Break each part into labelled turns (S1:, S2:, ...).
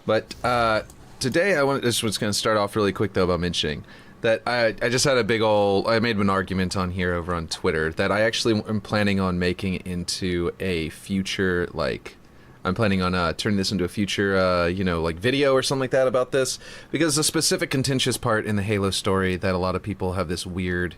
S1: But today this was going to start off really quick though about mentioning that I just had I made an argument on here over on Twitter that I actually am planning on making into a future, like, I'm planning on turning this into a future, like video or something like that about this, because a specific contentious part in the Halo story that a lot of people have this weird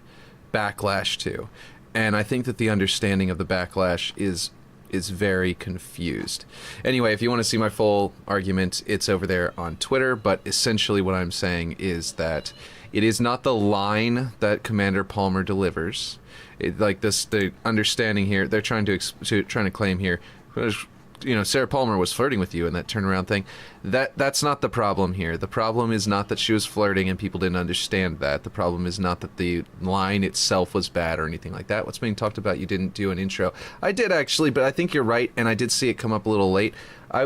S1: backlash to. And I think that the understanding of the backlash is very confused. Anyway, if you want to see my full argument, it's over there on Twitter, but essentially what I'm saying is that it is not the line that Commander Palmer delivers. The understanding here, they're trying to claim here, Sarah Palmer was flirting with you in that turnaround thing. That's not the problem here. The problem is not that she was flirting and people didn't understand that. The problem is not that the line itself was bad or anything like that. What's being talked about, you didn't do an intro. I did actually, but I think you're right, and I did see it come up a little late. I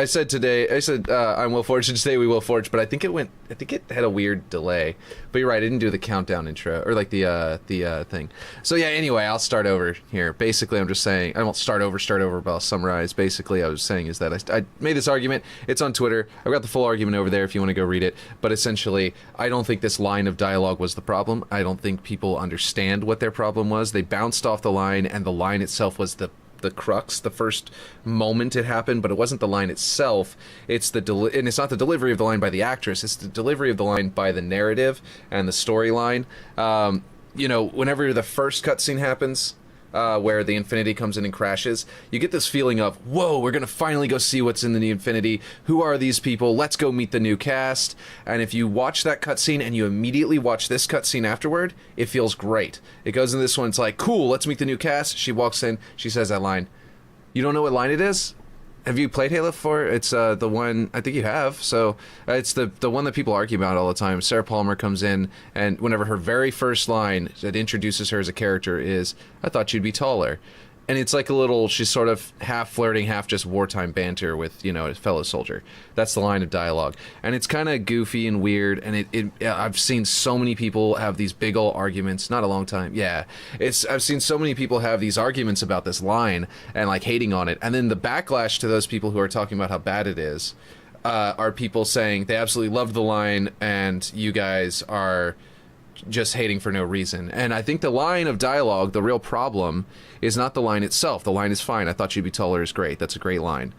S1: said I'm Will Forge, and today we will forge, but I think it had a weird delay. But you're right, I didn't do the countdown intro, or like the thing. So yeah, anyway, I'll start over here. Basically, I'm just saying, I won't start over, but I'll summarize. Basically, I was saying is that I made this argument, it's on Twitter, I've got the full argument over there if you want to go read it, but essentially, I don't think this line of dialogue was the problem. I don't think people understand what their problem was. They bounced off the line, and the line itself was the crux, the first moment it happened, but it wasn't the line itself. It's and it's not the delivery of the line by the actress, it's the delivery of the line by the narrative and the storyline. Whenever the first cutscene happens, where the Infinity comes in and crashes, you get this feeling of, whoa, we're gonna finally go see what's in the Infinity. Who are these people? Let's go meet the new cast. And if you watch that cutscene and you immediately watch this cutscene afterward, it feels great. It goes in this one, it's like, cool, let's meet the new cast. She walks in, she says that line. You don't know what line it is? Have you played Halo 4? It's the one, I think you have, so it's the one that people argue about all the time. Sarah Palmer comes in, and whenever her very first line that introduces her as a character is, I thought you'd be taller. And it's like she's sort of half flirting, half just wartime banter with, a fellow soldier. That's the line of dialogue. And it's kind of goofy and weird, and I've seen so many people have these big ol' arguments, not a long time, yeah. I've seen so many people have these arguments about this line, and like hating on it, and then the backlash to those people who are talking about how bad it is, are people saying they absolutely loved the line, and you guys are just hating for no reason. And I think the line of dialogue, the real problem, is not the line itself. The line is fine. I thought you'd be taller is great. That's a great line.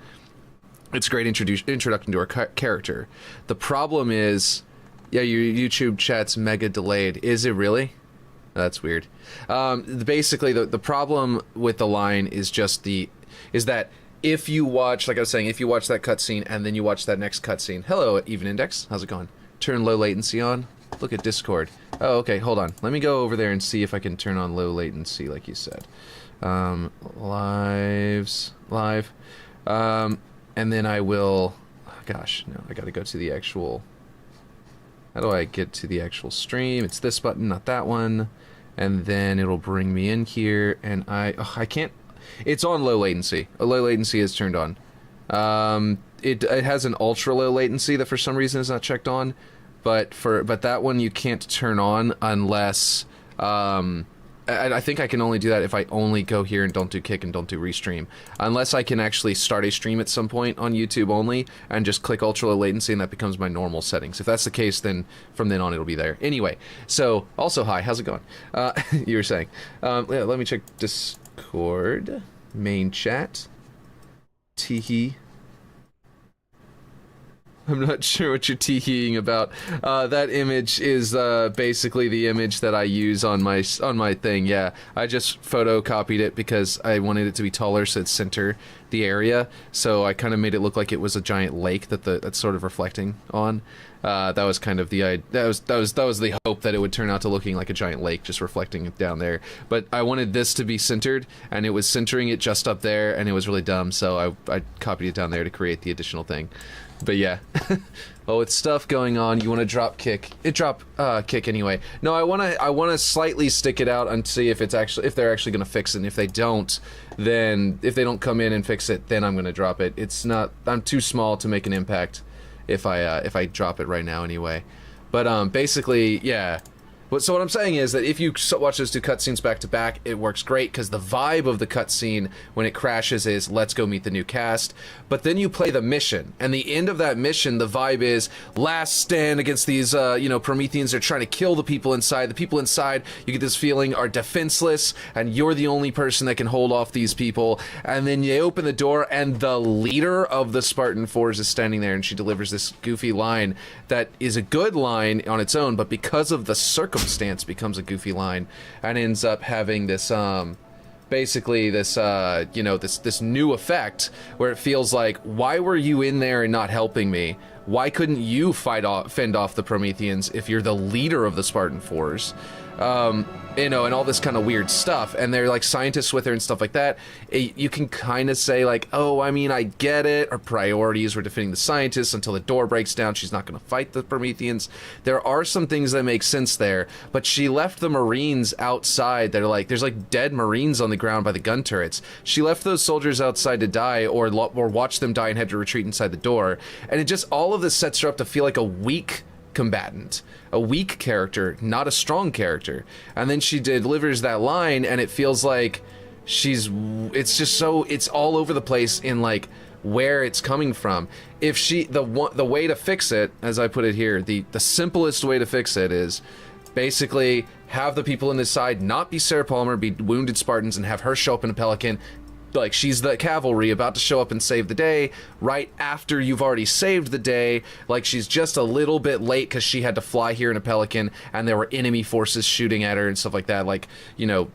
S1: It's a great introduction to her character. The problem is, yeah, your YouTube chat's mega delayed. Is it really? That's weird. Basically, the problem with the line is that if you watch, like I was saying, if you watch that cutscene and then you watch that next cutscene, hello, Even Index, how's it going? Turn low latency on. Look at Discord. Oh, okay, hold on. Let me go over there and see if I can turn on low latency, like you said. Live. And then I will... Oh, gosh, no, I gotta go to the actual... How do I get to the actual stream? It's this button, not that one. And then it'll bring me in here, and I can't... It's on low latency. A low latency is turned on. It has an ultra low latency that for some reason is not checked on. But that one you can't turn on unless I think I can only do that if I only go here and don't do kick and don't do restream. Unless I can actually start a stream at some point on YouTube only and just click ultra low latency, and that becomes my normal settings. If that's the case, then from then on it'll be there. Anyway, so also hi, how's it going? You were saying. Yeah, let me check Discord, main chat, teehee. I'm not sure what you're teeheeing about. That image is basically the image that I use on my thing. Yeah, I just photocopied it because I wanted it to be taller, so it center the area. So I kind of made it look like it was a giant lake that's sort of reflecting on. That was kind of that was the hope that it would turn out to looking like a giant lake just reflecting down there. But I wanted this to be centered, and it was centering it just up there, and it was really dumb. So I copied it down there to create the additional thing. But yeah. Oh, it's stuff going on. You want to drop kick? Kick anyway. No, I want to slightly stick it out and see if they're actually going to fix it. And if they don't, then if they don't come in and fix it, then I'm going to drop it. I'm too small to make an impact if I drop it right now anyway. But basically, yeah. So what I'm saying is that if you watch those two cutscenes back to back, it works great because the vibe of the cutscene when it crashes is let's go meet the new cast. But then you play the mission, and the end of that mission, the vibe is last stand against these, Prometheans. They're trying to kill the people inside. The people inside, you get this feeling, are defenseless, and you're the only person that can hold off these people. And then you open the door, and the leader of the Spartan Force is standing there, and she delivers this goofy line that is a good line on its own, but because of the circumstance becomes a goofy line and ends up having this basically this this new effect where it feels like, why were you in there and not helping me? Why couldn't you fend off the Prometheans if you're the leader of the Spartan Force? And all this kind of weird stuff, and they're like scientists with her and stuff like that. You can kind of say like, oh, I mean, I get it. Her priorities were defending the scientists until the door breaks down. She's not going to fight the Prometheans. There are some things that make sense there, but she left the Marines outside. They're like, there's like dead Marines on the ground by the gun turrets. She left those soldiers outside to die or watch them die and had to retreat inside the door. And it just, all of this sets her up to feel like a weak combatant, a weak character, not a strong character. And then she delivers that line, and it feels like it's just so, it's all over the place in like where it's coming from. If the way to fix it, as I put it here, the simplest way to fix it is basically have the people on this side not be Sarah Palmer, be wounded Spartans, and have her show up in a Pelican. Like, she's the cavalry about to show up and save the day right after you've already saved the day. Like, she's just a little bit late because she had to fly here in a Pelican and there were enemy forces shooting at her and stuff like that. Like,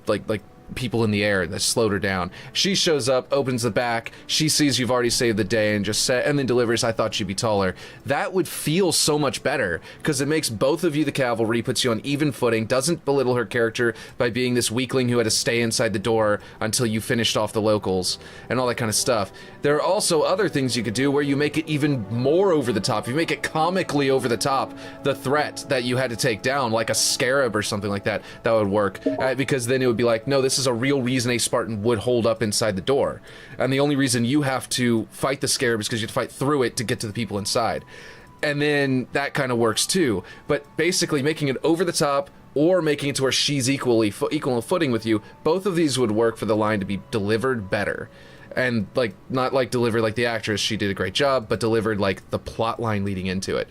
S1: like people in the air that slowed her down. She shows up, opens the back, she sees you've already saved the day and and then delivers, I thought you'd be taller. That would feel so much better because it makes both of you the cavalry, puts you on even footing, doesn't belittle her character by being this weakling who had to stay inside the door until you finished off the locals and all that kind of stuff. There are also other things you could do where you make it even more over the top. You make it comically over the top, the threat that you had to take down, like a scarab or something like that. That would work because then it would be like, no, this is a real reason a Spartan would hold up inside the door, and the only reason you have to fight the scarab is because you have to fight through it to get to the people inside. And then that kind of works too, but basically making it over the top or making it to where she's equal footing with you, both of these would work for the line to be delivered better. And like, not like delivered like the actress, she did a great job, but delivered like the plot line leading into it.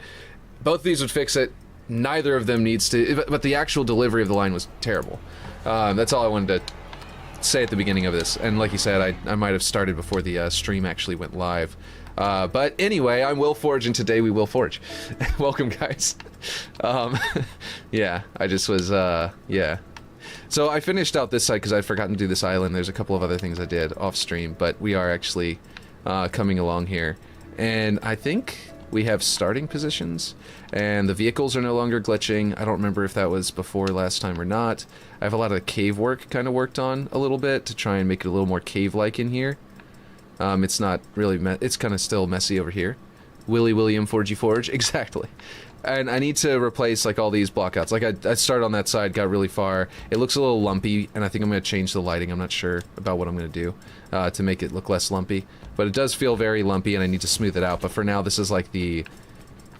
S1: Both of these would fix it. Neither of them needs to, but the actual delivery of the line was terrible. That's all I wanted to say at the beginning of this, and like you said, I might have started before the stream actually went live. But anyway, I'm Will Forge, and today we will forge. Welcome, guys. Yeah, I just was, yeah. So I finished out this side because I'd forgotten to do this island. There's a couple of other things I did off stream, but we are actually coming along here. And I think we have starting positions, and the vehicles are no longer glitching. I don't remember if that was before last time or not. I have a lot of cave work kind of worked on a little bit to try and make it a little more cave-like in here. It's not really, it's kind of still messy over here. William Forgy Forge, exactly. And I need to replace like all these blockouts. Like I started on that side, got really far. It looks a little lumpy, and I think I'm going to change the lighting. I'm not sure about what I'm going to do to make it look less lumpy. But it does feel very lumpy, and I need to smooth it out. But for now, this is like the...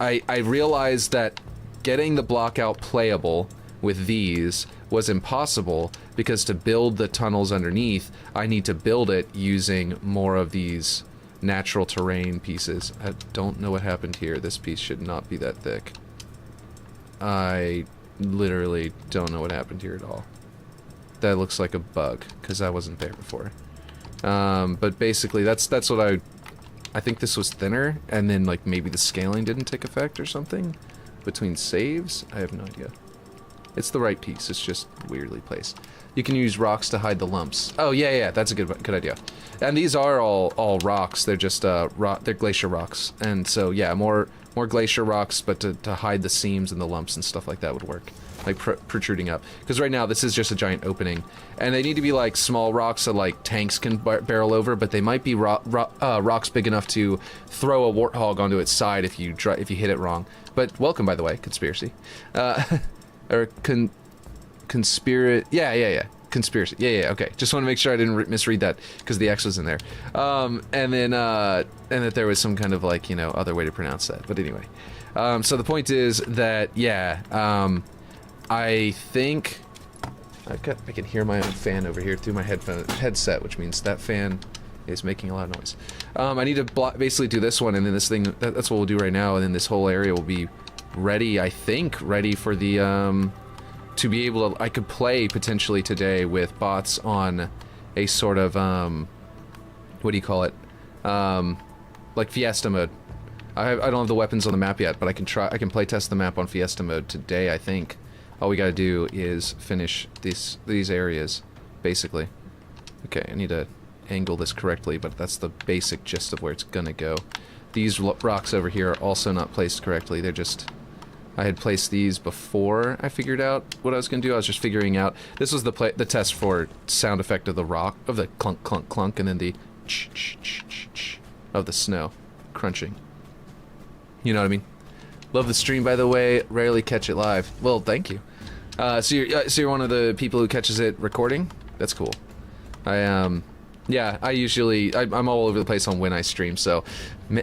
S1: I realized that getting the blockout playable with these was impossible because to build the tunnels underneath, I need to build it using more of these natural terrain pieces. I don't know what happened here. This piece should not be that thick. I literally don't know what happened here at all. That looks like a bug because I wasn't there before. But basically that's what I think this was thinner, and then like maybe the scaling didn't take effect or something between saves. I have no idea. It's the right piece, it's just weirdly placed. You can use rocks to hide the lumps. Oh yeah, that's a good idea. And these are all rocks. They're just they're glacier rocks. And so yeah, more glacier rocks, but to hide the seams and the lumps and stuff like that would work. Like protruding up. Because right now this is just a giant opening, and they need to be like small rocks that like tanks can barrel over, but they might be rocks big enough to throw a warthog onto its side if you hit it wrong. But welcome, by the way, conspiracy. Or conspiracy. Yeah. Conspiracy. Yeah. Okay. Just want to make sure I didn't misread that because the X was in there. And that there was some kind of like, other way to pronounce that. But anyway. So the point is that, yeah, I think I can hear my own fan over here through my headset, which means that fan is making a lot of noise. I need to basically do this one, and then this thing, that's what we'll do right now, and then this whole area will be ready, I think, ready for the, to be able to, I could play potentially today with bots on a sort of, what do you call it? Like Fiesta mode. I don't have the weapons on the map yet, but I can play test the map on Fiesta mode today, I think. All we gotta do is finish these areas, basically. Okay, I need to angle this correctly, but that's the basic gist of where it's gonna go. These rocks over here are also not placed correctly. They're just... I had placed these before I figured out what I was gonna do. I was just figuring out... This was the test for sound effect of the rock, of the clunk, clunk, clunk, and then the ch-ch-ch-ch-ch of the snow crunching. You know what I mean? Love the stream, by the way. Rarely catch it live. Well, thank you. So you're one of the people who catches it recording? That's cool. Yeah, I'm all over the place on when I stream, so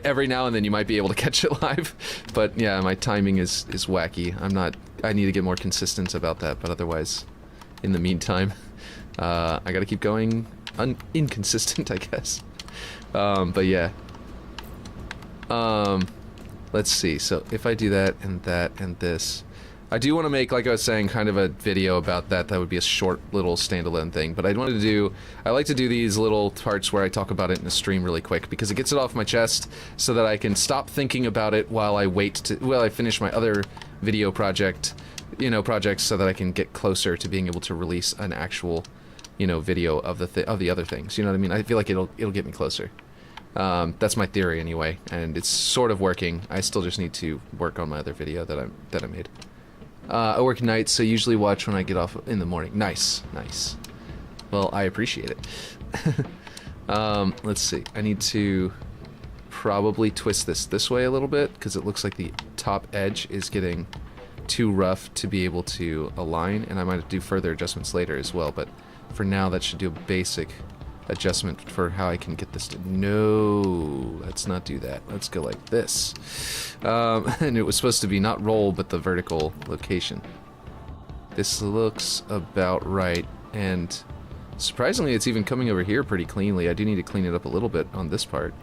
S1: every now and then you might be able to catch it live. But yeah, my timing is wacky. I need to get more consistent about that, but otherwise, in the meantime, I gotta keep going inconsistent, I guess. But yeah. Let's see, so if I do that and this, I do want to make, like I was saying, kind of a video about that. That would be a short little standalone thing, but I like to do these little parts where I talk about it in a stream really quick, because it gets it off my chest so that I can stop thinking about it while I finish my other video projects so that I can get closer to being able to release an actual, video of the other things. You know what I mean? I feel like it'll get me closer. That's my theory anyway, and it's sort of working. I still just need to work on my other video that I made. I work nights, so usually watch when I get off in the morning. Nice, nice. Well, I appreciate it. Let's see. I need to probably twist this way a little bit, because it looks like the top edge is getting too rough to be able to align, and I might do further adjustments later as well, but for now that should do a basic adjustment for how I can get this to... No, let's not do that. Let's go like this. And it was supposed to be not roll, but the vertical location. This looks about right, and surprisingly it's even coming over here pretty cleanly. I do need to clean it up a little bit on this part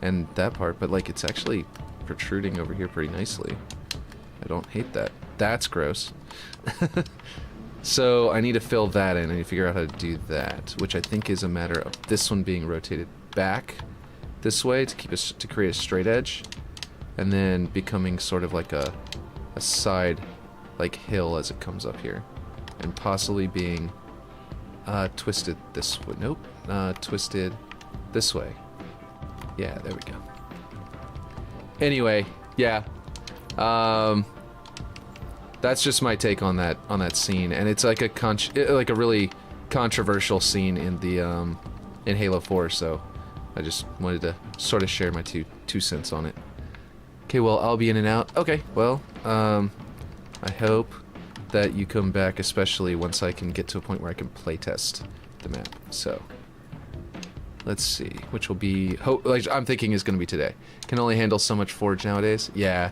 S1: and that part, but like it's actually protruding over here pretty nicely. I don't hate that. That's gross. So I need to fill that in. I need to figure out how to do that, which I think is a matter of this one being rotated back this way to create a straight edge, and then becoming sort of like a side like hill as it comes up here, and possibly being twisted this way. Nope, twisted this way. Yeah, there we go. Anyway, yeah. That's just my take on that scene, and it's like a really controversial scene in the in Halo 4. So I just wanted to sort of share my two cents on it. Okay, well I'll be in and out. Okay, well I hope that you come back, especially once I can get to a point where I can playtest the map. So let's see, which will be like I'm thinking is going to be today. Can only handle so much Forge nowadays. Yeah.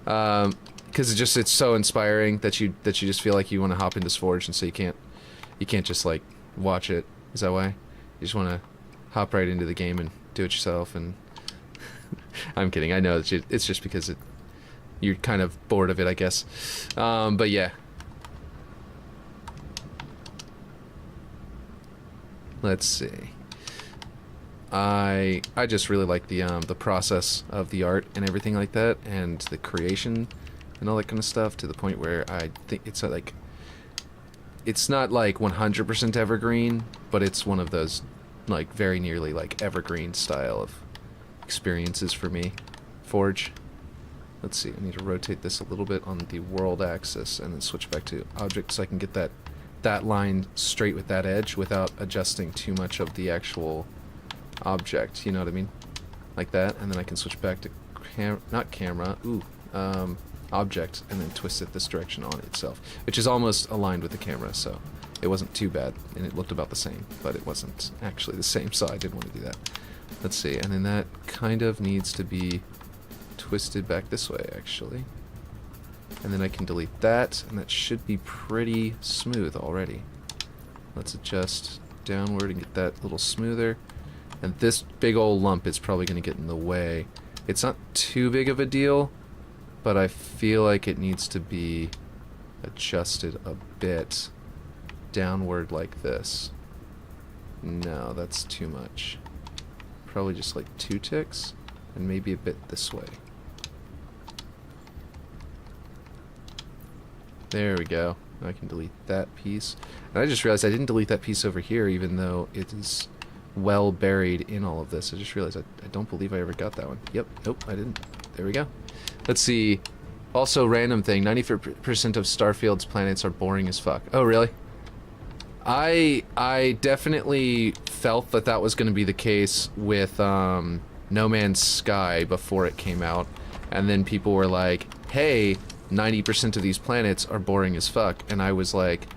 S1: Because it's so inspiring that you just feel like you want to hop into Forge, and so you can't just like watch it. Is that why? You just want to hop right into the game and do it yourself. And I'm kidding. I know it's just because you're kind of bored of it, I guess. But yeah. Let's see. I just really like the process of the art and everything like that, and the creation and all that kind of stuff, to the point where I think it's like, it's not like 100% evergreen, but it's one of those like very nearly like evergreen style of experiences for me. Forge. Let's see, I need to rotate this a little bit on the world axis and then switch back to object so I can get that line straight with that edge without adjusting too much of the actual object, you know what I mean? Like that, and then I can switch back to object, and then twist it this direction on itself, which is almost aligned with the camera, so it wasn't too bad, and it looked about the same, but it wasn't actually the same, so I didn't want to do that. Let's see, and then that kind of needs to be twisted back this way, actually. And then I can delete that, and that should be pretty smooth already. Let's adjust downward and get that a little smoother. And this big old lump is probably going to get in the way. It's not too big of a deal, but I feel like it needs to be adjusted a bit downward like this. No, that's too much. Probably just like 2 ticks, and maybe a bit this way. There we go. I can delete that piece. And I just realized I didn't delete that piece over here, even though it is well buried in all of this. I just realized I don't believe I ever got that one. Yep, nope, I didn't. There we go. Let's see. Also, random thing, 90% of Starfield's planets are boring as fuck. Oh, really? I definitely felt that that was going to be the case with No Man's Sky before it came out. And then people were like, hey, 90% of these planets are boring as fuck. And I was like,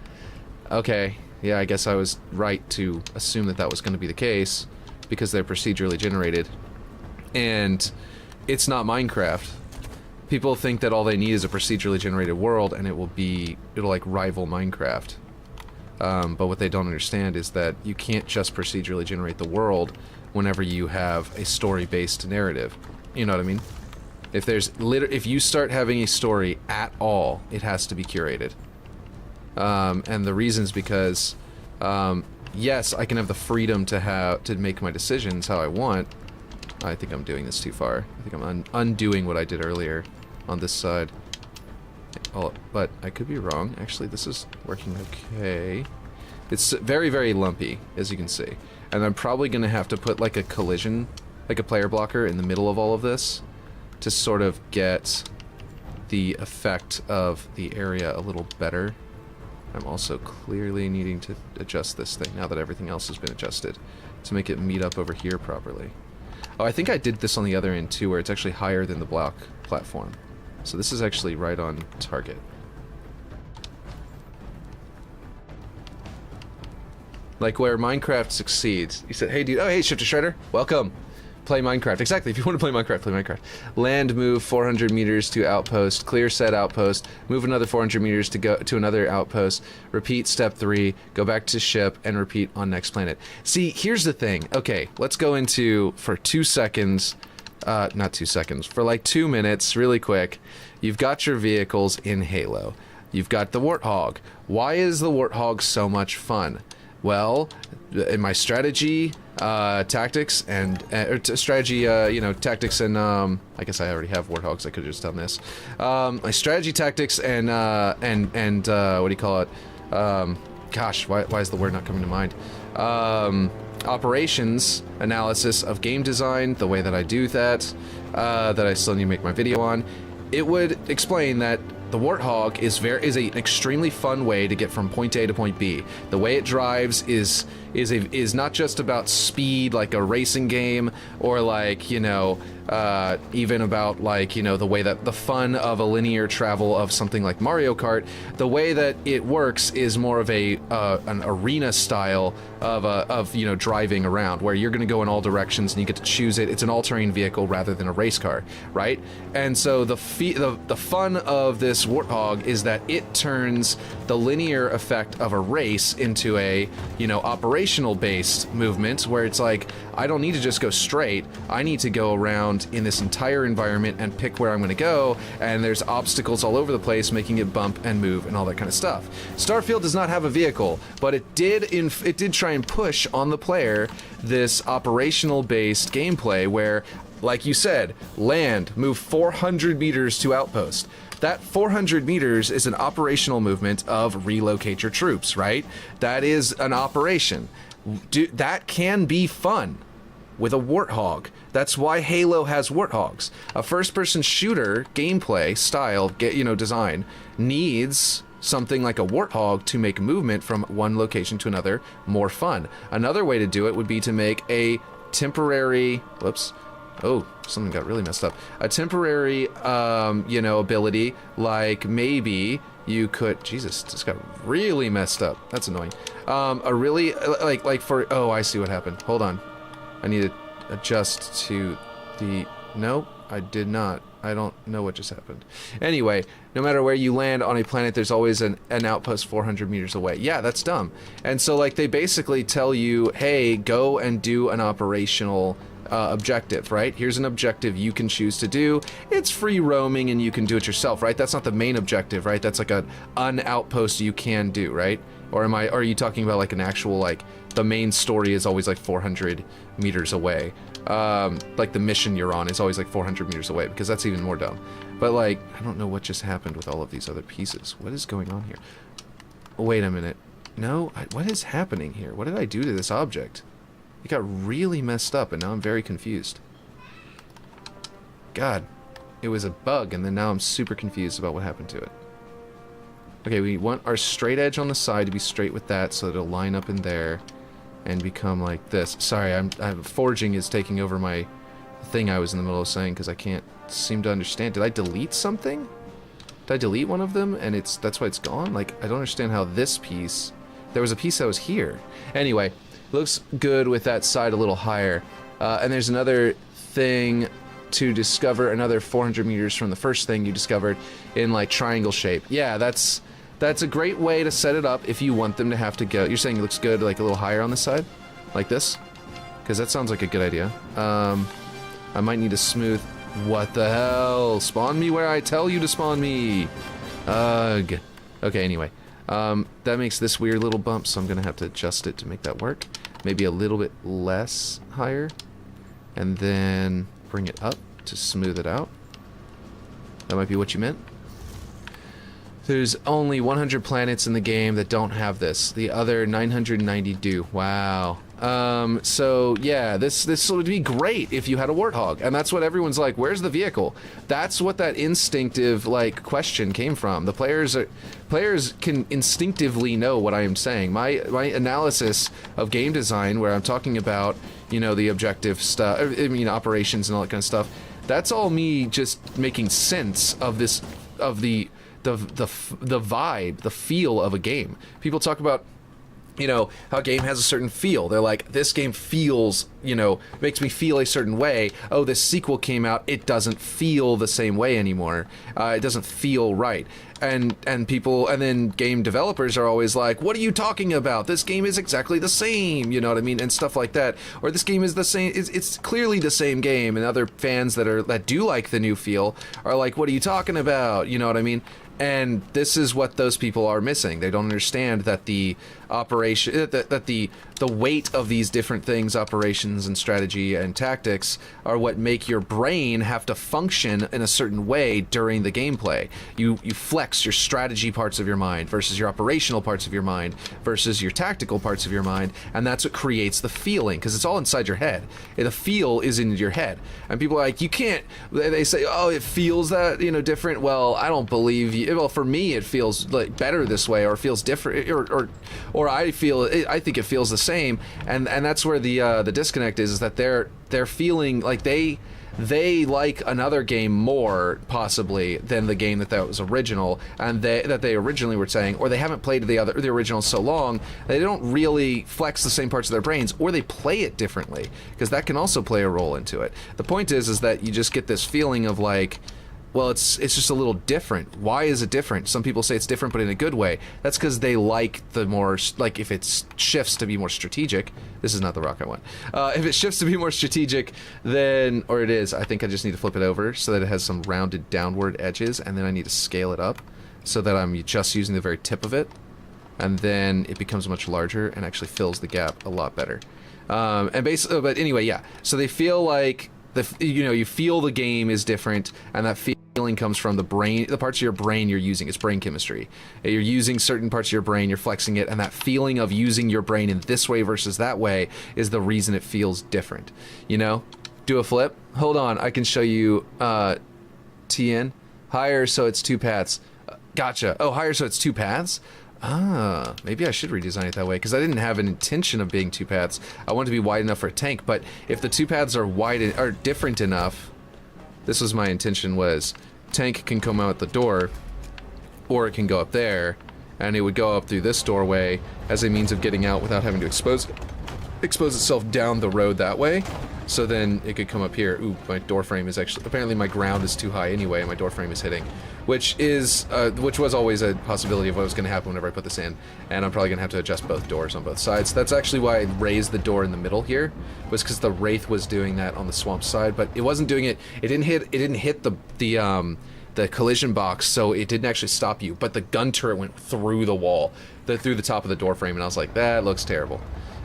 S1: okay, yeah, I guess I was right to assume that that was going to be the case because they're procedurally generated. And it's not Minecraft. People think that all they need is a procedurally generated world and it'll like rival Minecraft. But what they don't understand is that you can't just procedurally generate the world whenever you have a story-based narrative. You know what I mean? If you start having a story at all, it has to be curated. And the reason's because, yes, I can have the freedom to make my decisions how I want. I think I'm doing this too far. I think I'm undoing what I did earlier on this side. Oh, but I could be wrong. Actually, this is working okay. It's very, very lumpy, as you can see. And I'm probably going to have to put like a collision, like a player blocker in the middle of all of this to sort of get the effect of the area a little better. I'm also clearly needing to adjust this thing now that everything else has been adjusted to make it meet up over here properly. Oh, I think I did this on the other end too, where it's actually higher than the block platform. So this is actually right on target. Like where Minecraft succeeds. You said, hey dude, oh hey Shifter Shredder, welcome. Play Minecraft. Exactly, if you want to play Minecraft, play Minecraft. Land, move 400 meters to outpost, clear said outpost, move another 400 meters to go to another outpost, repeat step 3, go back to ship, and repeat on next planet. See, here's the thing. Okay, let's go into, for 2 seconds, not 2 seconds, for like 2 minutes, really quick. You've got your vehicles in Halo. You've got the Warthog. Why is the Warthog so much fun? Well, in my strategy, tactics, and tactics and, I guess I already have Warthogs, I could've just done this. My strategy, tactics, and what do you call it? Gosh, why is the word not coming to mind? Operations, analysis of game design, the way that I do that, that I still need to make my video on. It would explain that the Warthog is an extremely fun way to get from point A to point B. The way it drives is not just about speed like a racing game, or like, you know, even about like, you know, the way that the fun of a linear travel of something like Mario Kart. The way that it works is more of an arena style of you know, driving around, where you're going to go in all directions and you get to choose it. It's an all-terrain vehicle rather than a race car, right? And so the fun of this Warthog is that it turns the linear effect of a race into a, you know, operational based movement, where it's like, I don't need to just go straight, I need to go around in this entire environment and pick where I'm going to go, and there's obstacles all over the place making it bump and move and all that kind of stuff. Starfield does not have a vehicle, but it did try and push on the player this operational based gameplay where, like you said, land, move 400 meters to outpost. That 400 meters is an operational movement of relocate your troops, right? That is an operation. That can be fun with a Warthog. That's why Halo has Warthogs. A first-person shooter gameplay style, you know, design needs something like a Warthog to make movement from one location to another more fun. Another way to do it would be to make a temporary, whoops, oh, something got really messed up. A temporary, you know, ability, like maybe you could, Jesus, this got really messed up. That's annoying. A really, like for, oh, I see what happened. Hold on. I need to adjust to the, no, I did not. I don't know what just happened. Anyway, no matter where you land on a planet, there's always an outpost 400 meters away. Yeah, that's dumb. And so, like, they basically tell you, hey, go and do an operational objective, right? Here's an objective you can choose to do. It's free roaming and you can do it yourself, right? That's not the main objective, right? That's like an outpost you can do, right? Or are you talking about like an actual, like, the main story is always like 400 meters away? Like the mission you're on is always like 400 meters away, because that's even more dumb. But like, I don't know what just happened with all of these other pieces. What is going on here? Wait a minute. No, what is happening here? What did I do to this object? It got really messed up, and now I'm very confused. God, it was a bug, and then now I'm super confused about what happened to it. Okay, we want our straight edge on the side to be straight with that, so that it'll line up in there and become like this. Sorry, forging is taking over my thing I was in the middle of saying, because I can't seem to understand. Did I delete something? Did I delete one of them, and that's why it's gone? Like, I don't understand how this piece... There was a piece that was here. Anyway... Looks good with that side a little higher. And there's another thing to discover, another 400 meters from the first thing you discovered in like triangle shape. Yeah, that's a great way to set it up if you want them to have to go. You're saying it looks good like a little higher on this side? Like this? Because that sounds like a good idea. I might need to smooth... What the hell? Spawn me where I tell you to spawn me! Ugh. Okay, anyway. That makes this weird little bump, so I'm gonna have to adjust it to make that work. Maybe a little bit less higher. And then bring it up to smooth it out. That might be what you meant. There's only 100 planets in the game that don't have this. The other 990 do. Wow. So yeah, this would be great if you had a warthog, and that's what everyone's like, where's the vehicle? That's what that instinctive, like, question came from. The players can instinctively know what I am saying. My analysis of game design, where I'm talking about, you know, the objective stuff, I mean, operations and all that kind of stuff, that's all me just making sense of this, of the vibe, the feel of a game. People talk about, you know, how a game has a certain feel. They're like, this game feels, you know, makes me feel a certain way. Oh, this sequel came out, it doesn't feel the same way anymore. It doesn't feel right. And people, and then game developers are always like, what are you talking about? This game is exactly the same, you know what I mean? And stuff like that. Or this game is the same, it's clearly the same game. And other fans that do like the new feel are like, what are you talking about? You know what I mean? And this is what those people are missing. They don't understand that the operation, that the weight of these different things, operations and strategy and tactics, are what make your brain have to function in a certain way during the gameplay. You flex your strategy parts of your mind versus your operational parts of your mind versus your tactical parts of your mind, and that's what creates the feeling, because it's all inside your head. The feel is in your head. And people are like, you can't, they say, oh, it feels that, you know, different. Well, I don't believe you. Well, for me, it feels like better this way, or feels different, or I think it feels the same, and that's where the disconnect is that they're feeling like they like another game more possibly than the game that was original, and that they originally were saying, or they haven't played the original so long they don't really flex the same parts of their brains, or they play it differently, because that can also play a role into it. The point is that you just get this feeling of like, well, it's just a little different. Why is it different? Some people say it's different, but in a good way. That's because they like the more, like, if it shifts to be more strategic. This is not the rock I want. If it shifts to be more strategic, then, or it is, I think I just need to flip it over so that it has some rounded downward edges, and then I need to scale it up so that I'm just using the very tip of it, and then it becomes much larger and actually fills the gap a lot better. And basically, but anyway, yeah. So they feel like, you feel the game is different, and that feeling comes from the brain, the parts of your brain you're using. It's brain chemistry. You're using certain parts of your brain, you're flexing it, and that feeling of using your brain in this way versus that way is the reason it feels different. You know? Do a flip. Hold on, I can show you TN. Higher so it's two paths. Gotcha. Oh, higher so it's two paths? Ah, maybe I should redesign it that way, because I didn't have an intention of being two paths. I want it to be wide enough for a tank, but if the two paths are different enough, this was my intention, was tank can come out the door, or it can go up there, and it would go up through this doorway as a means of getting out without having to expose itself down the road that way. So then it could come up here. Ooh, my door frame is actually, apparently my ground is too high anyway, and my door frame is hitting, which was always a possibility of what was going to happen whenever I put this in, and I'm probably going to have to adjust both doors on both sides. That's actually why I raised the door in the middle here, was because the Wraith was doing that on the swamp side, but it wasn't doing it, it didn't hit the collision box, so it didn't actually stop you, but the gun turret went through the wall, through the top of the door frame, and I was like, that looks terrible.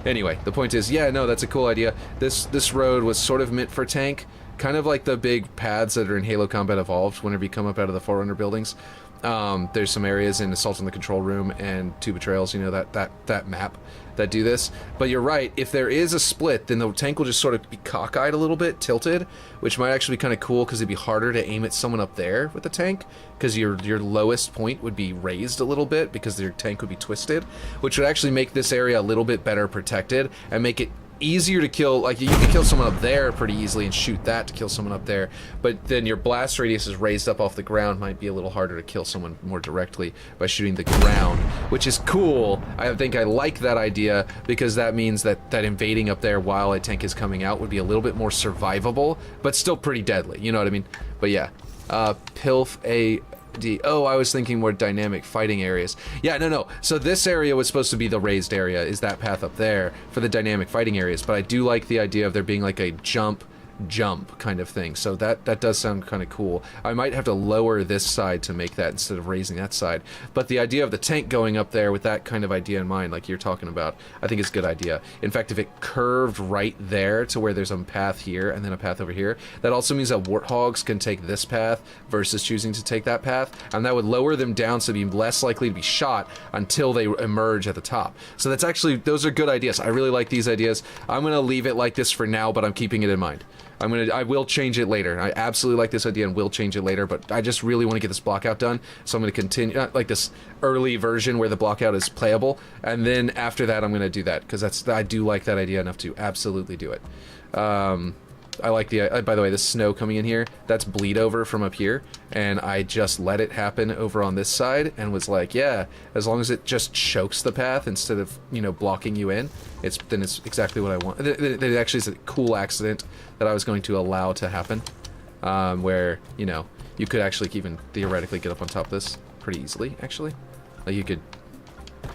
S1: Anyway, the point is, yeah, no, that's a cool idea. This road was sort of meant for tank, kind of like the big paths that are in Halo Combat Evolved whenever you come up out of the Forerunner buildings. There's some areas in Assault on the Control Room and Two Betrayals, you know, that map that do this. But you're right, if there is a split, then the tank will just sort of be cockeyed a little bit, tilted, which might actually be kind of cool because it'd be harder to aim at someone up there with the tank, because your lowest point would be raised a little bit because your tank would be twisted, which would actually make this area a little bit better protected and make it easier to kill. Like, you can kill someone up there pretty easily and shoot that to kill someone up there, but then your blast radius is raised up off the ground, might be a little harder to kill someone more directly by shooting the ground, which is cool. I think I like that idea because that means that invading up there while a tank is coming out would be a little bit more survivable, but still pretty deadly, you know what I mean? But yeah, Pilf oh, I was thinking more dynamic fighting areas. Yeah, no. So this area was supposed to be the raised area, is that path up there for the dynamic fighting areas, but I do like the idea of there being like a jump kind of thing, so that does sound kind of cool. I might have to lower this side to make that instead of raising that side, but the idea of the tank going up there with that kind of idea in mind, like you're talking about, I think is a good idea. In fact, if it curved right there to where there's a path here and then a path over here, that also means that warthogs can take this path versus choosing to take that path, and that would lower them down so they'd be less likely to be shot until they emerge at the top. So that's actually, those are good ideas. I really like these ideas. I'm gonna leave it like this for now, but I'm keeping it in mind. I will change it later. I absolutely like this idea and will change it later, but I just really want to get this blockout done, so I'm going to continue, like this early version where the blockout is playable, and then after that I'm going to do that, because I do like that idea enough to absolutely do it. I like the, by the way, the snow coming in here, that's bleed over from up here, and I just let it happen over on this side, and was like, yeah, as long as it just chokes the path instead of, you know, blocking you in, then it's exactly what I want. It actually is a cool accident that I was going to allow to happen, where, you know, you could actually even theoretically get up on top of this pretty easily, actually. Like, you could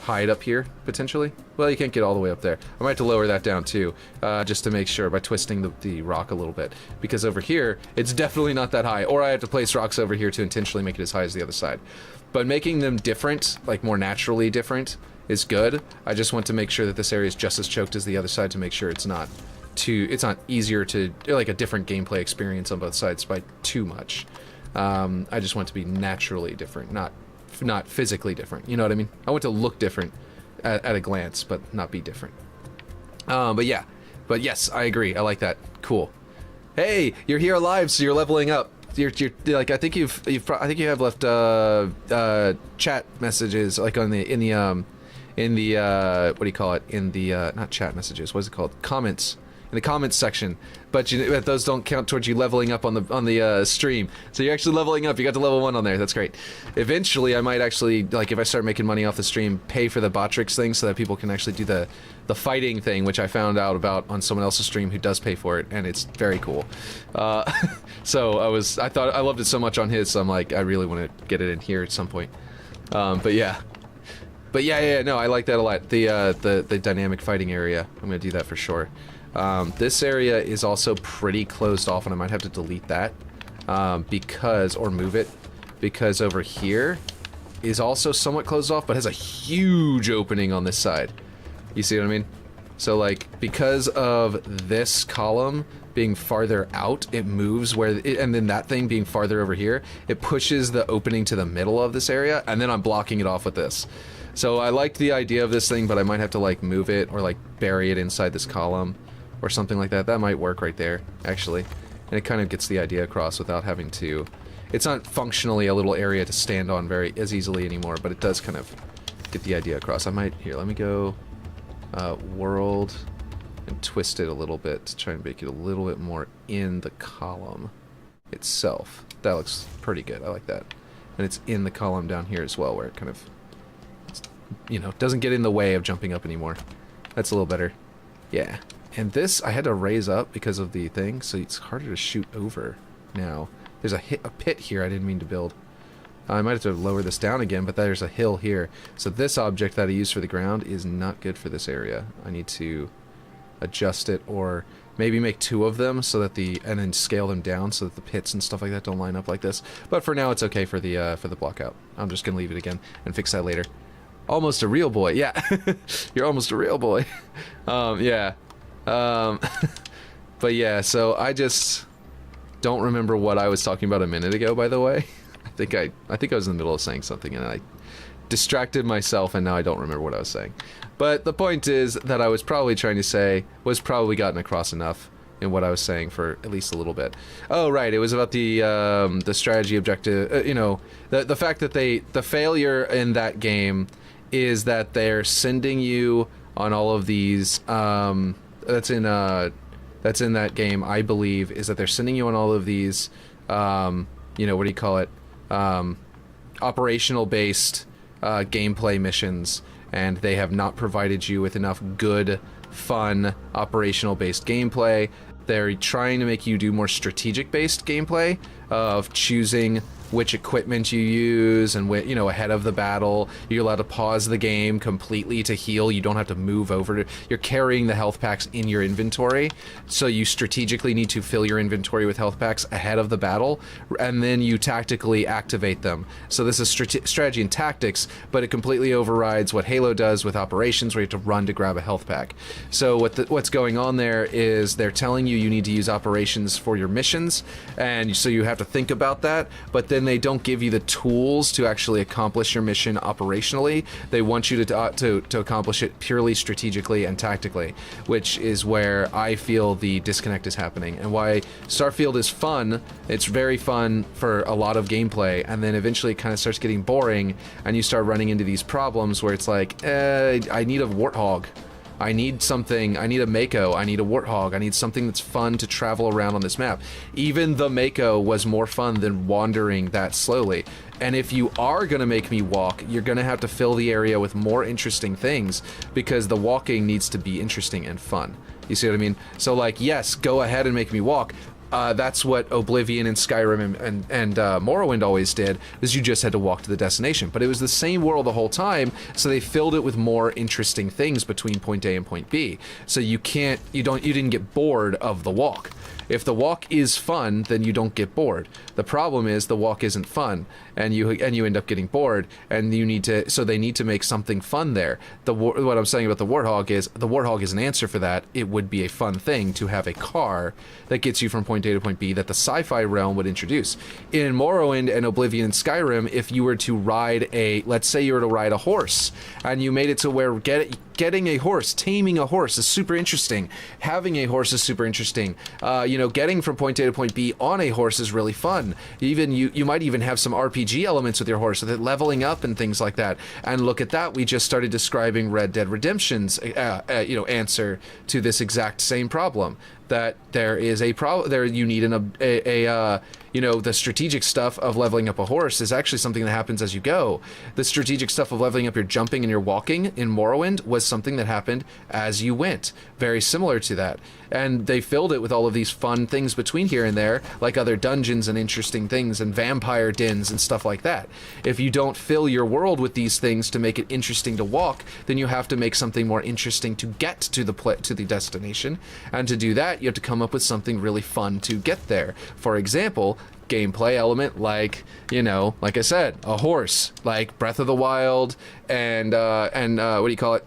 S1: hide up here, potentially. Well, you can't get all the way up there. I might have to lower that down, too, just to make sure, by twisting the rock a little bit. Because over here, it's definitely not that high. Or I have to place rocks over here to intentionally make it as high as the other side. But making them different, like more naturally different, is good. I just want to make sure that this area is just as choked as the other side to make sure it's not easier to, like, a different gameplay experience on both sides by too much. I just want it to be naturally different, not physically different, you know what I mean? I want to look different at a glance, but not be different. But yeah, but yes, I agree. I like that. Cool. Hey, you're here alive, so you're leveling up. You're like, I think you have left chat messages, like in the what do you call it? In the not chat messages. What is it called? Comments. In the comments section, but those don't count towards you leveling up on the stream. So you're actually leveling up. You got to level 1 on there. That's great. Eventually, I might actually, like, if I start making money off the stream, pay for the Botrix thing so that people can actually do the fighting thing, which I found out about on someone else's stream who does pay for it, and it's very cool. So I thought I loved it so much on his, so I'm like, I really want to get it in here at some point. But yeah. But yeah, no, I like that a lot. The dynamic fighting area. I'm gonna do that for sure. This area is also pretty closed off, and I might have to delete that, or move it, because over here is also somewhat closed off, but has a huge opening on this side. You see what I mean? So, like, because of this column being farther out, it moves and then that thing being farther over here, it pushes the opening to the middle of this area, and then I'm blocking it off with this. So I liked the idea of this thing, but I might have to, like, move it or, like, bury it inside this column or something like that. That might work right there, actually. And it kind of gets the idea across without having to... It's not functionally a little area to stand on as easily anymore, but it does kind of get the idea across. I might... Here, let me go... world... and twist it a little bit to try and make it a little bit more in the column itself. That looks pretty good. I like that. And it's in the column down here as well, where it kind of... you know, doesn't get in the way of jumping up anymore. That's a little better. Yeah. And this I had to raise up because of the thing, so it's harder to shoot over now. There's a pit here I didn't mean to build. I might have to lower this down again, but there's a hill here. So this object that I use for the ground is not good for this area. I need to adjust it, or maybe make 2 of them so that and then scale them down so that the pits and stuff like that don't line up like this. But for now, it's okay for the block out. I'm just gonna leave it again and fix that later. Almost a real boy, yeah. You're almost a real boy. Yeah. But yeah, so I just don't remember what I was talking about a minute ago, by the way. I think I was in the middle of saying something and I distracted myself and now I don't remember what I was saying. But the point is that I was probably trying to say was probably gotten across enough in what I was saying for at least a little bit. Oh, right, it was about the strategy objective, you know, the fact that the failure in that game is that they're sending you on all of these, that's in that game, I believe, is that they're sending you on all of these, you know, what do you call it, operational based gameplay missions, and they have not provided you with enough good, fun, operational based gameplay. They're trying to make you do more strategic based gameplay of choosing which equipment you use and you know, ahead of the battle. You're allowed to pause the game completely to heal. You don't have to move over. You're carrying the health packs in your inventory, so you strategically need to fill your inventory with health packs ahead of the battle, and then you tactically activate them. So this is strategy and tactics, but it completely overrides what Halo does with operations, where you have to run to grab a health pack. So what's going on there is they're telling you need to use operations for your missions, and so you have to think about that, but then they don't give you the tools to actually accomplish your mission operationally. They want you to accomplish it purely strategically and tactically, which is where I feel the disconnect is happening, and why Starfield is fun. It's very fun for a lot of gameplay, and then eventually it kind of starts getting boring, and you start running into these problems where it's like, I need a warthog. I need something, I need a Mako, I need a Warthog, I need something that's fun to travel around on this map. Even the Mako was more fun than wandering that slowly. And if you are gonna make me walk, you're gonna have to fill the area with more interesting things, because the walking needs to be interesting and fun. You see what I mean? So like, yes, go ahead and make me walk. That's what Oblivion and Skyrim and Morrowind always did, is you just had to walk to the destination. But it was the same world the whole time, so they filled it with more interesting things between point A and point B. So you didn't get bored of the walk. If the walk is fun, then you don't get bored. The problem is the walk isn't fun, and you end up getting bored, and so they need to make something fun there. What I'm saying about the Warthog is an answer for that. It would be a fun thing to have a car that gets you from point A to point B that the sci-fi realm would introduce. In Morrowind and Oblivion and Skyrim, if you were to ride let's say you were to ride a horse, and you made it to where getting a horse, taming a horse is super interesting. Having a horse is super interesting. Getting from point A to point B on a horse is really fun. Even you might even have some RPG elements with your horse, with it leveling up and things like that. And look at that, we just started describing Red Dead Redemption's answer to this exact same problem. That there is a problem there. You need the strategic stuff of leveling up a horse is actually something that happens as you go. The strategic stuff of leveling up your jumping and your walking in Morrowind was something that happened as you went. Very similar to that. And they filled it with all of these fun things between here and there, like other dungeons and interesting things and vampire dens and stuff like that. If you don't fill your world with these things to make it interesting to walk, then you have to make something more interesting to get to the destination. And to do that, you have to come up with something really fun to get there. For example, gameplay element like I said, a horse, like Breath of the Wild and what do you call it?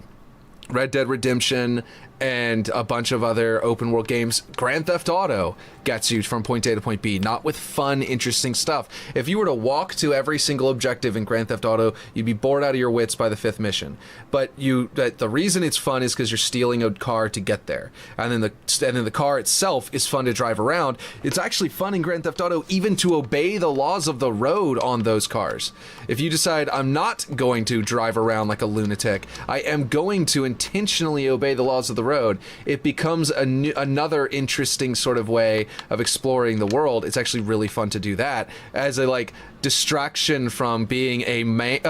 S1: Red Dead Redemption and a bunch of other open world games. Grand Theft Auto gets you from point A to point B, not with fun, interesting stuff. If you were to walk to every single objective in Grand Theft Auto, you'd be bored out of your wits by the 5th mission. But the reason it's fun is because you're stealing a car to get there, and then the car itself is fun to drive around. It's actually fun in Grand Theft Auto even to obey the laws of the road on those cars. If you decide, I'm not going to drive around like a lunatic, I am going to intentionally obey the laws of the road, road, it becomes another interesting sort of way of exploring the world. It's actually really fun to do that as a like distraction from being a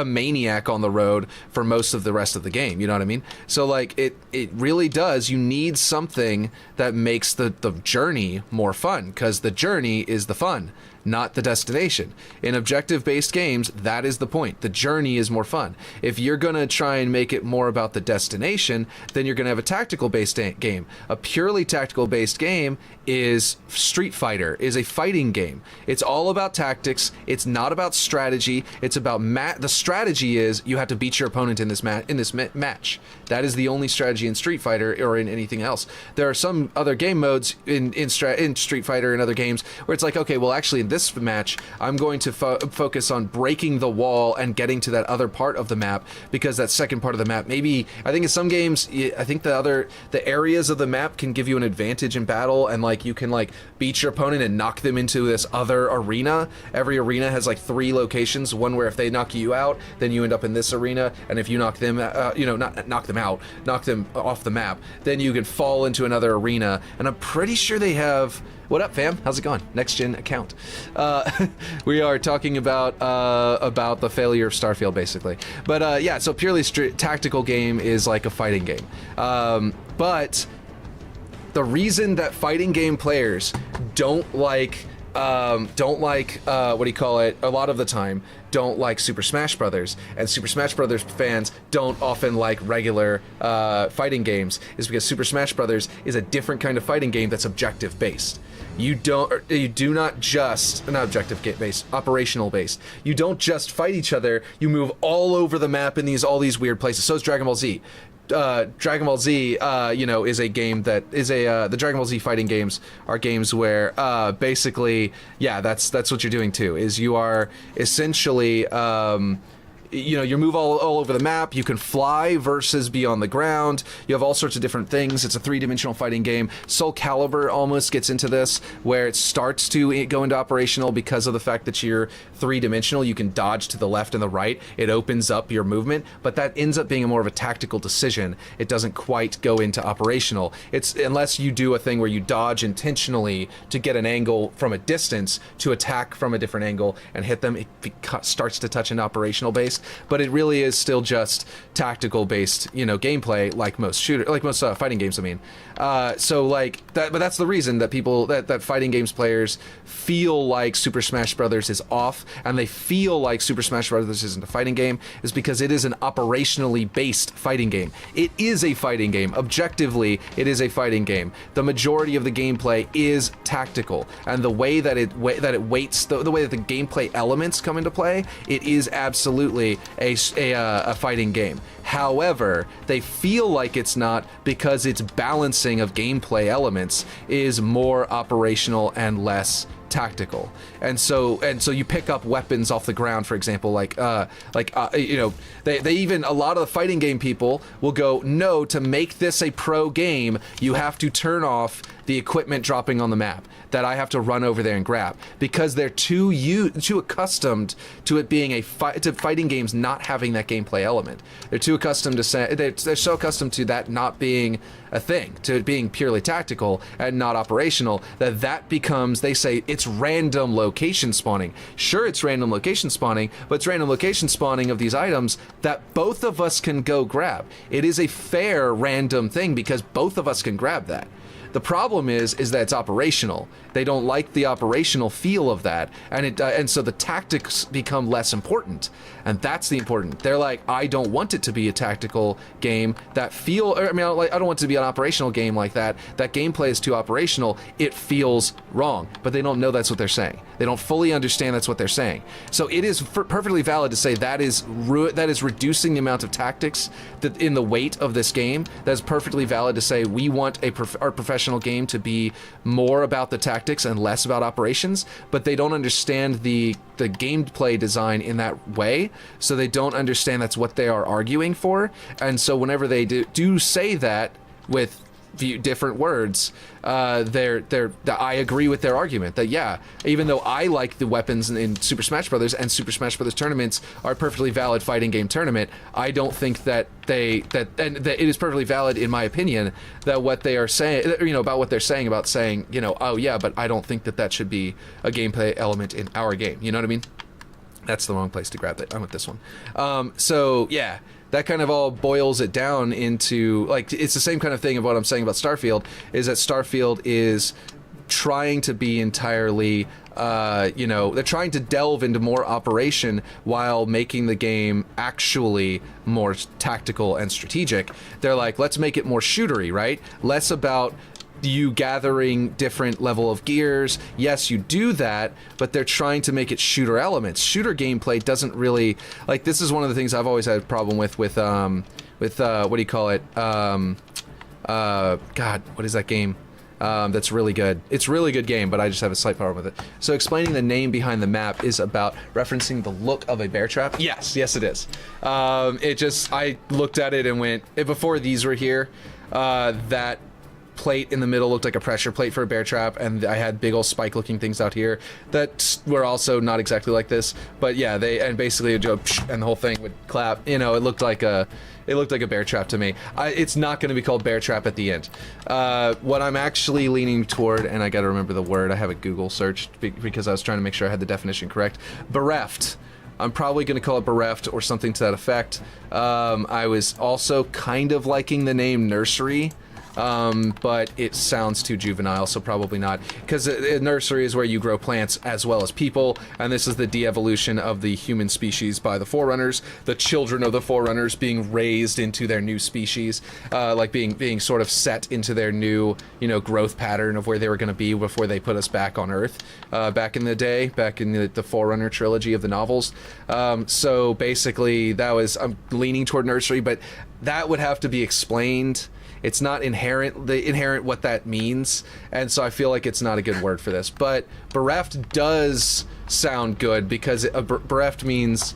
S1: maniac on the road for most of the rest of the game. You know what I mean? So like it really does. You need something that makes the journey more fun, because the journey is the fun, not the destination. In objective-based games, that is the point. The journey is more fun. If you're going to try and make it more about the destination, then you're going to have a tactical-based game. A purely tactical-based game is Street Fighter, is a fighting game. It's all about tactics. It's not about strategy. It's about the strategy is you have to beat your opponent in this match. That is the only strategy in Street Fighter or in anything else. There are some other game modes in Street Fighter and other games where it's like, okay, well, actually in this match, I'm going to focus on breaking the wall and getting to that other part of the map, because that second part of the map, maybe, I think in some games, I think the areas of the map can give you an advantage in battle, and like you can like beat your opponent and knock them into this other arena. Every arena has like 3 locations, one where if they knock you out, then you end up in this arena, and if you knock them, not knock them out, knock them off the map, then you can fall into another arena. And I'm pretty sure they have... What up, fam? How's it going? Next gen account. We are talking about the failure of Starfield, basically. But yeah, so purely tactical game is like a fighting game. But the reason that fighting game players don't like what do you call it? A lot of the time, don't like Super Smash Brothers, and Super Smash Brothers fans don't often like regular fighting games, is because Super Smash Brothers is a different kind of fighting game that's objective based. You do not just, not objective based, operational based. You don't just fight each other. You move all over the map in all these weird places. So is Dragon Ball Z. Dragon Ball Z, is a game that is the Dragon Ball Z fighting games are games where basically, yeah, that's what you're doing too. Is you are essentially you move all over the map. You can fly versus be on the ground. You have all sorts of different things. It's a 3-dimensional fighting game. Soul Calibur almost gets into this, where it starts to go into operational because of the fact that you're 3-dimensional. You can dodge to the left and the right. It opens up your movement, but that ends up being more of a tactical decision. It doesn't quite go into operational. It's unless you do a thing where you dodge intentionally to get an angle from a distance to attack from a different angle and hit them. It starts to touch an operational base. But it really is still just tactical based, gameplay, like most fighting games. I mean, so like that. But that's the reason that people that fighting games players feel like Super Smash Brothers is off, and they feel like Super Smash Brothers isn't a fighting game, is because it is an operationally based fighting game. It is a fighting game. Objectively, it is a fighting game. The majority of the gameplay is tactical, and the way that it weights, the way that the gameplay elements come into play, it is absolutely a fighting game. However, they feel like it's not because its balancing of gameplay elements is more operational and less tactical. And so you pick up weapons off the ground, for example, they even, a lot of the fighting game people will go, no, to make this a pro game, you have to turn off the equipment dropping on the map that I have to run over there and grab, because they're too accustomed to it being to fighting games not having that gameplay element. They're too accustomed to they're so accustomed to that not being a thing, to it being purely tactical and not operational, that becomes, they say, it's random location spawning. Sure, it's random location spawning, but it's random location spawning of these items that both of us can go grab. It is a fair random thing because both of us can grab that. The problem is that it's operational. They don't like the operational feel of that, and so the tactics become less important, and that's the important. They're like, I don't want it to be a tactical game I don't want it to be an operational game like that. That gameplay is too operational. It feels wrong, but they don't know that's what they're saying. They don't fully understand that's what they're saying. So it is perfectly valid to say that is reducing the amount of tactics that in the weight of this game. That's perfectly valid to say we want our professional game to be more about the tactics and less about operations, but they don't understand the gameplay design in that way, so they don't understand that's what they are arguing for. And so whenever they do say that with different words, I agree with their argument that yeah, even though I like the weapons in Super Smash Brothers and Super Smash Brothers tournaments are a perfectly valid fighting game tournament, I don't think that that it is perfectly valid in my opinion that what they are saying, about what they're saying about saying, oh yeah, but I don't think that should be a gameplay element in our game. You know what I mean? That's the wrong place to grab it. I want this one. So yeah, that kind of all boils it down into, like, it's the same kind of thing of what I'm saying about Starfield, is that Starfield is trying to be entirely, they're trying to delve into more operation while making the game actually more tactical and strategic. They're like, let's make it more shootery, right? Less about you gathering different level of gears. Yes, you do that, but they're trying to make it shooter elements. Shooter gameplay doesn't really, like, this is one of the things I've always had a problem with what do you call it? God, what is that game? That's really good. It's a really good game, but I just have a slight problem with it. So explaining the name behind the map is about referencing the look of a bear trap. Yes, it is. I looked at it and went, before these were here, that plate in the middle looked like a pressure plate for a bear trap, and I had big old spike looking things out here that were also not exactly like this, but yeah, basically it'd go and the whole thing would clap. It looked like a bear trap to me. It's not going to be called bear trap at the end. What I'm actually leaning toward, and I got to remember the word, I have a Google search because I was trying to make sure I had the definition correct. Bereft. I'm probably going to call it bereft or something to that effect. I was also kind of liking the name nursery, but it sounds too juvenile, so probably not, because a nursery is where you grow plants as well as people, and this is the de-evolution of the human species by the Forerunners, the children of the Forerunners being raised into their new species, like being sort of set into their new, growth pattern of where they were going to be before they put us back on Earth, back in the day, back in the Forerunner trilogy of the novels. So basically, I'm leaning toward nursery, but that would have to be explained. It's not inherent what that means, and so I feel like it's not a good word for this. But bereft does sound good, because bereft means,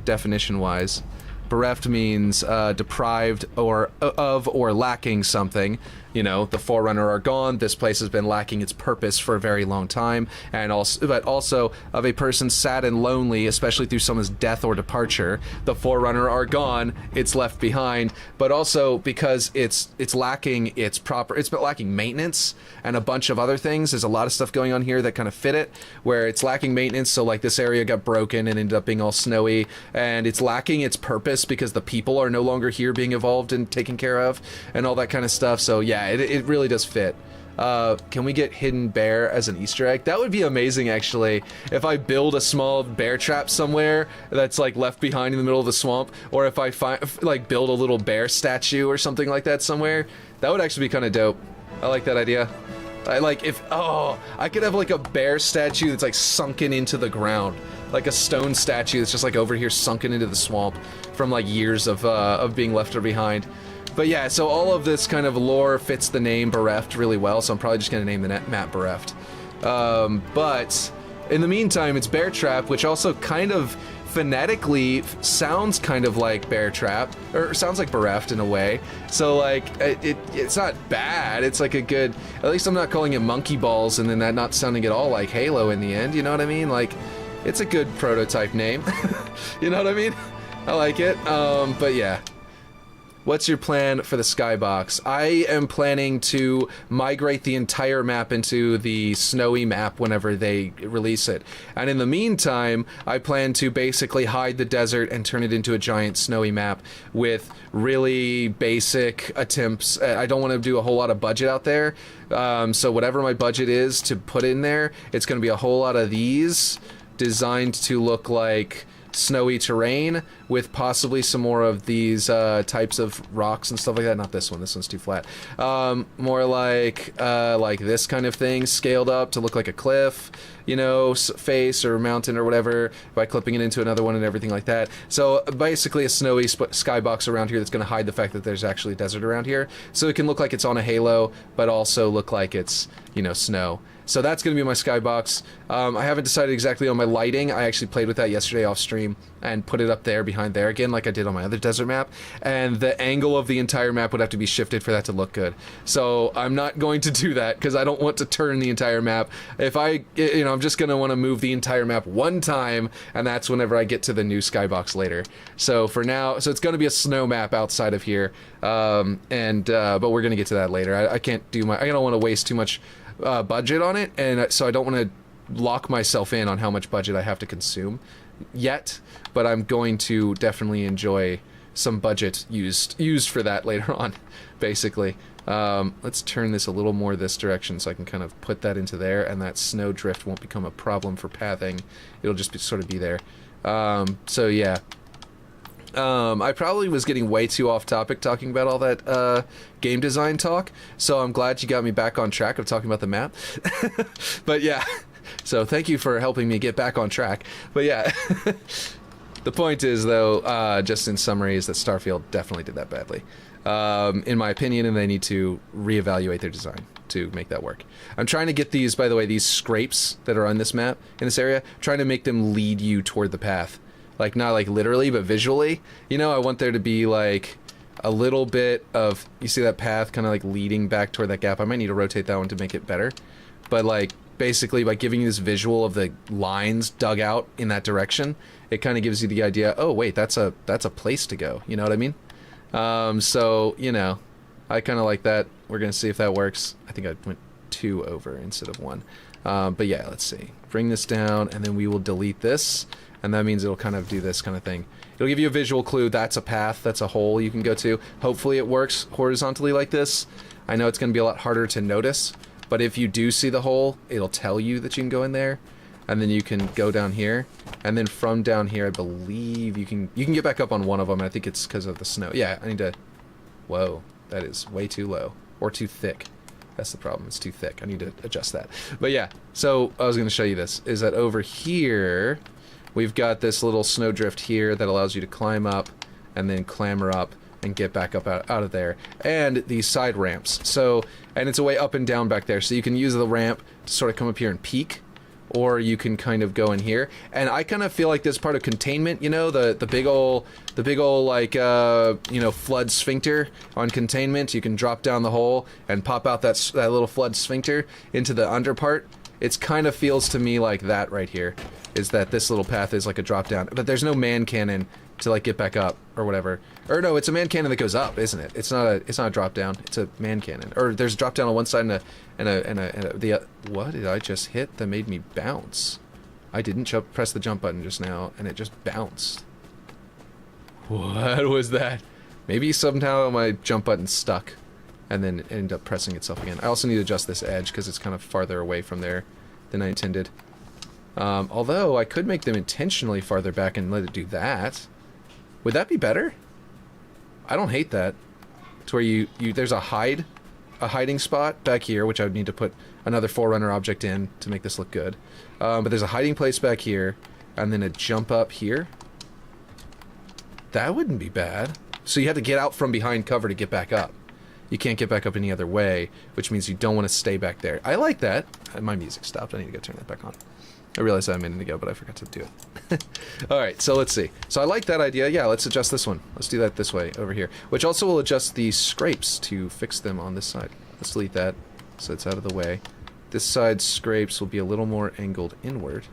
S1: definition-wise, bereft means deprived of or lacking something. The Forerunner are gone. This place has been lacking its purpose for a very long time, but also of a person sad and lonely, especially through someone's death or departure. The Forerunner are gone. It's left behind, but also because it's lacking it's lacking maintenance and a bunch of other things. There's a lot of stuff going on here that kind of fit it, where it's lacking maintenance. So like this area got broken and ended up being all snowy, and it's lacking its purpose because the people are no longer here being evolved and taken care of, and all that kind of stuff. So yeah. It really does fit. Can we get hidden bear as an Easter egg? That would be amazing, actually. If I build a small bear trap somewhere that's like left behind in the middle of the swamp, or if I build a little bear statue or something like that somewhere, that would actually be kind of dope. I like that idea. I could have like a bear statue that's like sunken into the ground, like a stone statue that's just like over here sunken into the swamp from like years of being left behind. But yeah, so all of this kind of lore fits the name Bereft really well, so I'm probably just going to name the map Bereft. But in the meantime, it's Bear Trap, which also kind of phonetically sounds kind of like Bear Trap, or sounds like Bereft in a way. So like, it's not bad. It's like a good, at least I'm not calling it Monkey Balls and then that not sounding at all like Halo in the end, you know what I mean? Like, it's a good prototype name. You know what I mean? I like it. But yeah. What's your plan for the skybox? I am planning to migrate the entire map into the snowy map whenever they release it. And in the meantime, I plan to basically hide the desert and turn it into a giant snowy map with really basic attempts. I don't want to do a whole lot of budget out there. So whatever my budget is to put in there, it's going to be a whole lot of these designed to look like snowy terrain with possibly some more of these types of rocks and stuff like that. Not this one. This one's too flat. More like this kind of thing, scaled up to look like a cliff, face or mountain or whatever, by clipping it into another one and everything like that. So basically a snowy skybox around here that's going to hide the fact that there's actually desert around here. So it can look like it's on a halo, but also look like it's, snow. So that's going to be my skybox. I haven't decided exactly on my lighting. I actually played with that yesterday off stream and put it up there behind there again like I did on my other desert map. And the angle of the entire map would have to be shifted for that to look good. So I'm not going to do that because I don't want to turn the entire map. If I, I'm just going to want to move the entire map one time, and that's whenever I get to the new skybox later. So for now, so it's going to be a snow map outside of here. But we're going to get to that later. I don't want to waste too much budget on it, and so I don't want to lock myself in on how much budget I have to consume yet, but I'm going to definitely enjoy some budget used for that later on, basically. Let's turn this a little more this direction so I can kind of put that into there, and that snow drift won't become a problem for pathing. It'll just sort of be there. So yeah. I probably was getting way too off topic talking about all that game design talk, so I'm glad you got me back on track of talking about the map. But yeah, so thank you for helping me get back on track. But yeah, the point is, though, just in summary, is that Starfield definitely did that badly, in my opinion, and they need to reevaluate their design to make that work. I'm trying to get these, by the way, these scrapes that are on this map, in this area, trying to make them lead you toward the path. Like, not like literally, but visually. I want there to be like a little bit of, you see that path kind of like leading back toward that gap. I might need to rotate that one to make it better. But like, basically by giving you this visual of the lines dug out in that direction, it kind of gives you the idea, oh wait, that's a place to go. You know what I mean? So, I kind of like that. We're going to see if that works. I think I went 2 over instead of 1. But yeah, let's see. Bring this down, and then we will delete this. And that means it'll kind of do this kind of thing. It'll give you a visual clue. That's a path. That's a hole you can go to. Hopefully it works horizontally like this. I know it's going to be a lot harder to notice, but if you do see the hole, it'll tell you that you can go in there. And then you can go down here. And then from down here, I believe you can get back up on one of them. I think it's because of the snow. Yeah, I need to... Whoa, that is way too low. Or too thick. That's the problem. It's too thick. I need to adjust that. But yeah, so I was going to show you this. Is that over here... We've got this little snowdrift here that allows you to climb up and then clamber up and get back up out of there. And these side ramps. So, and it's a way up and down back there. So you can use the ramp to sort of come up here and peek, or you can kind of go in here. And I kind of feel like this part of containment, the big ol' like, flood sphincter on containment. You can drop down the hole and pop out that little flood sphincter into the under part. It kind of feels to me like that right here, is that this little path is like a drop down, but there's no man cannon to like get back up or whatever. Or no, it's a man cannon that goes up, isn't it? It's not a drop down. It's a man cannon. Or there's a drop down on one side what did I just hit that made me bounce? I didn't press the jump button just now, and it just bounced. What was that? Maybe somehow my jump button stuck and then it ended up pressing itself again. I also need to adjust this edge because it's kind of farther away from there than I intended. Although I could make them intentionally farther back and let it do that. Would that be better? I don't hate that. To where there's a hiding spot back here, which I would need to put another Forerunner object in to make this look good. But there's a hiding place back here, and then a jump up here. That wouldn't be bad. So you have to get out from behind cover to get back up. You can't get back up any other way, which means you don't want to stay back there. I like that. My music stopped. I need to go turn that back on. I realized that a minute ago, but I forgot to do it. Alright, so let's see. So I like that idea. Yeah, let's adjust this one. Let's do that this way, over here. Which also will adjust the scrapes to fix them on this side. Let's delete that, so it's out of the way. This side's scrapes will be a little more angled inward.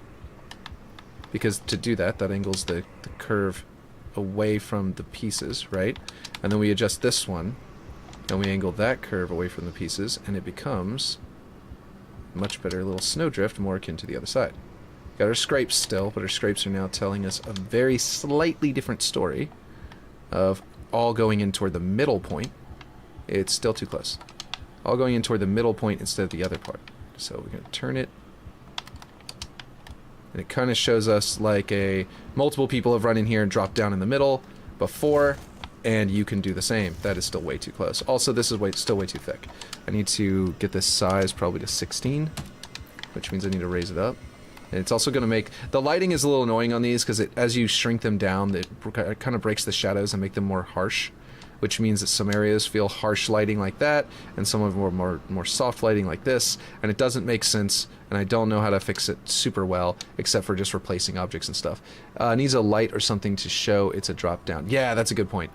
S1: Because to do that, that angles the curve away from the pieces, right? And then we adjust this one, and we angle that curve away from the pieces, and it becomes a much better little snowdrift, more akin to the other side. Got our scrapes still, but our scrapes are now telling us a very slightly different story of all going in toward the middle point. It's still too close. All going in toward the middle point instead of the other part. So we're going to turn it, and it kind of shows us like multiple people have run in here and dropped down in the middle before, and you can do the same. That is still way too close. Also, this is still way too thick. I need to get this size probably to 16, which means I need to raise it up. And it's also going to make... The lighting is a little annoying on these because as you shrink them down, it kind of breaks the shadows and make them more harsh. which means that some areas feel harsh lighting like that, and some of them are more soft lighting like this, and it doesn't make sense, and I don't know how to fix it super well, except for just replacing objects and stuff. Needs a light or something to show it's a drop down. Yeah, that's a good point.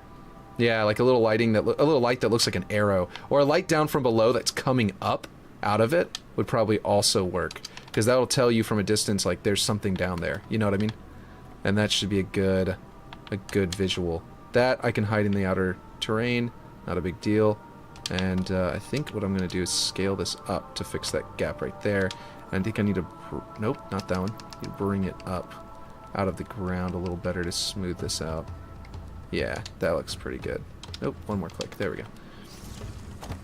S1: Yeah, like a little lighting a little light that looks like an arrow, or a light down from below that's coming up out of it would probably also work, because that'll tell you from a distance like there's something down there. You know what I mean? And that should be a good visual. That I can hide in the outer terrain, not a big deal. And I think what I'm going to do is scale this up to fix that gap right there. And I think I need to, nope, not that one. You bring it up out of the ground a little better to smooth this out. Yeah, that looks pretty good. Nope, one more click. There we go.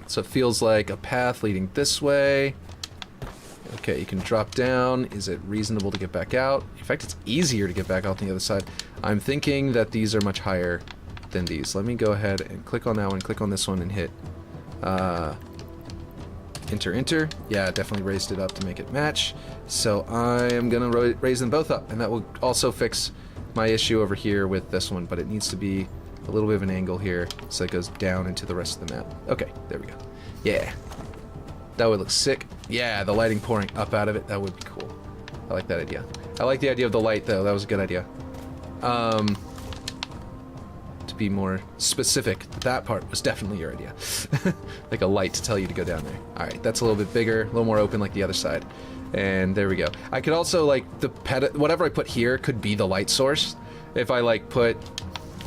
S1: So it feels like a path leading this way. Okay, you can drop down. Is it reasonable to get back out? In fact, it's easier to get back out on the other side. I'm thinking that these are much higher than these. Let me go ahead and click on that one, click on this one, and hit enter. Yeah, definitely raised it up to make it match. So I am going to raise them both up, and that will also fix my issue over here with this one, but it needs to be a little bit of an angle here so it goes down into the rest of the map. Okay, there we go. Yeah. That would look sick. Yeah, the lighting pouring up out of it, that would be cool. I like that idea. I like the idea of the light, though. That was a good idea. To be more specific, that part was definitely your idea. Like a light to tell you to go down there. Alright, that's a little bit bigger, a little more open like the other side. And there we go. I could also, like, whatever I put here could be the light source. If I, like, put,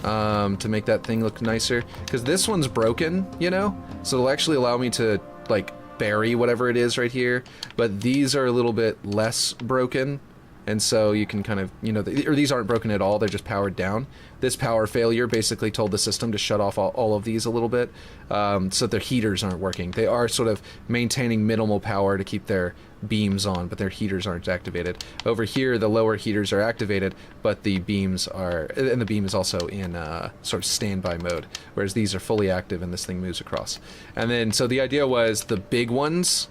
S1: to make that thing look nicer. Because this one's broken, you know? So it'll actually allow me to, like, bury whatever it is right here. But these are a little bit less broken. And so you can kind of, you know, or these aren't broken at all, they're just powered down. This power failure basically told the system to shut off all of these a little bit, so their heaters aren't working. They are sort of maintaining minimal power to keep their beams on, but their heaters aren't activated. Over here, the lower heaters are activated, but the beams are, and the beam is also in sort of standby mode, whereas these are fully active and this thing moves across. And then, so the idea was the big ones,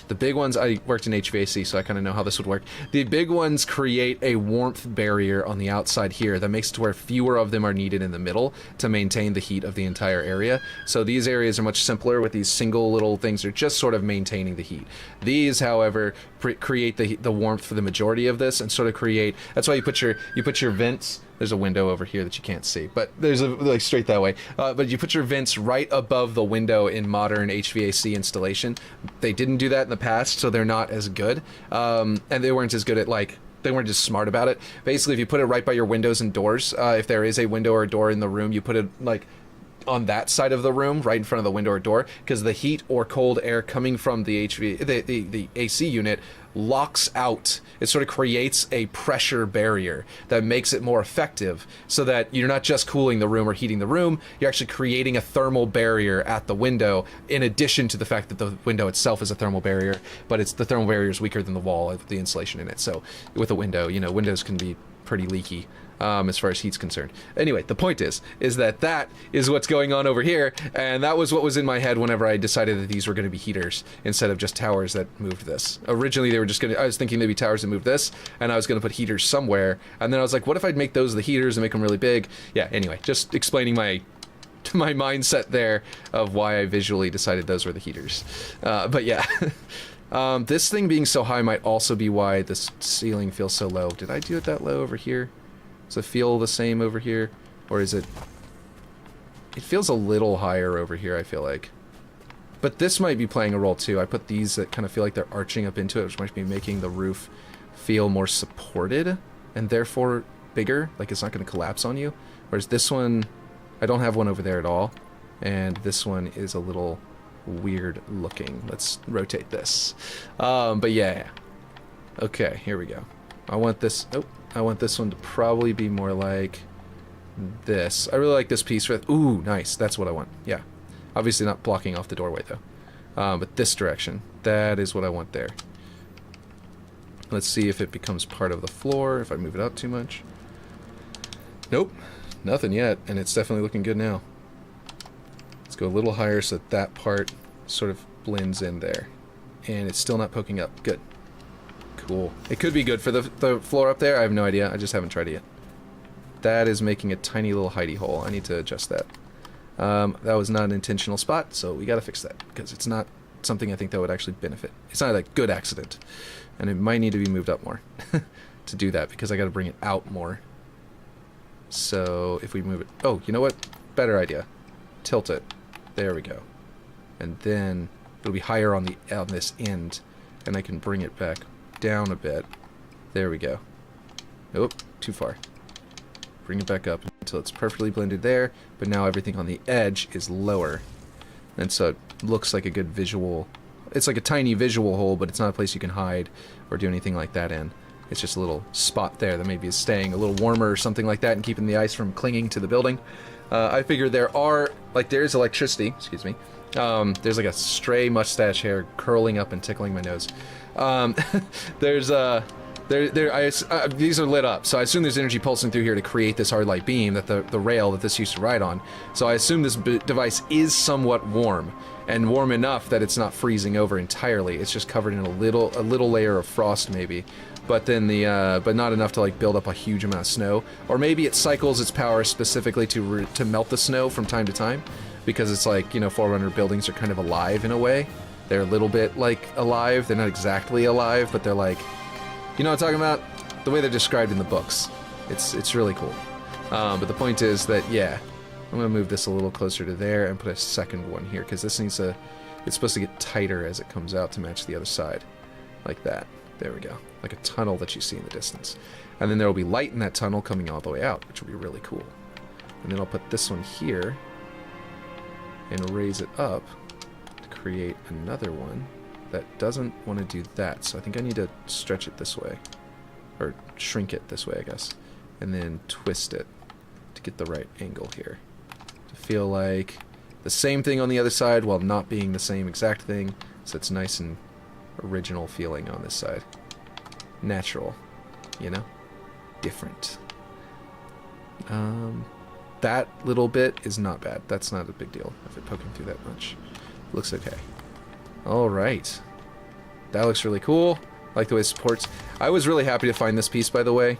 S1: I worked in HVAC, so I kind of know how this would work. The big ones create a warmth barrier on the outside here that makes it to where fewer of them are needed in the middle to maintain the heat of the entire area. So these areas are much simpler with these single little things. They're just sort of maintaining the heat. These, however, create the warmth for the majority of this and sort of create, that's why you put your vents. There's a window over here that you can't see, but there's a, like, straight that way. But you put your vents right above the window in modern HVAC installation. They didn't do that in the past, so they're not as good. And they weren't as good at, like, they weren't just smart about it. Basically, if you put it right by your windows and doors, if there is a window or a door in the room, you put it, like, on that side of the room, right in front of the window or door, because the heat or cold air coming from the the AC unit locks out. It sort of creates a pressure barrier that makes it more effective, so that you're not just cooling the room or heating the room, you're actually creating a thermal barrier at the window, in addition to the fact that the window itself is a thermal barrier, but the thermal barrier is weaker than the wall of the insulation in it. So with a window, you know, windows can be pretty leaky. As far as heat's concerned. Anyway, the point is that is what's going on over here, and that was what was in my head whenever I decided that these were going to be heaters instead of just towers that moved this. Originally, they were just I was thinking they'd be towers that moved this, and I was going to put heaters somewhere, and then I was like, what if I'd make those the heaters and make them really big? Yeah, anyway, just explaining my mindset there of why I visually decided those were the heaters. But yeah. This thing being so high might also be why this ceiling feels so low. Did I do it that low over here? Does it feel the same over here? Or is it... It feels a little higher over here, I feel like. But this might be playing a role too. I put these that kind of feel like they're arching up into it, which might be making the roof feel more supported, and therefore bigger, like it's not going to collapse on you. Whereas this one, I don't have one over there at all. And this one is a little weird looking. Let's rotate this. But yeah. Okay, here we go. I want this... Oh. I want this one to probably be more like this. I really like this piece with... Ooh, nice. That's what I want. Yeah. Obviously not blocking off the doorway, though. But this direction. That is what I want there. Let's see if it becomes part of the floor, if I move it out too much. Nope. Nothing yet, and it's definitely looking good now. Let's go a little higher so that that part sort of blends in there. And it's still not poking up. Good. Cool. It could be good for the floor up there. I have no idea. I just haven't tried it yet. That is making a tiny little hidey hole. I need to adjust that. That was not an intentional spot, so we gotta fix that, because it's not something I think that would actually benefit. It's not a good accident, and it might need to be moved up more to do that, because I gotta bring it out more. So if we move it... Oh, you know what? Better idea. Tilt it. There we go. And then it'll be higher on this end, and I can bring it back down a bit. There we go. Nope, too far. Bring it back up until it's perfectly blended there, but now everything on the edge is lower. And so it looks like a good visual... It's like a tiny visual hole, but it's not a place you can hide or do anything like that in. It's just a little spot there that maybe is staying a little warmer or something like that and keeping the ice from clinging to the building. I figure there's electricity, excuse me. There's like a stray mustache hair curling up and tickling my nose. These are lit up, so I assume there's energy pulsing through here to create this hard light beam that the rail that this used to ride on. So I assume this device is somewhat warm, and warm enough that it's not freezing over entirely. It's just covered in a little layer of frost maybe, but then but not enough to like build up a huge amount of snow. Or maybe it cycles its power specifically to melt the snow from time to time, because it's like, you know, Forerunner buildings are kind of alive in a way. They're a little bit like alive. They're not exactly alive, but they're like, you know what I'm talking about? The way they're described in the books. It's really cool. But the point is that, yeah, I'm going to move this a little closer to there and put a second one here, because this needs to... It's supposed to get tighter as it comes out to match the other side. Like that. There we go. Like a tunnel that you see in the distance. And then there will be light in that tunnel coming all the way out, which will be really cool. And then I'll put this one here and raise it up to create another one that doesn't want to do that. So I think I need to stretch it this way. Or shrink it this way, I guess. And then twist it to get the right angle here. To feel like the same thing on the other side while not being the same exact thing. So it's nice and original feeling on this side. Natural, you know? Different. That little bit is not bad. That's not a big deal if it poking through that much. Looks okay. Alright. That looks really cool. I like the way it supports. I was really happy to find this piece, by the way.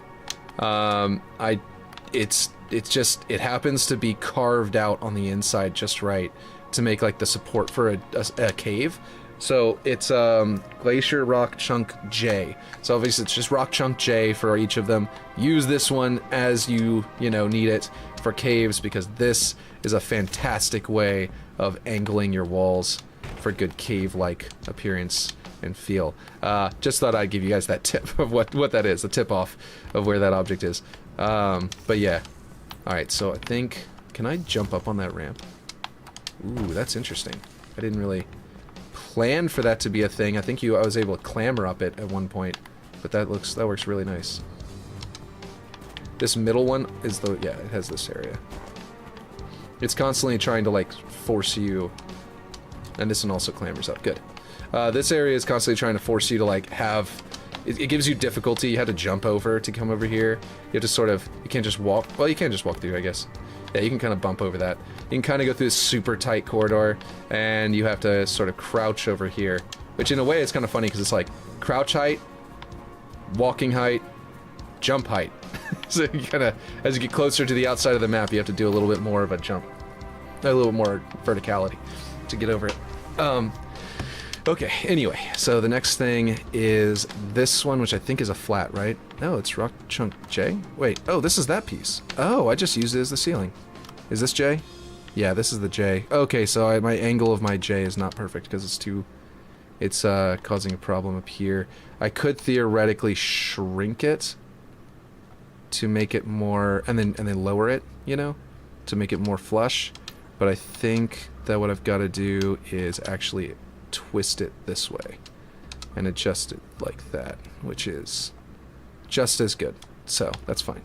S1: It happens to be carved out on the inside just right to make like the support for a cave. So it's Glacier Rock Chunk J. So obviously it's just Rock Chunk J for each of them. Use this one as you need it for caves, because this is a fantastic way of angling your walls for good cave-like appearance and feel. Just thought I'd give you guys that tip of what that is, the tip-off of where that object is. But yeah. Alright, so I think... Can I jump up on that ramp? Ooh, that's interesting. I didn't really plan for that to be a thing. I think I was able to clamber up it at one point, but that works really nice. This middle one is yeah, it has this area. It's constantly trying to like force you, and this one also clambers up. Good. This area is constantly trying to force you to like have... It gives you difficulty. You have to jump over to come over here. You have to sort of... You can't just walk... Well, you can just walk through, I guess. Yeah, you can kind of bump over that. You can kind of go through this super tight corridor, and you have to sort of crouch over here. Which in a way is kind of funny, because it's like crouch height, walking height, jump height. So you kind of... As you get closer to the outside of the map, you have to do a little bit more of a jump. A little more verticality to get over it. Okay, anyway, so the next thing is this one, which I think is a flat, right? No, it's Rock Chunk J? Wait, oh, this is that piece. Oh, I just used it as the ceiling. Is this J? Yeah, this is the J. Okay, so my angle of my J is not perfect because it's too... It's causing a problem up here. I could theoretically shrink it to make it more... And then lower it, to make it more flush. But I think that what I've got to do is actually... twist it this way and adjust it like that, which is just as good, so that's fine.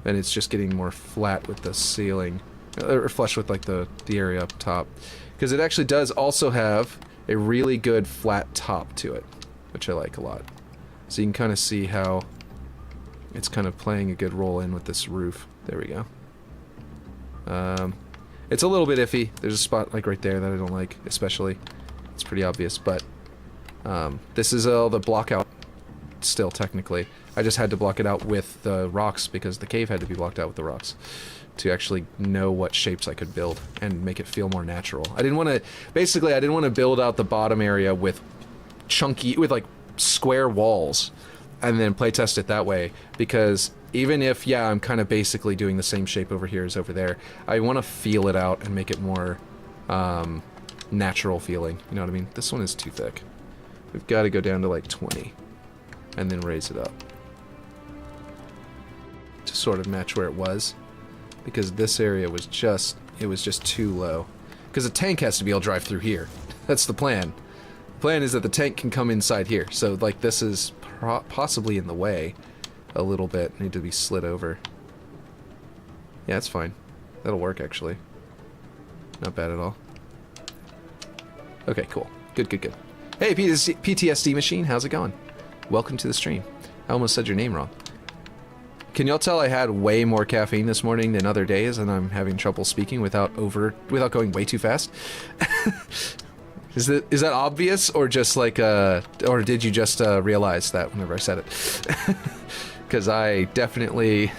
S1: And it's just getting more flat with the ceiling, or flush with like the area up top, because it actually does also have a really good flat top to it, which I like a lot. So you can kind of see how it's kind of playing a good role in with this roof. There we go. It's a little bit iffy. There's a spot like right there that I don't like, especially. It's pretty obvious, but this is all the block out still, technically. I just had to block it out with the rocks because the cave had to be blocked out with the rocks to actually know what shapes I could build and make it feel more natural. I didn't want to, basically I didn't want to build out the bottom area with like square walls and then playtest it that way, because even if, yeah, I'm kind of basically doing the same shape over here as over there, I want to feel it out and make it more natural feeling, you know what I mean? This one is too thick. We've got to go down to like 20 and then raise it up to sort of match where it was, because this area was just, it was just too low. Because the tank has to be able to drive through here. That's the plan. The plan is that the tank can come inside here. So, like, this is possibly in the way a little bit. Need to be slid over. Yeah, that's fine. That'll work, actually. Not bad at all. Okay, cool. Good, good, good. Hey, PTSD Machine, how's it going? Welcome to the stream. I almost said your name wrong. Can y'all tell I had way more caffeine this morning than other days, and I'm having trouble speaking without going way too fast? Is that obvious, or just like or did you just realize that whenever I said it? Because I definitely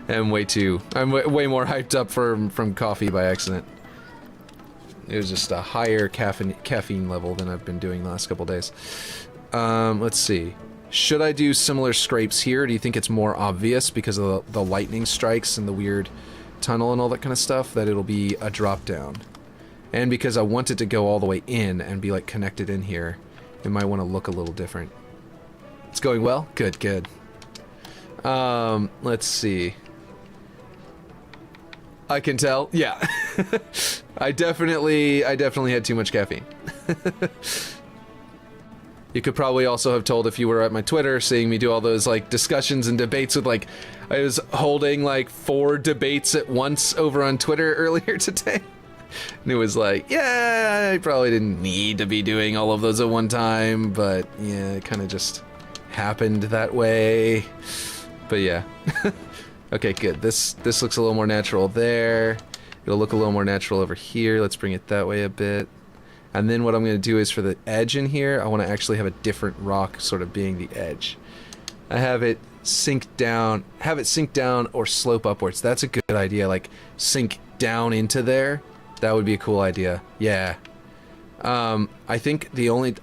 S1: am way more hyped up from coffee by accident. It was just a higher caffeine level than I've been doing the last couple days. Let's see. Should I do similar scrapes here? Do you think it's more obvious because of the lightning strikes and the weird tunnel and all that kind of stuff that it'll be a drop down? And because I want it to go all the way in and be like connected in here, it might want to look a little different. It's going well? Good, good. Let's see. I can tell. Yeah. I definitely had too much caffeine. You could probably also have told if you were at my Twitter, seeing me do all those like discussions and debates with like, I was holding like 4 debates at once over on Twitter earlier today. And it was like, yeah, I probably didn't need to be doing all of those at one time, but yeah, it kind of just happened that way. But yeah. Okay, good. This looks a little more natural there. It'll look a little more natural over here. Let's bring it that way a bit. And then what I'm going to do is for the edge in here, I want to actually have a different rock sort of being the edge. I have it sink down or slope upwards. That's a good idea, like sink down into there. That would be a cool idea. Yeah. I think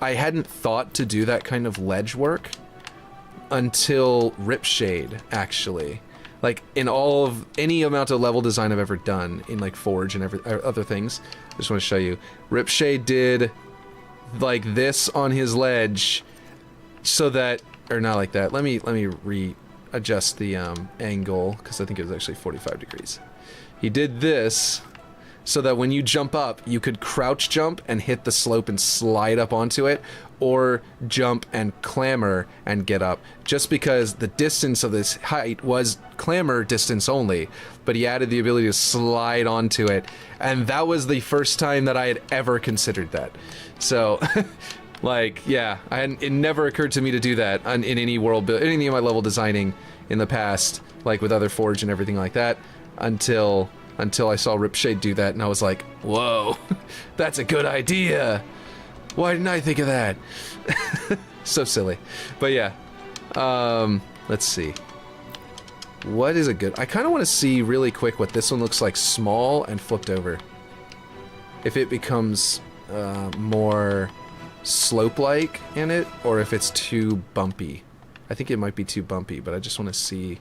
S1: I hadn't thought to do that kind of ledge work until Ripshade, actually. Like, in all of any amount of level design I've ever done in like Forge and other things, I just want to show you. Ripshade did like this on his ledge, so that, or not like that. Let me readjust the angle, because I think it was actually 45 degrees. He did this so that when you jump up, you could crouch jump and hit the slope and slide up onto it, or jump and clamber and get up, just because the distance of this height was clamber distance only, but he added the ability to slide onto it, and that was the first time that I had ever considered that. So, like, yeah, it never occurred to me to do that in any world build, any of my level designing in the past, like with other Forge and everything like that, until I saw Ripshade do that, and I was like, whoa, that's a good idea. Why didn't I think of that? So silly. But yeah, let's see. What is a good... I kind of want to see really quick what this one looks like small and flipped over. If it becomes more slope-like in it, or if it's too bumpy. I think it might be too bumpy, but I just want to see...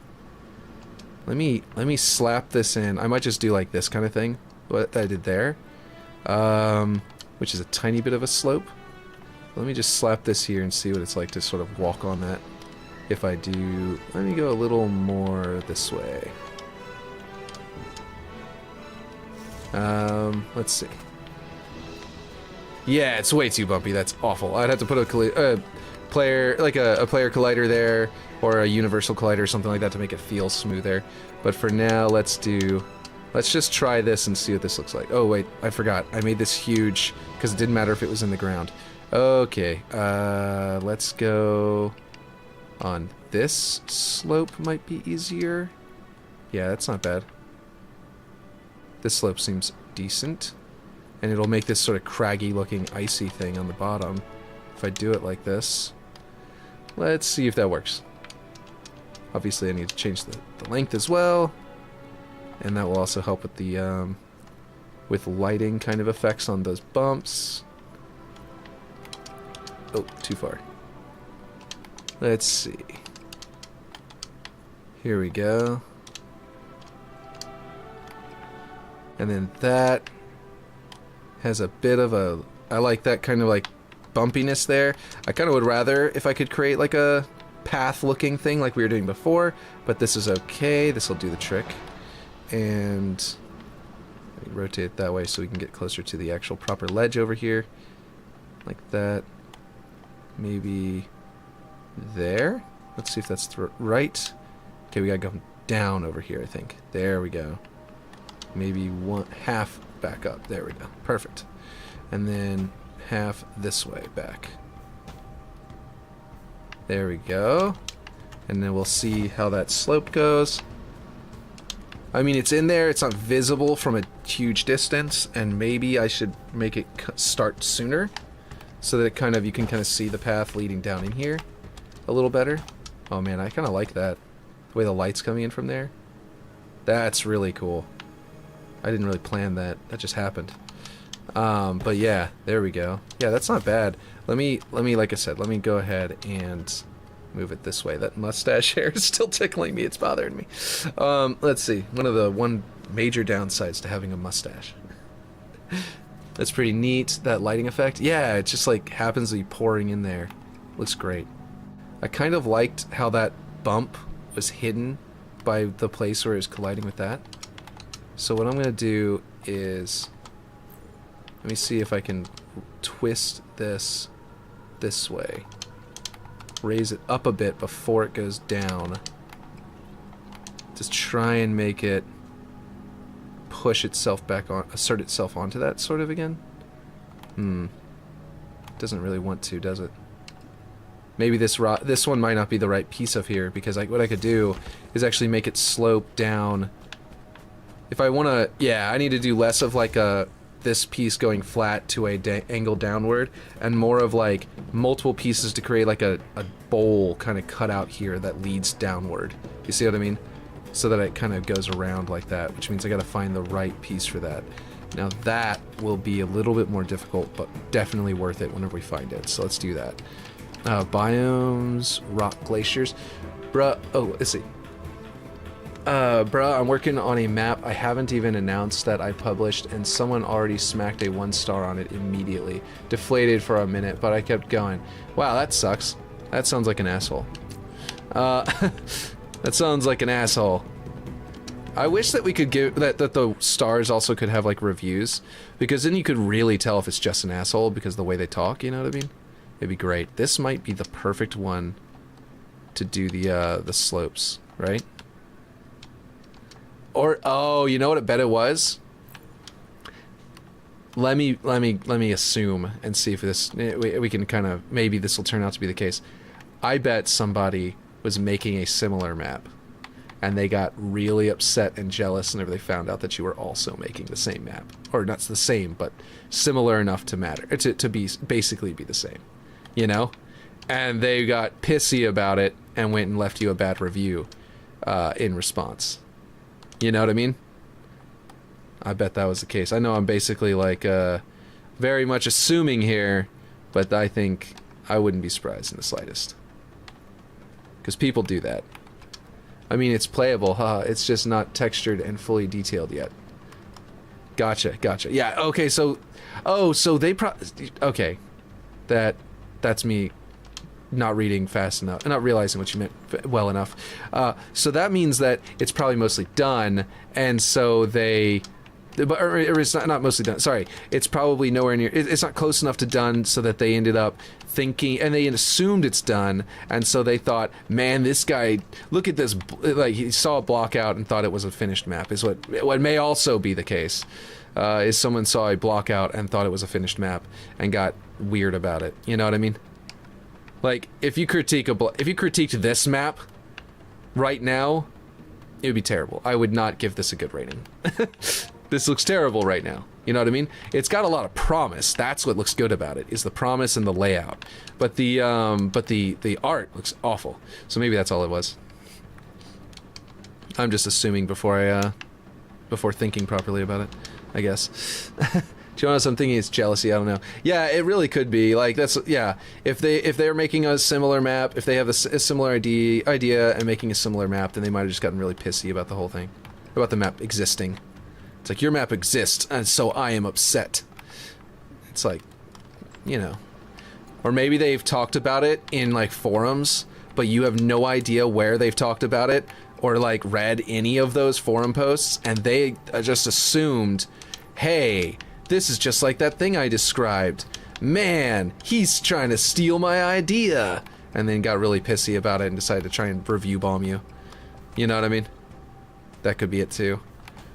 S1: Let me slap this in. I might just do like this kind of thing, what I did there. Which is a tiny bit of a slope. Let me just slap this here and see what it's like to sort of walk on that. If I do, let me go a little more this way. Let's see. Yeah, it's way too bumpy. That's awful. I'd have to put a player collider there, or a universal collider or something like that to make it feel smoother. But for now, let's just try this and see what this looks like. Oh wait, I forgot. I made this huge because it didn't matter if it was in the ground. Okay, let's go on this slope. Might be easier. Yeah, that's not bad. This slope seems decent, and it'll make this sort of craggy looking icy thing on the bottom if I do it like this. Let's see if that works. Obviously I need to change the length as well, and that will also help with the with lighting kind of effects on those bumps. Oh, too far. Let's see. Here we go. And then that has a bit of a, I like that kind of like bumpiness there. I kind of would rather if I could create like a path looking thing like we were doing before, but this is okay. This will do the trick. And rotate it that way so we can get closer to the actual proper ledge over here. Like that. Maybe there. Let's see if that's right. Okay, we gotta go down over here, I think. There we go. Maybe half back up. There we go. Perfect. And then half this way back. There we go. And then we'll see how that slope goes. I mean, it's in there. It's not visible from a huge distance, and maybe I should make it start sooner so that it kind of, you can kind of see the path leading down in here a little better. Oh man, I kind of like that. The way the light's coming in from there. That's really cool. I didn't really plan that. That just happened. But yeah, there we go. Yeah, that's not bad. Let me, like I said, let me go ahead and move it this way. That mustache hair is still tickling me. It's bothering me. Let's see. One major downsides to having a mustache. That's pretty neat. That lighting effect. Yeah, it just like happens to be pouring in there. Looks great. I kind of liked how that bump was hidden by the place where it was colliding with that. So what I'm going to do is, let me see if I can twist this way. Raise it up a bit before it goes down. Just try and make it push itself back on, assert itself onto that sort of again. Doesn't really want to, does it? Maybe this one might not be the right piece of here, because what I could do is actually make it slope down. If I want to, yeah, I need to do less of like this piece going flat to a angle downward, and more of like multiple pieces to create like a bowl kind of cut out here that leads downward. You see what I mean? So that it kind of goes around like that, which means I got to find the right piece for that. Now that will be a little bit more difficult, but definitely worth it whenever we find it. So let's do that. Biomes, rock glaciers. Bruh, oh, let's see. Bruh, I'm working on a map I haven't even announced that I published, and someone already smacked a 1 star on it immediately. Deflated for a minute, but I kept going. Wow, that sucks. That sounds like an asshole. That sounds like an asshole. I wish that we could give that the stars also could have like reviews, because then you could really tell if it's just an asshole because of the way they talk, you know what I mean? It'd be great. This might be the perfect one to do the slopes, right? Or oh, you know what I bet it was? Let me assume and see if this we can kind of, maybe this will turn out to be the case. I bet somebody was making a similar map, and they got really upset and jealous whenever they found out that you were also making the same map, or not the same, but similar enough to matter to be basically be the same, you know? And they got pissy about it and went and left you a bad review in response. You know what I mean? I bet that was the case. I know I'm basically like very much assuming here, but I think I wouldn't be surprised in the slightest. Because people do that. I mean, it's playable, huh? It's just not textured and fully detailed yet. Gotcha, gotcha. Yeah, okay, so... Oh, so they okay. That's me not reading fast enough, not realizing what you meant well enough. So that means that it's probably mostly done, and so they... Or it's not mostly done, sorry. It's probably nowhere near... It's not close enough to done so that they ended up thinking... And they assumed it's done, and so they thought, man, this guy... Look at this... Like, he saw a block out and thought it was a finished map, is what may also be the case. Is someone saw a block out and thought it was a finished map and got weird about it. You know what I mean? Like, if you critiqued this map right now, it would be terrible. I would not give this a good rating. This looks terrible right now. You know what I mean? It's got a lot of promise. That's what looks good about it, is the promise and the layout. But the art looks awful. So maybe that's all it was. I'm just assuming before thinking properly about it, I guess. Do you know what I'm thinking? It's jealousy. I don't know. Yeah, it really could be. Like, that's, yeah. If they're making a similar map, if they have a similar idea and making a similar map, then they might have just gotten really pissy about the whole thing, about the map existing. It's like, your map exists, and so I am upset. It's like, you know. Or maybe they've talked about it in, like, forums, but you have no idea where they've talked about it, or, like, read any of those forum posts, and they just assumed, hey, this is just like that thing I described. Man, he's trying to steal my idea. And then got really pissy about it and decided to try and review bomb you. You know what I mean? That could be it too.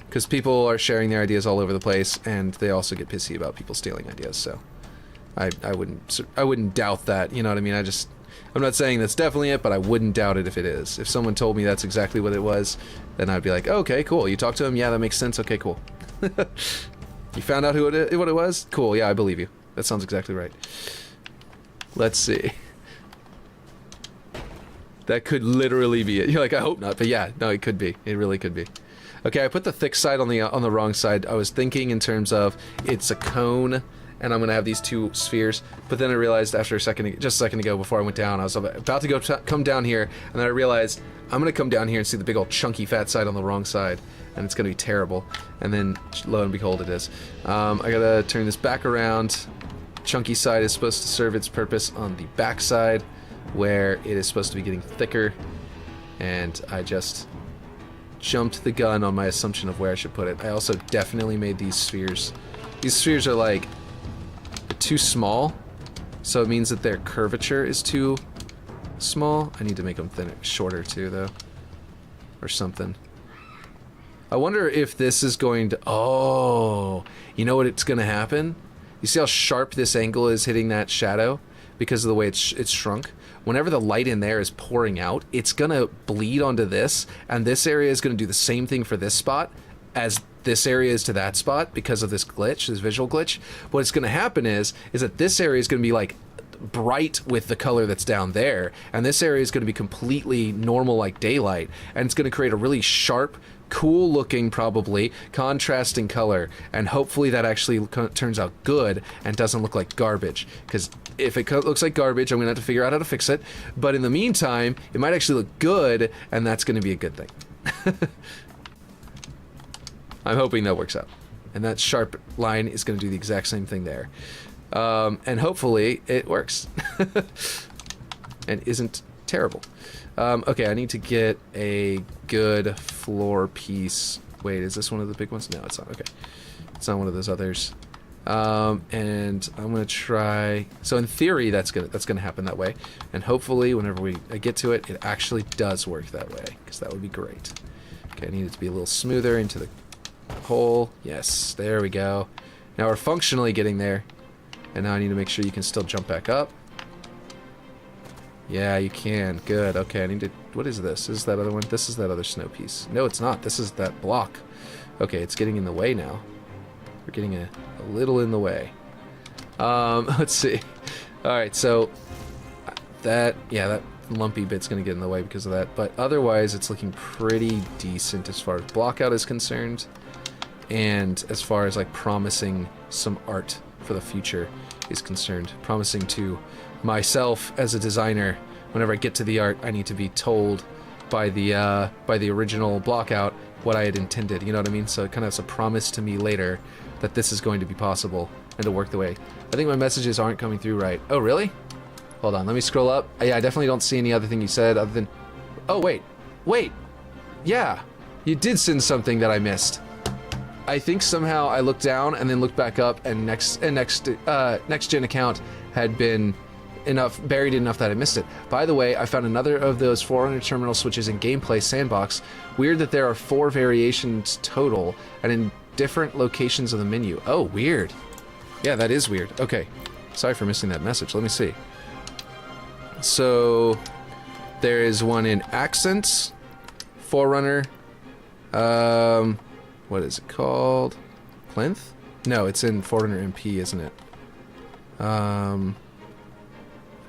S1: Because people are sharing their ideas all over the place, and they also get pissy about people stealing ideas, so I wouldn't doubt that, you know what I mean? I'm not saying that's definitely it, but I wouldn't doubt it if it is. If someone told me that's exactly what it was, then I'd be like, okay, cool. You talked to him? Yeah, that makes sense. Okay, cool. You found out what it was? Cool, yeah, I believe you. That sounds exactly right. Let's see. That could literally be it. You're like, I hope not, but yeah, no, it could be. It really could be. Okay, I put the thick side on the wrong side. I was thinking in terms of it's a cone, and I'm gonna have these two spheres. But then I realized after just a second ago, before I went down, I was about to come down here, and then I realized I'm gonna come down here and see the big old chunky fat side on the wrong side, and it's gonna be terrible. And then lo and behold, it is. I gotta turn this back around. Chunky side is supposed to serve its purpose on the back side, where it is supposed to be getting thicker, and I just jumped the gun on my assumption of where I should put it. I also definitely made these spheres. These spheres are like too small, so it means that their curvature is too small. I need to make them thinner, shorter too, though, or something. I wonder if this is going to... Oh, you know what it's going to happen? You see how sharp this angle is hitting that shadow because of the way it's shrunk? Whenever the light in there is pouring out, it's going to bleed onto this, and this area is going to do the same thing for this spot as this area is to that spot because of this glitch, this visual glitch. What's going to happen is that this area is going to be like bright with the color that's down there, and this area is going to be completely normal like daylight, and it's going to create a really sharp, cool looking, probably contrasting color, and hopefully that actually turns out good and doesn't look like garbage, because if it looks like garbage, I'm gonna have to figure out how to fix it, but in the meantime it might actually look good, and that's gonna be a good thing. I'm hoping that works out, and that sharp line is gonna do the exact same thing there, and hopefully it works and isn't terrible. Okay, I need to get a good floor piece. Wait, is this one of the big ones? No, it's not. Okay, it's not one of those others. And I'm gonna try. So in theory, that's gonna happen that way, and hopefully, whenever I get to it, it actually does work that way, because that would be great. Okay, I need it to be a little smoother into the hole. Yes, there we go. Now we're functionally getting there, and now I need to make sure you can still jump back up. Yeah, you can. Good. Okay, I need to... What is this? Is that other one? This is that other snow piece. No, it's not. This is that block. Okay, it's getting in the way now. We're getting a little in the way. Let's see. Alright, so... that lumpy bit's gonna get in the way because of that. But otherwise, it's looking pretty decent as far as blockout is concerned. And as far as, like, promising some art for the future is concerned. Promising to... myself as a designer, whenever I get to the art, I need to be told by the original blockout what I had intended, you know what I mean? So it kind of has a promise to me later that this is going to be possible and to work the way. I think my messages aren't coming through right. Oh, really? Hold on, let me scroll up. Yeah, I definitely don't see any other thing you said other than... Oh, wait. Yeah, you did send something that I missed. I think somehow I looked down and then looked back up, and next gen account had been buried enough that I missed it. By the way, I found another of those 400 terminal switches in Gameplay Sandbox. Weird that there are 4 variations total and in different locations of the menu. Oh, weird. Yeah, that is weird. Okay, sorry for missing that message. Let me see. So there is one in Accents, Forerunner, what is it called? Plinth? No, it's in Forerunner MP, isn't it?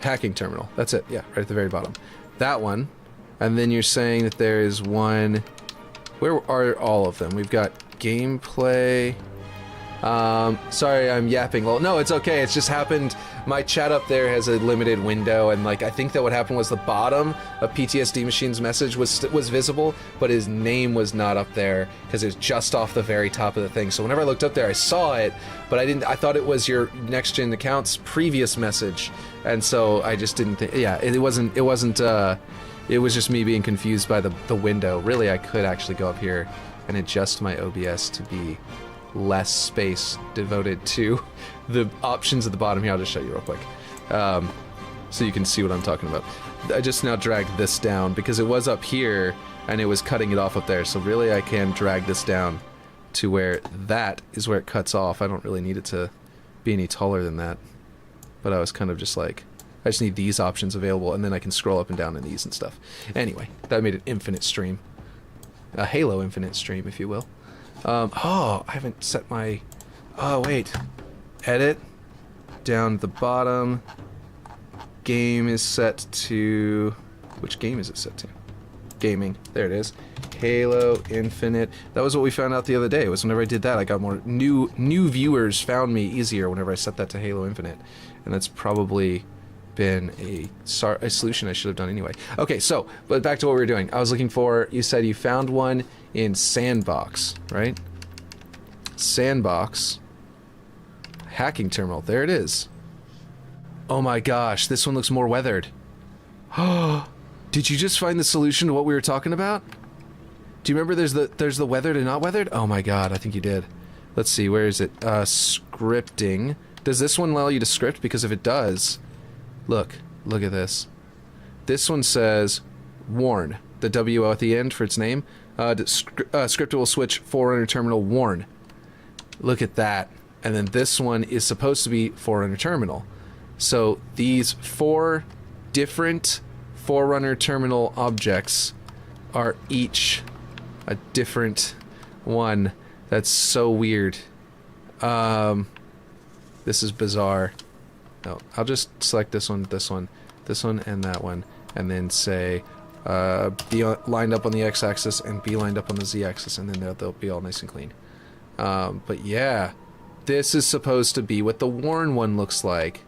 S1: Hacking terminal. That's it. Yeah, right at the very bottom. That one. And then you're saying that there is one Where are all of them? We've got gameplay. Sorry, I'm yapping. Well, no, it's okay. It's just happened. My chat up there has a limited window, and like I think that what happened was the bottom of PTSD Machine's message was visible, but his name was not up there because it was just off the very top of the thing. So whenever I looked up there, I saw it, but I didn't. I thought it was your Next Gen account's previous message, and so I just didn't think. Yeah, it wasn't. It wasn't. It was just me being confused by the window. Really, I could actually go up here and adjust my OBS to be less space devoted to the options at the bottom here. I'll just show you real quick, so you can see what I'm talking about. I just now dragged this down because it was up here and it was cutting it off up there. So really I can drag this down to where that is where it cuts off. I don't really need it to be any taller than that. But I was kind of just like, I just need these options available, and then I can scroll up and down in these and stuff. Anyway, that made an infinite stream. A Halo Infinite stream, if you will. Oh, I haven't set my... Oh, wait. Edit. Down at the bottom. Game is set to... Which game is it set to? Gaming. There it is. Halo Infinite. That was what we found out the other day. It was whenever I did that, I got more... New viewers found me easier whenever I set that to Halo Infinite. And that's probably been a solution I should have done anyway. Okay, so, but back to what we were doing. I was looking for... You said you found one in Sandbox, right? Sandbox. Hacking terminal. There it is. Oh my gosh, this one looks more weathered. Oh, did you just find the solution to what we were talking about? Do you remember there's the weathered and not weathered? Oh my god, I think you did. Let's see, where is it? Scripting. Does this one allow you to script? Because if it does, look at this. This one says warn. The W at the end for its name. Scripted will switch Forerunner terminal warn. Look at that. And then this one is supposed to be Forerunner terminal. So these 4 different Forerunner terminal objects are each a different one. That's so weird. This is bizarre. No, I'll just select this one, and that one, and then say be lined up on the x-axis and be lined up on the z-axis, and then they'll be all nice and clean. But yeah, this is supposed to be what the worn one looks like.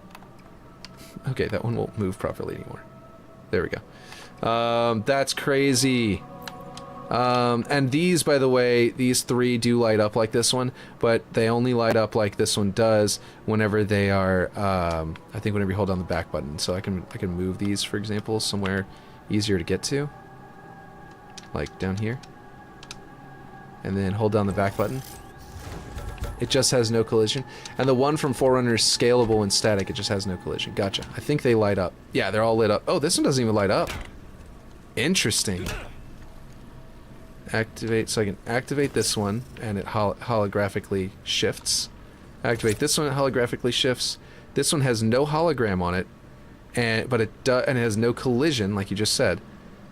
S1: Okay, that one won't move properly anymore. There we go. That's crazy. And these, by the way, these 3 do light up like this one, but they only light up like this one does whenever they are, I think whenever you hold down the back button. So I can move these, for example, somewhere easier to get to. Like down here. And then hold down the back button. It just has no collision. And the one from Forerunner is scalable and static. It just has no collision. Gotcha. I think they light up. Yeah, they're all lit up. Oh, this one doesn't even light up. Interesting. Activate, so I can activate this one, and it holographically shifts. Activate this one, it holographically shifts. This one has no hologram on it, but it has no collision, like you just said.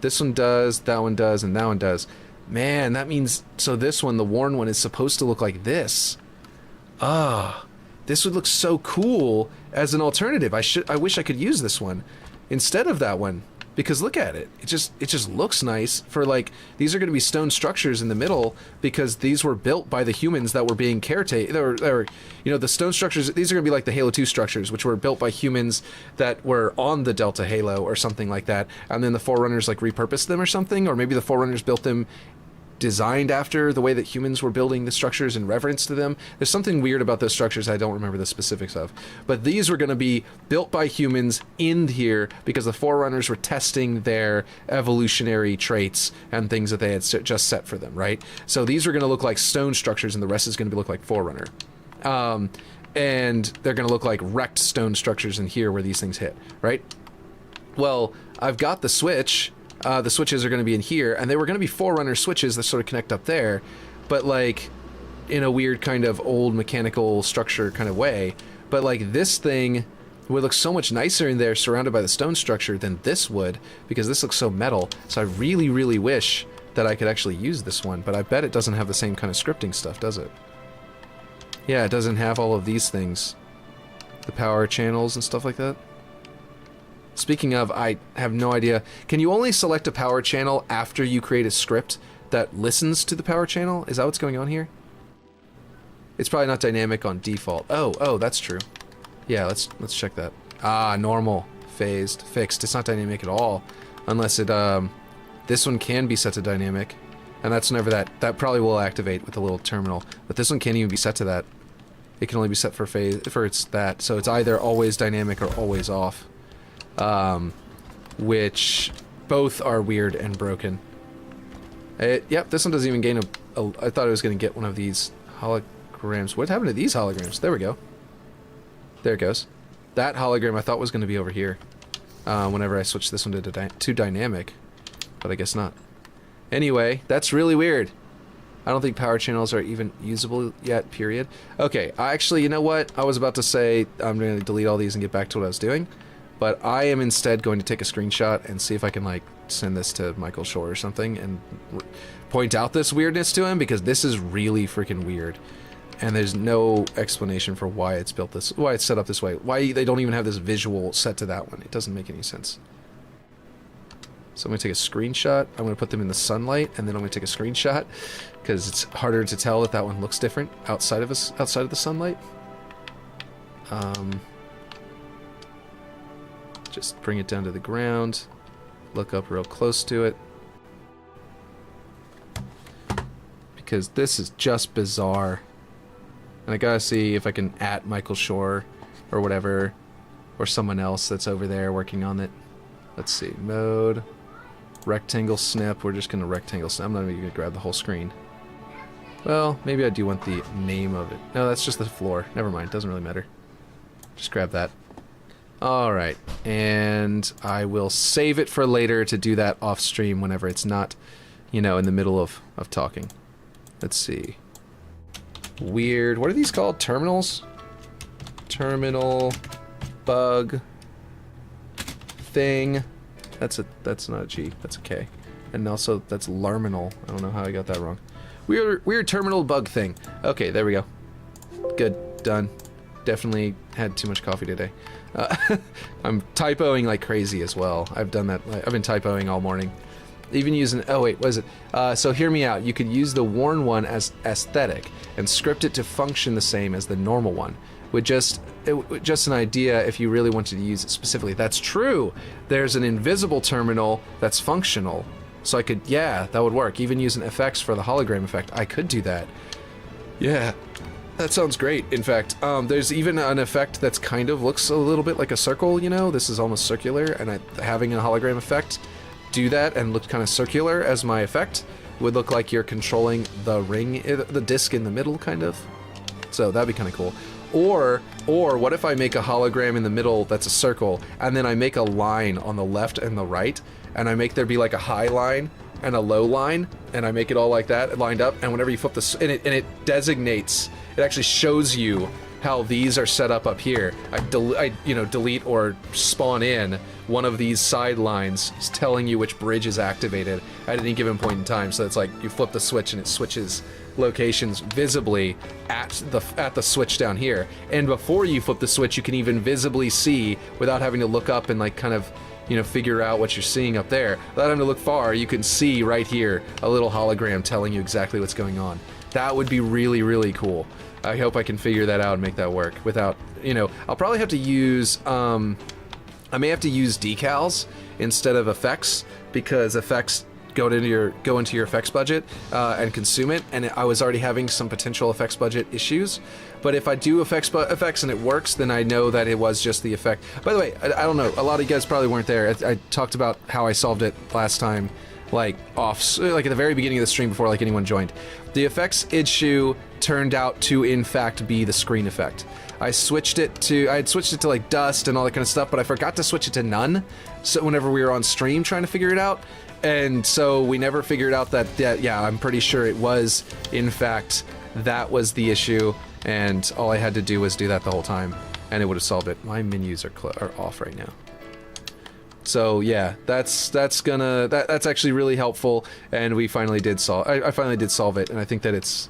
S1: This one does, that one does, and that one does. Man, that means, so this one, the worn one, is supposed to look like this. Ah, this would look so cool as an alternative. I wish I could use this one instead of that one. Because look at it. It just looks nice for, like, these are going to be stone structures in the middle because these were built by the humans that were being caretaken. You know, the stone structures, these are going to be like the Halo 2 structures, which were built by humans that were on the Delta Halo or something like that. And then the Forerunners, like, repurposed them or something. Or maybe the Forerunners built them designed after the way that humans were building the structures in reverence to them. There's something weird about those structures I don't remember the specifics of. But these were going to be built by humans in here because the Forerunners were testing their evolutionary traits and things that they had just set for them, right? So these are going to look like stone structures and the rest is going to look like Forerunner. And they're going to look like wrecked stone structures in here where these things hit, right? Well, I've got the switch. The switches are going to be in here, and they were going to be Forerunner switches that sort of connect up there, but like in a weird kind of old mechanical structure kind of way. But like this thing would look so much nicer in there surrounded by the stone structure than this would, because this looks so metal. So I really, really wish that I could actually use this one, but I bet it doesn't have the same kind of scripting stuff, does it? Yeah, it doesn't have all of these things. The power channels and stuff like that. Speaking of, I have no idea. Can you only select a power channel after you create a script that listens to the power channel. Is that what's going on here? It's probably not dynamic on default. Oh, that's true. Yeah, let's check that. Ah, normal, phased, fixed. It's not dynamic at all, unless it this one can be set to dynamic, and that's whenever that probably will activate with the little terminal. But this one can't even be set to that. It can only be set for phase for it's that. So it's either always dynamic or always off, which both are weird and broken. Yep, this one doesn't even gain I thought it was going to get one of these holograms. What happened to these holograms? There we go. There it goes. That hologram I thought was going to be over here whenever I switched this one to dynamic, but I guess not. Anyway, that's really weird. I don't think power channels are even usable yet, period. Okay, you know what? I was about to say I'm going to delete all these and get back to what I was doing, but I am instead going to take a screenshot and see if I can, like, send this to Michael Shore or something and point out this weirdness to him, because this is really freaking weird. And there's no explanation for why it's why it's set up this way. Why they don't even have this visual set to that one. It doesn't make any sense. So I'm going to take a screenshot. I'm going to put them in the sunlight, and then I'm going to take a screenshot, because it's harder to tell that one looks different outside of the sunlight. Just bring it down to the ground. Look up real close to it. Because this is just bizarre. And I gotta see if I can @ Michael Shore or whatever, or someone else that's over there working on it. Let's see, mode, rectangle snip. We're just gonna rectangle snip. I'm not even gonna grab the whole screen. Well, maybe I do want the name of it. No, that's just the floor. Never mind, doesn't really matter. Just grab that. Alright, and I will save it for later to do that off stream whenever it's not, you know, in the middle of talking. Let's see. Weird. What are these called? Terminals? Terminal bug thing. That's not a G. That's a K. And also that's Larminal. I don't know how I got that wrong. Weird terminal bug thing. Okay, there we go. Good. Done. Definitely had too much coffee today. I'm typoing like crazy as well. I've done that. I've been typoing all morning. Even using, oh wait, what is it? So hear me out. You could use the worn one as aesthetic and script it to function the same as the normal one. With just an idea if you really wanted to use it specifically. That's true. There's an invisible terminal that's functional. So I could, yeah, that would work. Even using effects for the hologram effect, I could do that. Yeah, that sounds great. In fact, there's even an effect that's kind of looks a little bit like a circle, you know? This is almost circular, and having a hologram effect do that and look kind of circular as my effect would look like you're controlling the ring, the disc in the middle, kind of. So that'd be kind of cool. Or what if I make a hologram in the middle that's a circle, and then I make a line on the left and the right, and I make there be like a high line and a low line, and I make it all like that lined up, and whenever you flip this, and it designates, it actually shows you how these are set up here. I delete or spawn in one of these side lines telling you which bridge is activated at any given point in time. So it's like you flip the switch and it switches locations visibly at the switch down here. And before you flip the switch, you can even visibly see without having to look up and like kind of, you know, figure out what you're seeing up there. Without having to look far, you can see right here a little hologram telling you exactly what's going on. That would be really, really cool. I hope I can figure that out and make that work without, you know, I'll probably have to use, I may have to use decals instead of effects, because effects go into your effects budget and consume it, and I was already having some potential effects budget issues. But if I do effects and it works, then I know that it was just the effect. By the way, I don't know, a lot of you guys probably weren't there. I talked about how I solved it last time, like at the very beginning of the stream before like anyone joined. The effects issue turned out to in fact be the screen effect. I had switched it to like dust and all that kind of stuff, but I forgot to switch it to none. So whenever we were on stream trying to figure it out, and so we never figured out that yeah, I'm pretty sure it was in fact that was the issue, and all I had to do was do that the whole time, and it would have solved it. My menus are off right now. So yeah, that's actually really helpful, and we finally did solve. I finally did solve it, and I think it's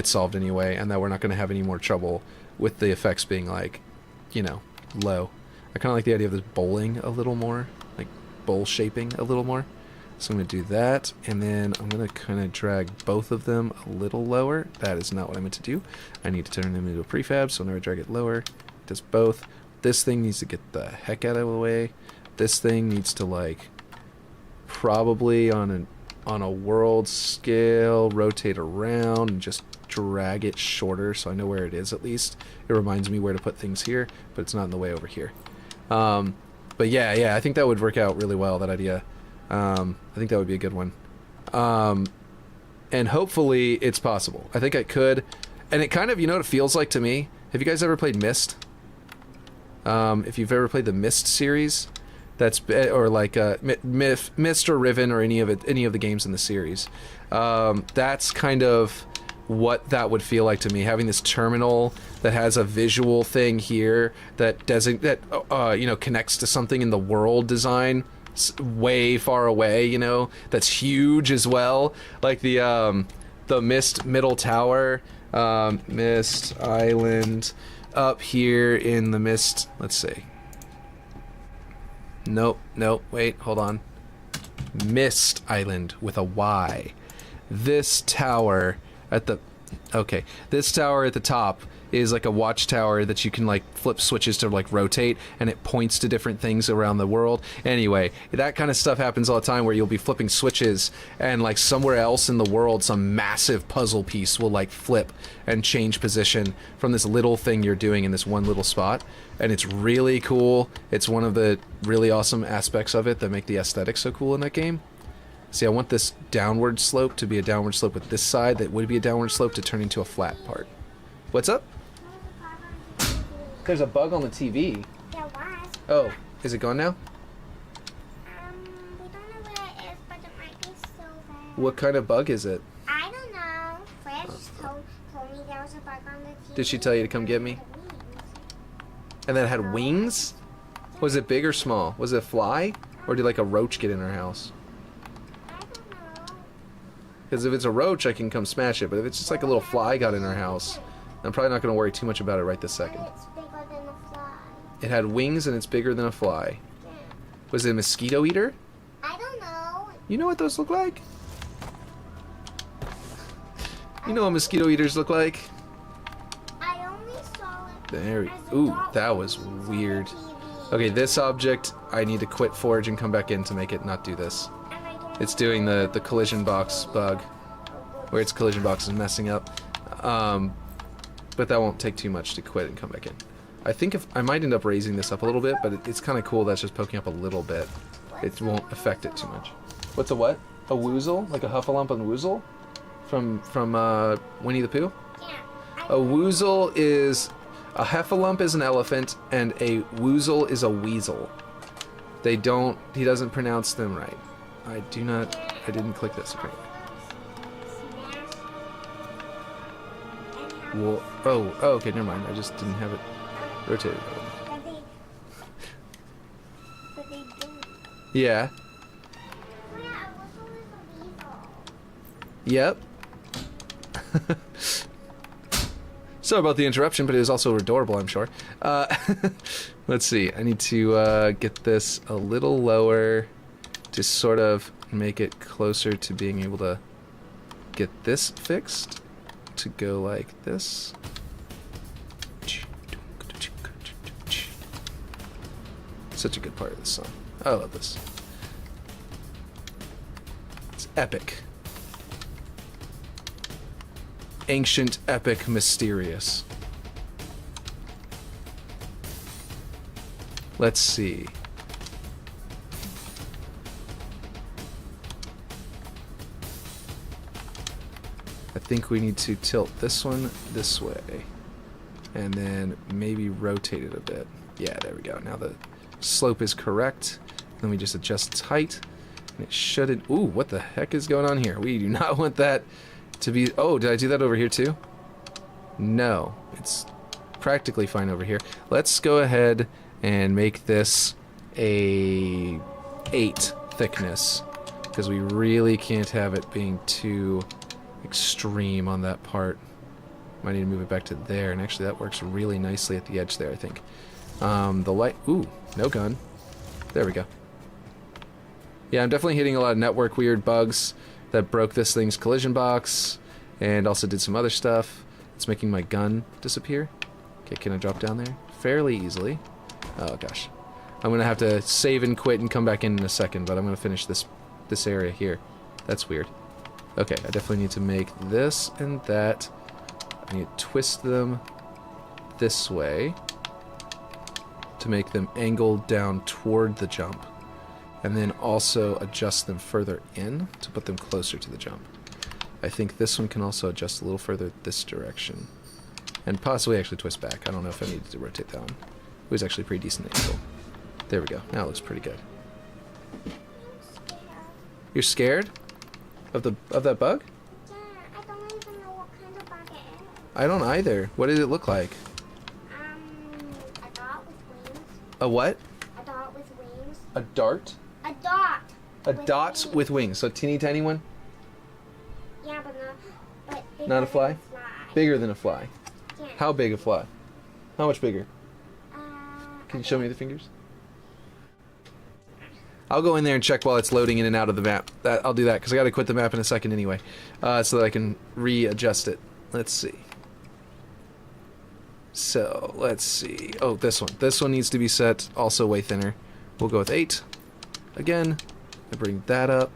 S1: solved anyway, and that we're not going to have any more trouble with the effects being like, you know, low. I kind of like the idea of this bowling a little more, like bowl shaping a little more. So I'm going to do that, and then I'm going to kind of drag both of them a little lower. That is not what I meant to do. I need to turn them into a prefab, so whenever I drag it lower, it does both. This thing needs to get the heck out of the way. This thing needs to, like, probably on a world scale, rotate around and just drag it shorter so I know where it is at least. It reminds me where to put things here, but it's not in the way over here. But yeah, I think that would work out really well, that idea. I think that would be a good one. And hopefully it's possible. I think I could. And it kind of, you know what it feels like to me? Have you guys ever played Myst? If you've ever played the Myst series, that's, or like Myst or Riven or any of the games in the series, that's kind of what that would feel like to me, having this terminal that has a visual thing here that you know, connects to something in the world design way far away, you know, that's huge as well, like the Myst middle tower, Myst Island up here in the Myst, let's see. Nope, wait, hold on. Myst Island with a Y. This tower at the... Okay, this tower at the top is like a watchtower that you can like flip switches to like rotate, and it points to different things around the world. Anyway, that kind of stuff happens all the time where you'll be flipping switches and like somewhere else in the world some massive puzzle piece will like flip and change position from this little thing you're doing in this one little spot, and it's really cool. It's one of the really awesome aspects of it that make the aesthetic so cool in that game. See, I want this downward slope to be a downward slope with this side that would be a downward slope to turn into a flat part. What's up? There's a bug on the TV.
S2: There was.
S1: Oh, is it gone now?
S2: We don't know where it is, but it might be silver.
S1: What kind of bug is it?
S2: I don't know. Fresh told me there was a bug on the TV.
S1: Did she tell you to come get me? And then it had wings? Was it big or small? Was it a fly? Or did like a roach get in our house?
S2: I don't know.
S1: Because if it's a roach, I can come smash it. But if it's just like a little fly got in our house, I'm probably not going to worry too much about it right this second.
S2: It's bigger than a fly.
S1: It had wings and it's bigger than a fly.
S2: Yeah.
S1: Was it a mosquito eater?
S2: I don't know.
S1: You know what those look like? You know what mosquito eaters look like?
S2: I only saw it.
S1: There we...
S2: as a
S1: Ooh,
S2: dog
S1: that was
S2: watching
S1: weird.
S2: TV.
S1: Okay, this object, I need to quit Forge and come back in to make it not do this.
S2: And I don't
S1: It's doing the collision box bug, where its collision box is messing up. But that won't take too much to quit and come back in. I think if I might end up raising this up a little bit, but it's kind of cool that's just poking up a little bit. It won't affect it too much. What's a what? A woozle? Like a Huffalump and Woozle? From Winnie the Pooh?
S2: Yeah.
S1: A woozle is... A heffalump is an elephant, and a woozle is a weasel. They don't... He doesn't pronounce them right. I didn't click this apparently. Well, oh, okay, never mind. I just didn't have it rotated.
S2: But they don't.
S1: Yeah.
S2: Oh yeah, a whistle is a weasel.
S1: Yep. Sorry about the interruption, but it was also adorable, I'm sure. Let's see. I need to get this a little lower to sort of make it closer to being able to get this fixed. To go like this. Such a good part of this song. I love this. It's epic. Ancient, epic, mysterious. Let's see. I think we need to tilt this one this way. And then maybe rotate it a bit. Yeah, there we go. Now the slope is correct. Then we just adjust its height. And it shouldn't... Ooh, what the heck is going on here? We do not want that to be... Oh, did I do that over here too? No. It's practically fine over here. Let's go ahead and make this a 8 thickness. Because we really can't have it being too... extreme on that part. Might need to move it back to there, and actually that works really nicely at the edge there, I think. The light... Ooh, no gun. There we go. Yeah, I'm definitely hitting a lot of network weird bugs that broke this thing's collision box, and also did some other stuff. It's making my gun disappear. Okay, can I drop down there? Fairly easily. Oh gosh. I'm gonna have to save and quit and come back in a second, but I'm gonna finish this area here. That's weird. Okay, I definitely need to make this and that. I need to twist them this way to make them angle down toward the jump, and then also adjust them further in to put them closer to the jump. I think this one can also adjust a little further this direction, and possibly actually twist back. I don't know if I needed to rotate that one. It was actually pretty decent angle. There we go. Now it looks pretty good. You're scared of that bug?
S2: Yeah, I don't even know what kind of bug it is.
S1: I don't either. What did it look like?
S2: A dot with wings.
S1: A what?
S2: A dot with wings.
S1: A dart?
S2: A dot.
S1: A dot with wings. So a teeny tiny one?
S2: Yeah, but bigger
S1: Not a fly?
S2: than a fly.
S1: Bigger than a fly.
S2: Yeah.
S1: How big a fly? How much bigger?
S2: Uh,
S1: Can you show me the fingers? I'll go in there and check while it's loading in and out of the map. I'll do that because I got to quit the map in a second anyway, so that I can readjust it. Let's see. So let's see. Oh, this one. This one needs to be set also way thinner. We'll go with 8. Again, I bring that up.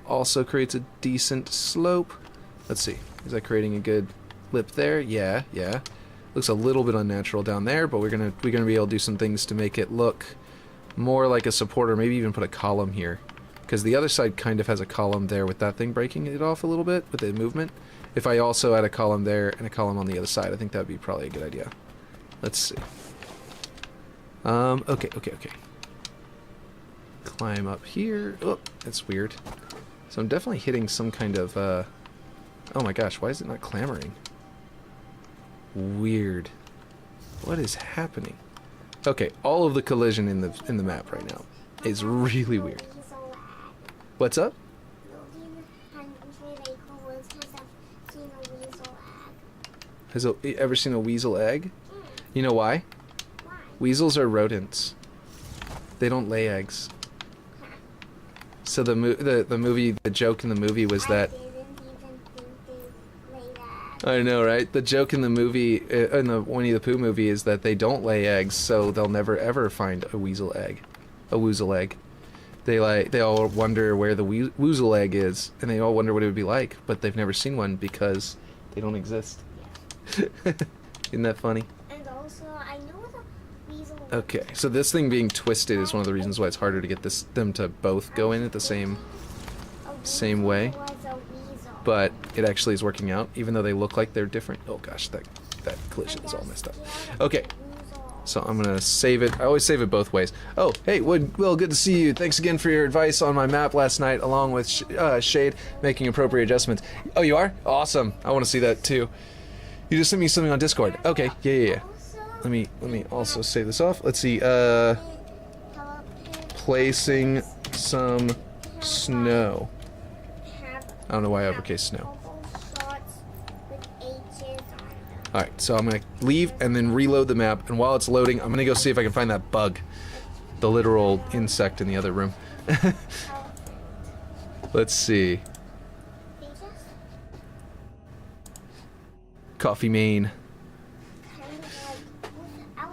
S1: Also creates a decent slope. Let's see. Is that creating a good lip there? Yeah, yeah. Looks a little bit unnatural down there, but we're gonna be able to do some things to make it look more like a supporter. Maybe even put a column here, because the other side kind of has a column there with that thing breaking it off a little bit with the movement. If I also add a column there and a column on the other side, I think that would be probably a good idea. Let's see. Okay. Climb up here. Oh, that's weird. So I'm definitely hitting some kind of, oh my gosh, why is it not clamoring? Weird. What is happening? Okay, all of the collision in the map right now is really weird. What's up? Has ever seen a weasel egg? You know why? Weasels are rodents. They don't lay eggs. So the movie, the joke in the movie was that. I know, right? The joke in the movie, in the Winnie the Pooh movie, is that they don't lay eggs, so they'll never ever find a weasel egg. A woozle egg. They all wonder where the woozle egg is, and they all wonder what it would be like, but they've never seen one because they don't exist. Isn't that funny?
S2: And also, I know the weasel.
S1: Okay, so this thing being twisted is one of the reasons why it's harder to get them to both go in at the same way. But it actually is working out, even though they look like they're different. Oh gosh, that collision is all messed up. Okay, so I'm gonna save it. I always save it both ways. Oh, hey, Will, good to see you. Thanks again for your advice on my map last night, along with Shade making appropriate adjustments. Oh, you are? Awesome. I want to see that too. You just sent me something on Discord. Okay, yeah. Let me also save this off. Let's see. Placing some snow. I don't know why I uppercase snow. Alright, so I'm going to leave and then reload the map, and while it's loading, I'm going to go see if I can find that bug. The literal insect in the other room. Let's see. Coffee Mane.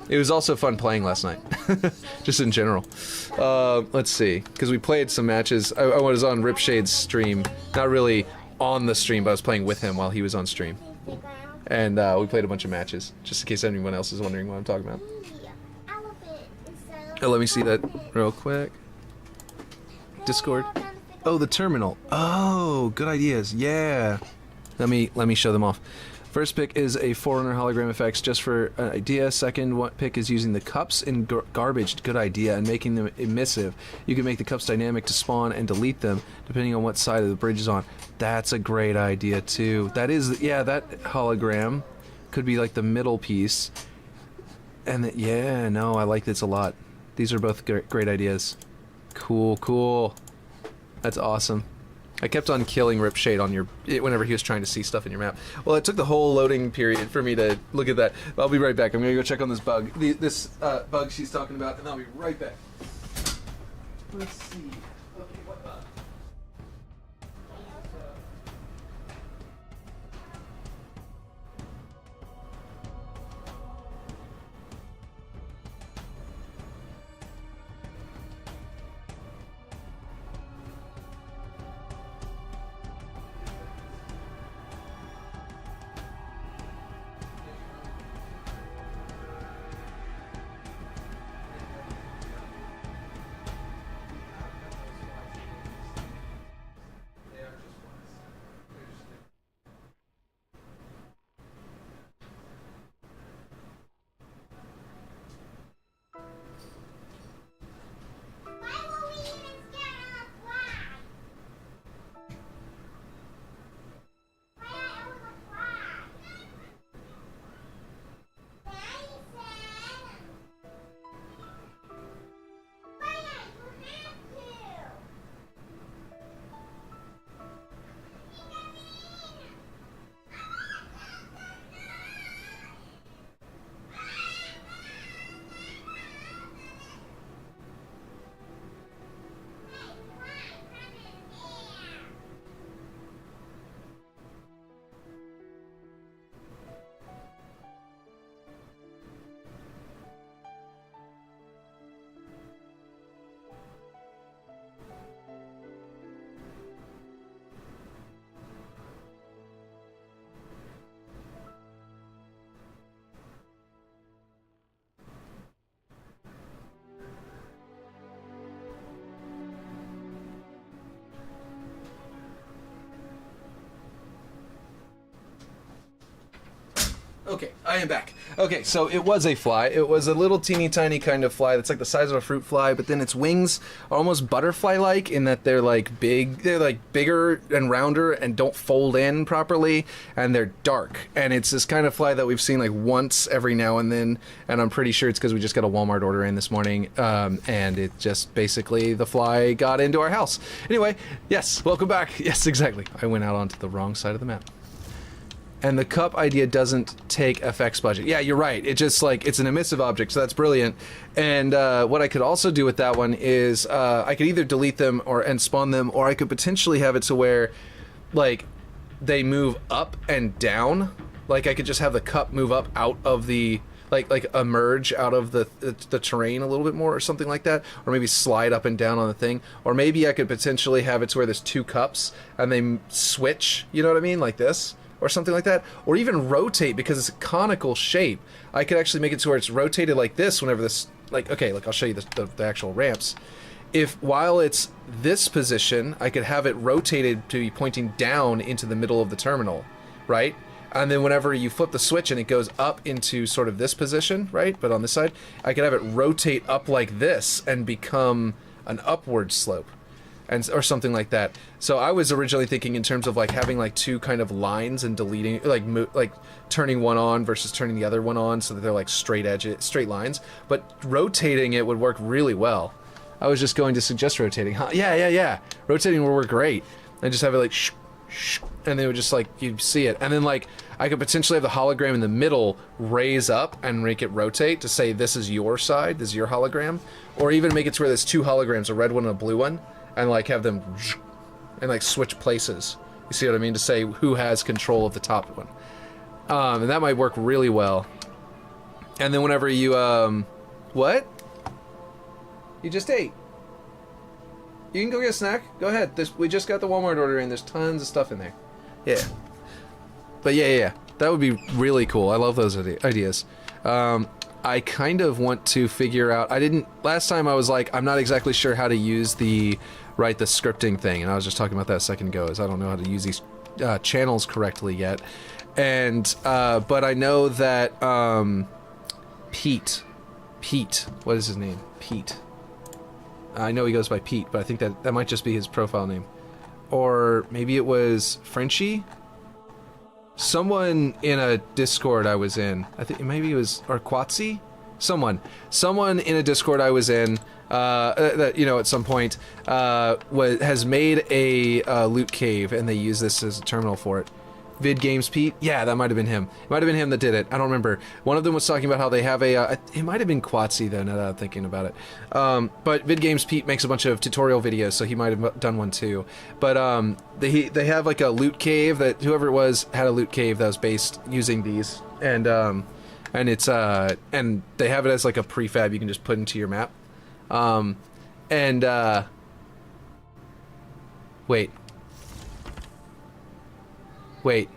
S1: It was also fun playing last night. Just in general. Let's see. Because we played some matches. I was on Ripshade's stream. Not really on the stream, but I was playing with him while he was on stream. And we played a bunch of matches. Just in case anyone else is wondering what I'm talking about. Oh, let me see that real quick. Discord. Oh, the terminal. Oh, good ideas. Yeah. Let me show them off. First pick is a Forerunner hologram effects, just for an idea. Second pick is using the cups in garbage, good idea, and making them emissive. You can make the cups dynamic to spawn and delete them, depending on what side of the bridge is on. That's a great idea, too. That is, yeah, that hologram could be like the middle piece. And yeah, no, I like this a lot. These are both great ideas. Cool. That's awesome. I kept on killing Ripshade on whenever he was trying to see stuff in your map. Well, it took the whole loading period for me to look at that. I'll be right back. I'm gonna go check on this bug. This bug she's talking about, and I'll be right back. Let's see. Okay, what about?
S2: Why will we even stand on a flag? Why not own a flag? Daddy said. Why not? You have to.
S1: Okay, I am back. Okay, so it was a fly. It was a little teeny tiny kind of fly that's like the size of a fruit fly, but then its wings are almost butterfly-like in that they're like big, they're like bigger and rounder and don't fold in properly, and they're dark. And it's this kind of fly that we've seen like once every now and then, and I'm pretty sure it's because we just got a Walmart order in this morning, and it just basically, the fly got into our house. Anyway, yes, welcome back. Yes, exactly. I went out onto the wrong side of the map. And the cup idea doesn't take FX budget. Yeah, you're right. It just like, it's an emissive object, so that's brilliant. And what I could also do with that one is I could either delete them and spawn them, or I could potentially have it to where like they move up and down. Like I could just have the cup move up out of the like emerge out of the terrain a little bit more or something like that, or maybe slide up and down on the thing, or maybe I could potentially have it to where there's two cups and they switch, you know what I mean, like this. Or something like that, or even rotate because it's a conical shape. I could actually make it to where it's rotated like this whenever this, like, okay, like I'll show you the actual ramps. If while it's this position, I could have it rotated to be pointing down into the middle of the terminal, right? And then whenever you flip the switch and it goes up into sort of this position, right? But on this side, I could have it rotate up like this and become an upward slope. Or something like that. So I was originally thinking in terms of like having like two kind of lines and deleting, like turning one on versus turning the other one on, so that they're like straight lines. But rotating it would work really well. I was just going to suggest rotating. Huh? Yeah. Rotating would work great. And just have it like shh, and they would just like, you'd see it. And then like I could potentially have the hologram in the middle raise up and make it rotate to say this is your side, this is your hologram, or even make it to where there's two holograms, a red one and a blue one. And like have them and like switch places. You see what I mean? To say who has control of the top one. And that might work really well. And then whenever you, what? You just ate. You can go get a snack. Go ahead. We just got the Walmart order in. There's tons of stuff in there. Yeah. But yeah. That would be really cool. I love those ideas. I kind of want to figure out, last time I was like, I'm not exactly sure how to use the scripting thing, and I was just talking about that a second ago, is I don't know how to use these channels correctly yet. And, but I know that, Pete, what is his name? Pete. I know he goes by Pete, but I think that might just be his profile name. Or maybe it was Frenchie? Someone in a Discord I was in, I think maybe it was, or Quatsi? Someone in a Discord I was in, that, you know, at some point, has made a loot cave, and they use this as a terminal for it. Vid Games Pete? Yeah, that might have been him. It might have been him that did it. I don't remember. One of them was talking about how they have a... it might have been Quatsi, though, now that I'm thinking about it. But Vid Games Pete makes a bunch of tutorial videos, so he might have done one too. But they have like a loot cave that whoever it was had a loot cave that was based using these. And it's... and they have it as like a prefab you can just put into your map. Wait.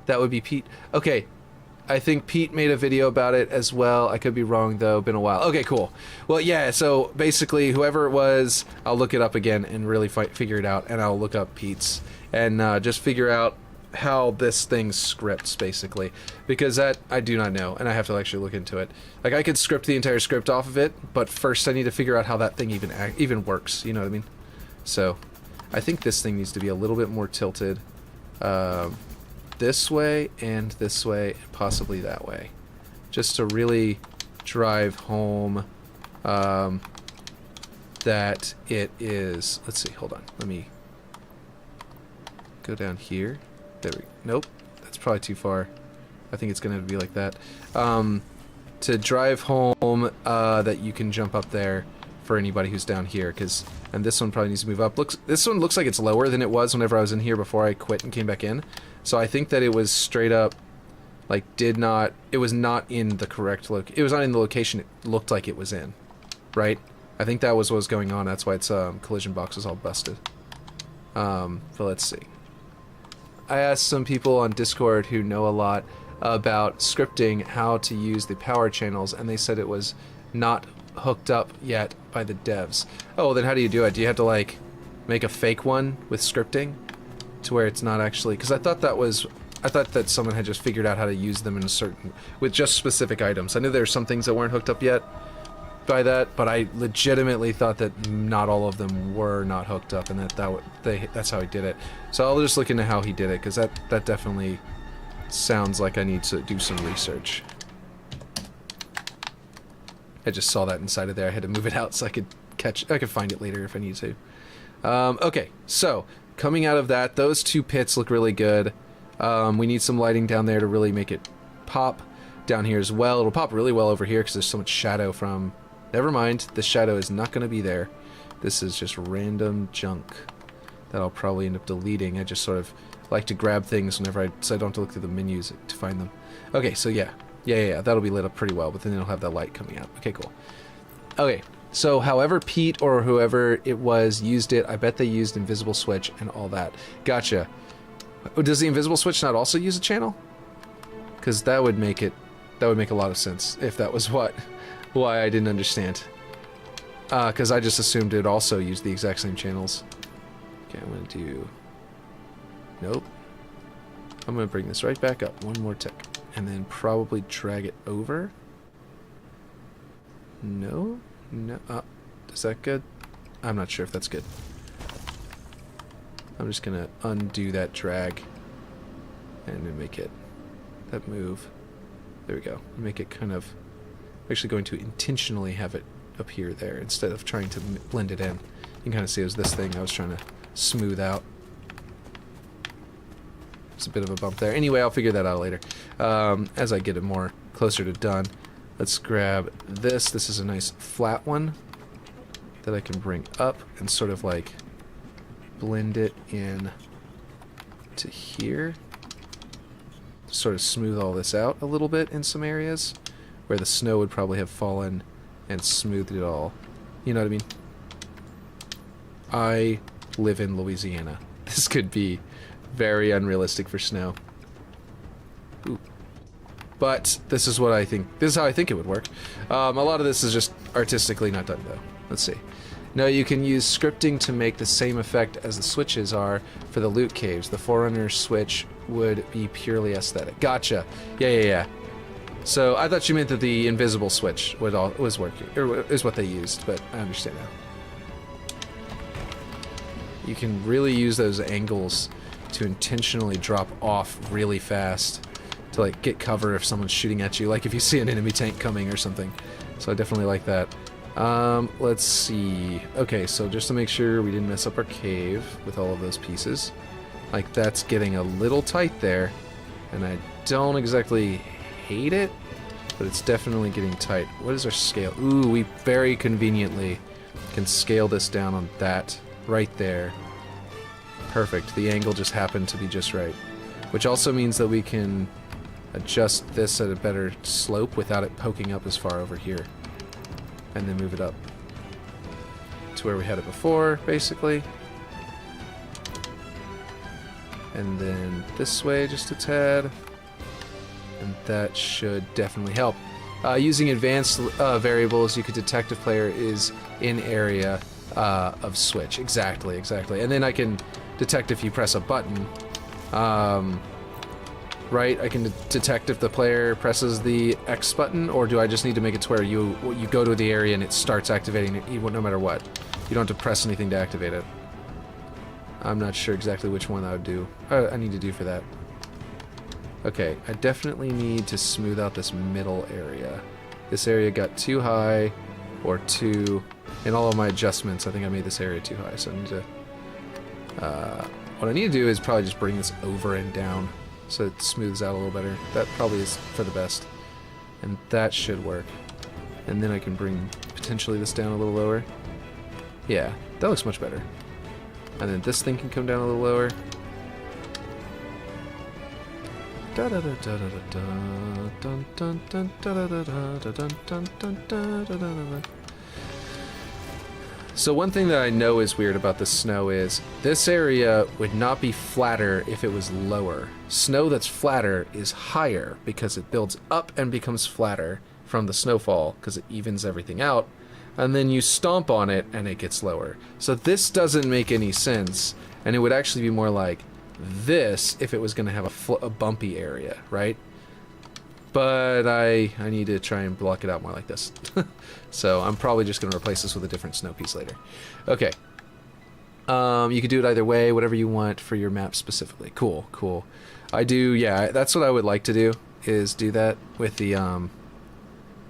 S1: That would be Pete. Okay. I think Pete made a video about it as well. I could be wrong, though. Been a while. Okay, cool. Well, yeah, so basically, whoever it was, I'll look it up again and really figure it out, and I'll look up Pete's and just figure out how this thing scripts, basically. Because that, I do not know, and I have to actually look into it. Like, I could script the entire script off of it, but first I need to figure out how that thing even works, you know what I mean? So, I think this thing needs to be a little bit more tilted. This way, and possibly that way. Just to really drive home that it is... Let's see, hold on. Let me go down here. There we go. Nope, that's probably too far. I think it's going to have to be like that. To drive home that you can jump up there for anybody who's down here, and this one probably needs to move up. This one looks like it's lower than it was whenever I was in here before I quit and came back in. So I think that it was straight up, like, it was not in the correct it was not in the location it looked like it was in, right? I think that was what was going on. That's why its collision box is all busted. But let's see. I asked some people on Discord who know a lot about scripting how to use the power channels, and they said it was not hooked up yet by the devs. Oh, then how do you do it? Do you have to, like, make a fake one with scripting to where it's not actually... Because I thought that someone had just figured out how to use them in a certain... with just specific items. I knew there were some things that weren't hooked up yet by that, but I legitimately thought that not all of them were not hooked up, and that's how he did it. So I'll just look into how he did it, because that definitely sounds like I need to do some research. I just saw that inside of there. I had to move it out so I could find it later if I need to. Okay, so coming out of that, those two pits look really good. We need some lighting down there to really make it pop. Down here as well. It'll pop really well over here because there's so much shadow from... Never mind, the shadow is not going to be there. This is just random junk that I'll probably end up deleting. I just sort of like to grab things whenever so I don't have to look through the menus to find them. Okay, so yeah, that'll be lit up pretty well, but then it'll have that light coming out. Okay, cool. Okay, so however Pete or whoever it was used it, I bet they used invisible switch and all that. Gotcha. Does the invisible switch not also use a channel? Because that would make a lot of sense if that was why I didn't understand. Because I just assumed it also used the exact same channels. Okay, I'm gonna do... Nope. I'm gonna bring this right back up one more tick. And then probably drag it over. No? No. Is that good? I'm not sure if that's good. I'm just gonna undo that drag. And then make it... that move. There we go. Make it kind of... I'm actually going to intentionally have it appear there instead of trying to blend it in. You can kind of see it was this thing I was trying to smooth out. It's a bit of a bump there. Anyway, I'll figure that out later. As I get it more closer to done. Let's grab this. This is a nice flat one that I can bring up and sort of like blend it in to here. Sort of smooth all this out a little bit in some areas where the snow would probably have fallen and smoothed it all. You know what I mean? I live in Louisiana. This could be very unrealistic for snow. Ooh. But this is how I think it would work. A lot of this is just artistically not done though. Let's see. No, you can use scripting to make the same effect as the switches are for the loot caves. The Forerunner switch would be purely aesthetic. Gotcha. Yeah. So I thought you meant that the invisible switch was working, or is what they used, but I understand now. You can really use those angles to intentionally drop off really fast to like get cover if someone's shooting at you, like if you see an enemy tank coming or something. So I definitely like that. Let's see. Okay, so just to make sure we didn't mess up our cave with all of those pieces, Like, that's getting a little tight there, and I don't exactly hate it, but it's definitely getting tight. What is our scale? Ooh, we very conveniently can scale this down on that right there. Perfect. The angle just happened to be just right, which also means that we can adjust this at a better slope without it poking up as far over here, and then move it up to where we had it before, basically. And then this way just a tad, and that should definitely help. Using advanced variables, you could detect if player is in area of switch. Exactly. And then I can detect if you press a button. Right? I can detect if the player presses the X button, or do I just need to make it to where you go to the area and it starts activating it no matter what? You don't have to press anything to activate it. I'm not sure exactly which one I would do. I need to do for that. Okay, I definitely need to smooth out this middle area. This area got too high, or too... In all of my adjustments, I think I made this area too high, so I need to... what I need to do is probably just bring this over and down, so it smooths out a little better. That probably is for the best. And that should work. And then I can bring, potentially, this down a little lower. Yeah, that looks much better. And then this thing can come down a little lower. So one thing that I know is weird about the snow is this area would not be flatter if it was lower. Snow that's flatter is higher because it builds up and becomes flatter from the snowfall because it evens everything out. And then you stomp on it and it gets lower. So this doesn't make any sense, and it would actually be more like this if it was going to have a bumpy area, right? But I need to try and block it out more like this. So I'm probably just going to replace this with a different snow piece later. Okay. You could do it either way, whatever you want for your map specifically. Cool. I do, yeah, that's what I would like to do, is do that with the,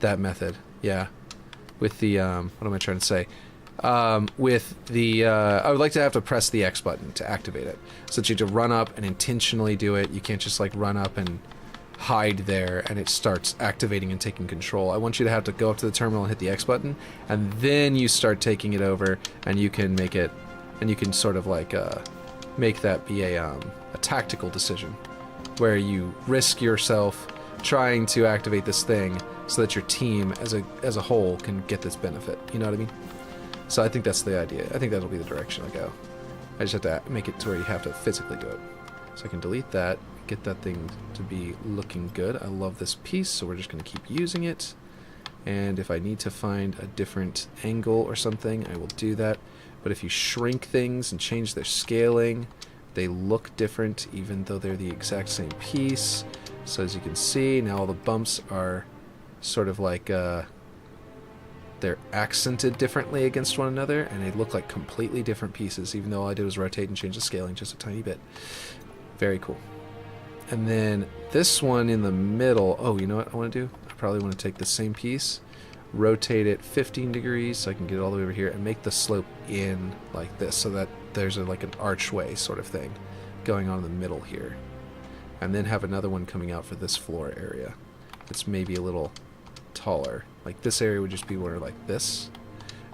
S1: that method. Yeah. With the, what am I trying to say? With the, I would like to have to press the X button to activate it. So that you have to run up and intentionally do it. You can't just like run up and hide there and it starts activating and taking control. I want you to have to go up to the terminal and hit the X button, and then you start taking it over, and you can make it, and you can sort of like, make that be a tactical decision, where you risk yourself trying to activate this thing so that your team as a whole can get this benefit. You know what I mean? So I think that's the idea. I think that'll be the direction I go. I just have to make it to where you have to physically do it. So I can delete that, get that thing to be looking good. I love this piece, so we're just going to keep using it. And if I need to find a different angle or something, I will do that. But if you shrink things and change their scaling, they look different even though they're the exact same piece. So as you can see, now all the bumps are sort of like, they're accented differently against one another, and they look like completely different pieces, even though all I did was rotate and change the scaling just a tiny bit. Very cool. And then this one in the middle, oh, you know what I want to do? I probably want to take the same piece, rotate it 15 degrees so I can get it all the way over here, and make the slope in like this, so that there's like an archway sort of thing going on in the middle here. And then have another one coming out for this floor area. It's maybe a little taller. Like this area would just be more like this,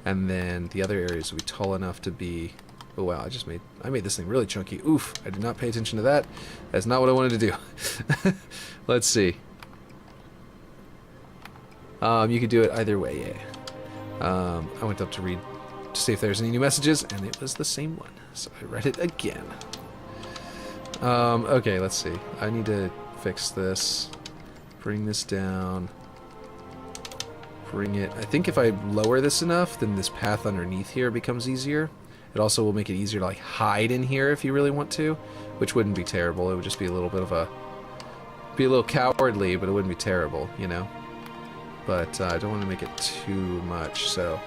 S1: and then the other areas would be tall enough to be... Oh wow, I made this thing really chunky. Oof, I did not pay attention to that. That's not what I wanted to do. Let's see. You could do it either way, yeah. I went up to read to see if there's any new messages, and it was the same one. So I read it again. Okay, let's see. I need to fix this. Bring this down. Bring it... I think if I lower this enough, then this path underneath here becomes easier. It also will make it easier to like hide in here if you really want to, which wouldn't be terrible. It would just be a little bit of a... be a little cowardly, but it wouldn't be terrible, you know? But I don't want to make it too much, so...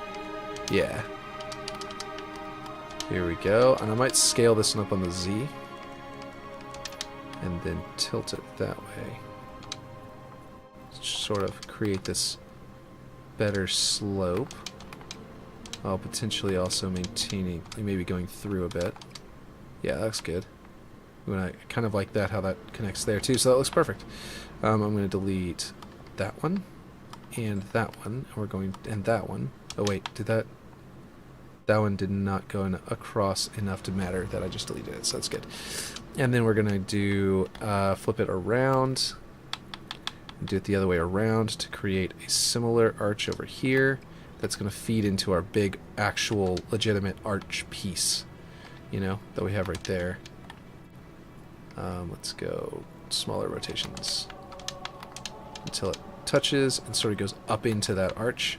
S1: yeah. Here we go. And I might scale this one up on the Z. And then tilt it that way. Sort of create this better slope. While potentially also maintaining, maybe going through a bit. Yeah, that looks good. We want to kind of like that, how that connects there too. So that looks perfect. I'm going to delete that one and that one. And we're going, and that one. Oh wait, did that? That one did not go in across enough to matter that I just deleted it, so that's good. And then we're going to do, flip it around. Do it the other way around to create a similar arch over here that's going to feed into our big actual legitimate arch piece, you know, that we have right there. Let's go smaller rotations until it touches and sort of goes up into that arch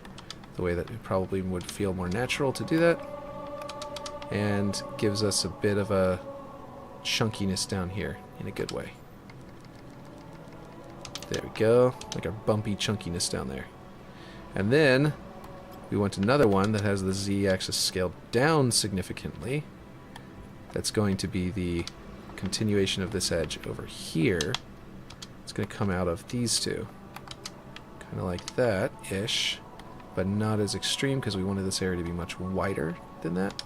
S1: the way that it probably would feel more natural to do that, and gives us a bit of a chunkiness down here in a good way. There we go, like a bumpy chunkiness down there. And then we want another one that has the z-axis scaled down significantly. That's going to be the continuation of this edge over here. It's going to come out of these two. Kind of like that-ish, but not as extreme because we wanted this area to be much wider than that.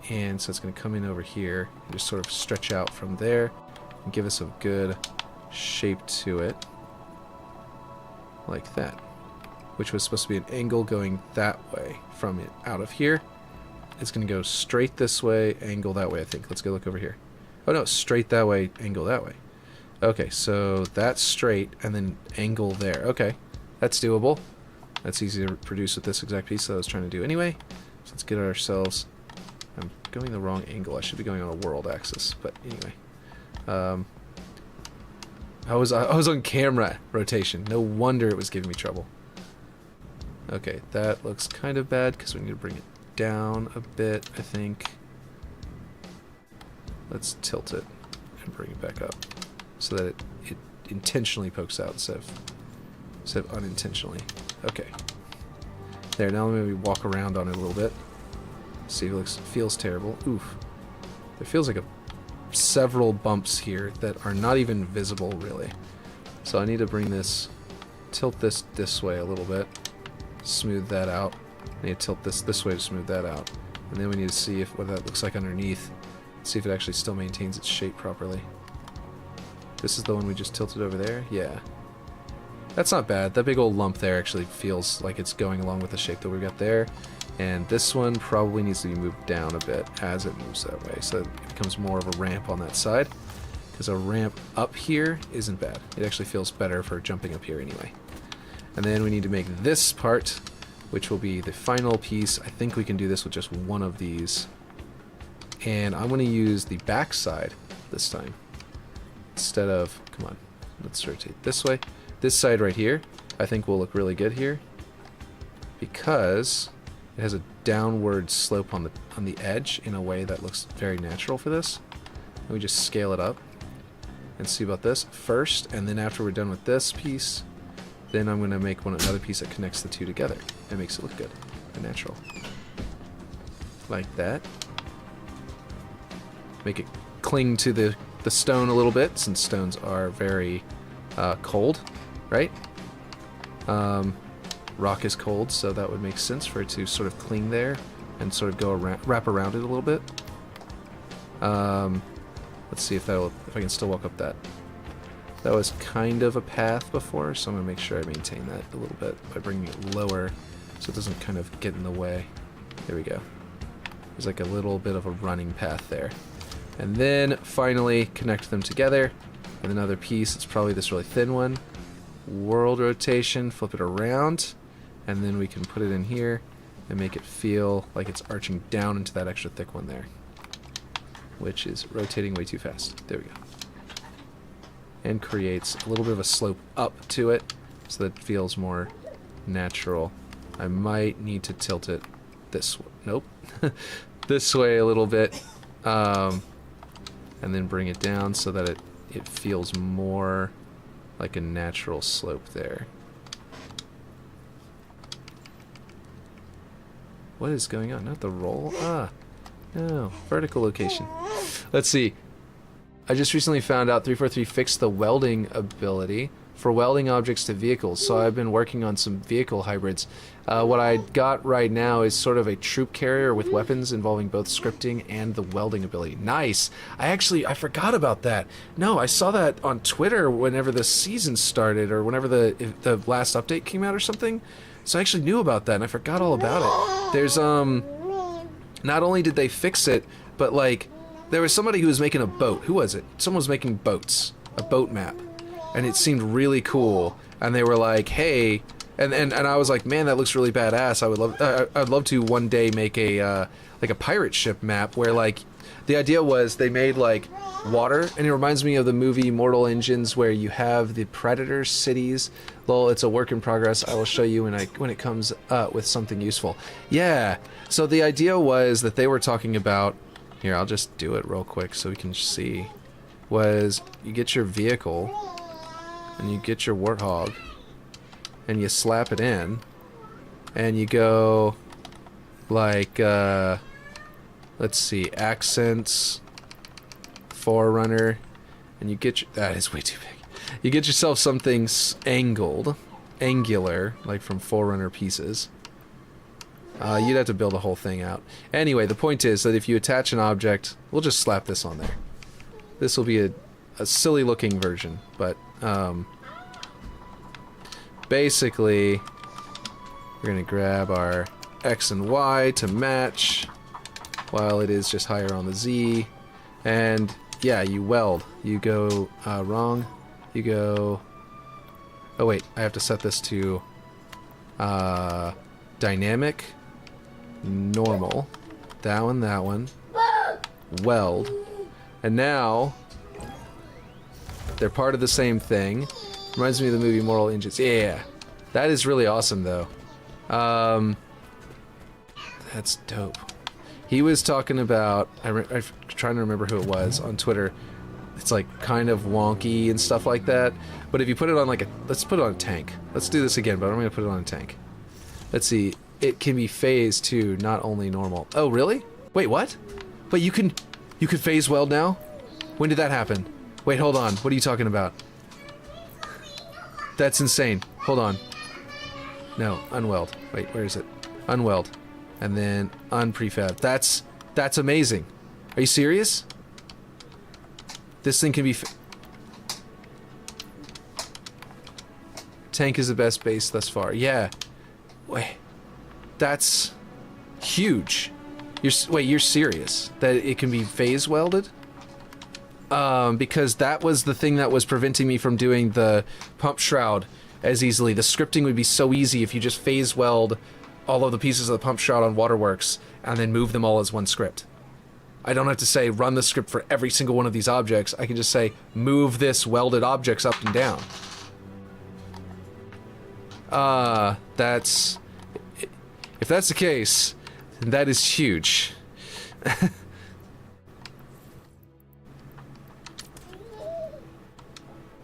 S1: And so it's going to come in over here and just sort of stretch out from there and give us a good shape to it, like that, which was supposed to be an angle going that way from it out of here. It's going to go straight this way, angle that way, I think. Let's go look over here. Oh no, straight that way, angle that way. Okay, so that's straight and then angle there. Okay, that's doable. That's easy to produce with this exact piece that I was trying to do anyway. So let's get ourselves... I'm going the wrong angle. I should be going on a world axis, but anyway. I was on camera rotation. No wonder it was giving me trouble. Okay, that looks kind of bad because we need to bring it down a bit, I think. Let's tilt it and bring it back up so that it intentionally pokes out instead of unintentionally. Okay. There, now maybe walk around on it a little bit. See if it feels terrible. Oof. There feels like several bumps here that are not even visible really. So I need to bring this, tilt this way a little bit, smooth that out. I need to tilt this way to smooth that out. And then we need to see what that looks like underneath. See if it actually still maintains its shape properly. This is the one we just tilted over there? Yeah. That's not bad. That big old lump there actually feels like it's going along with the shape that we got there. And this one probably needs to be moved down a bit as it moves that way, so it becomes more of a ramp on that side. Because a ramp up here isn't bad. It actually feels better for jumping up here anyway. And then we need to make this part, which will be the final piece. I think we can do this with just one of these. And I'm going to use the back side this time. Instead of, come on, let's rotate this way. This side right here, I think will look really good here. Because it has a downward slope on the edge in a way that looks very natural for this. And we just scale it up and see about this first, and then after we're done with this piece, then I'm going to make another piece that connects the two together and makes it look good and natural. Like that. Make it cling to the stone a little bit, since stones are very cold, right? Rock is cold, so that would make sense for it to sort of cling there and sort of go wrap around it a little bit. Let's see if I can still walk up that. That was kind of a path before, so I'm gonna make sure I maintain that a little bit by bringing it lower so it doesn't kind of get in the way. There we go. There's like a little bit of a running path there. And then finally connect them together with another piece. It's probably this really thin one. World rotation, flip it around, and then we can put it in here and make it feel like it's arching down into that extra thick one there, which is rotating way too fast. There we go. And creates a little bit of a slope up to it so that it feels more natural. I might need to tilt it this way. Nope. This way a little bit. And then bring it down so that it feels more like a natural slope there. What is going on? Not the roll? Ah, no. Vertical location. Let's see. I just recently found out 343 fixed the welding ability. for welding objects to vehicles. So I've been working on some vehicle hybrids. What I got right now is sort of a troop carrier with weapons involving both scripting and the welding ability. Nice. I forgot about that. No, I saw that on Twitter whenever the season started, or whenever the last update came out or something. So I actually knew about that, and I forgot all about it. There's not only did they fix it, but like there was somebody who was making a boat. Who was it? Someone was making boats, a boat map, and it seemed really cool. And they were like, "Hey," and I was like, "Man, that looks really badass. I'd love to one day make a like a pirate ship map where like the idea was they made like water, and it reminds me of the movie Mortal Engines where you have the predator cities. Well, it's a work in progress. I will show you when it comes with something useful. Yeah. So the idea was that they were talking about. Here, I'll just do it real quick so we can see. Was you get your vehicle, and you get your warthog, and you slap it in, and you go like, let's see, accents, forerunner, and you get your, that is way too big. You get yourself something angular, like from Forerunner pieces. You'd have to build the whole thing out. Anyway, the point is that if you attach an object, we'll just slap this on there. This will be a silly looking version, but basically we're going to grab our X and Y to match while it is just higher on the Z. And yeah, you weld. You go wrong. You go... Oh wait, I have to set this to dynamic, normal, that one, weld, and now they're part of the same thing. Reminds me of the movie Mortal Engines. Yeah, that is really awesome though. That's dope. He was talking about, I'm trying to remember who it was on Twitter. It's like kind of wonky and stuff like that. But if you put it on like a, let's put it on a tank. Let's do this again, but I'm going to put it on a tank. Let's see. It can be phased too, not only normal. Oh, really? Wait, what? Wait, you can phase weld now? When did that happen? Wait, hold on. What are you talking about? That's insane. Hold on. No, unweld. Wait, where is it? Unweld. And then unprefab. That's amazing. Are you serious? This thing can be... Tank is the best base thus far. Yeah. Wait. That's huge. You're serious? That it can be phase welded? Because that was the thing that was preventing me from doing the pump shroud as easily. The scripting would be so easy if you just phase weld all of the pieces of the pump shroud on Waterworks and then move them all as one script. I don't have to say run the script for every single one of these objects. I can just say move this welded objects up and down. That's... If that's the case, then that is huge.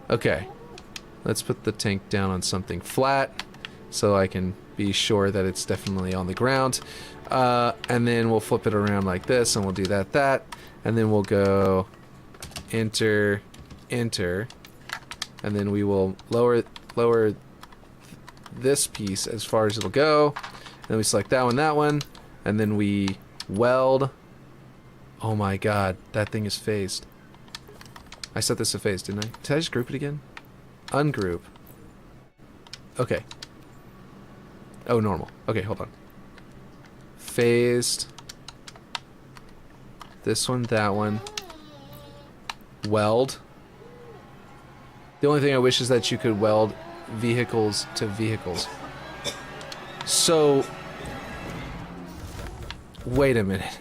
S1: Okay. Let's put the tank down on something flat so I can be sure that it's definitely on the ground. And then we'll flip it around like this, and we'll do that, and then we'll go enter, enter, and then we will lower this piece as far as it'll go, and then we select that one, and then we weld. Oh my god, that thing is phased. I set this to phase, didn't I? Did I just group it again? Ungroup. Okay. Oh, normal. Okay, hold on. Phased. This one, that one. Weld. The only thing I wish is that you could weld vehicles to vehicles. So, wait a minute.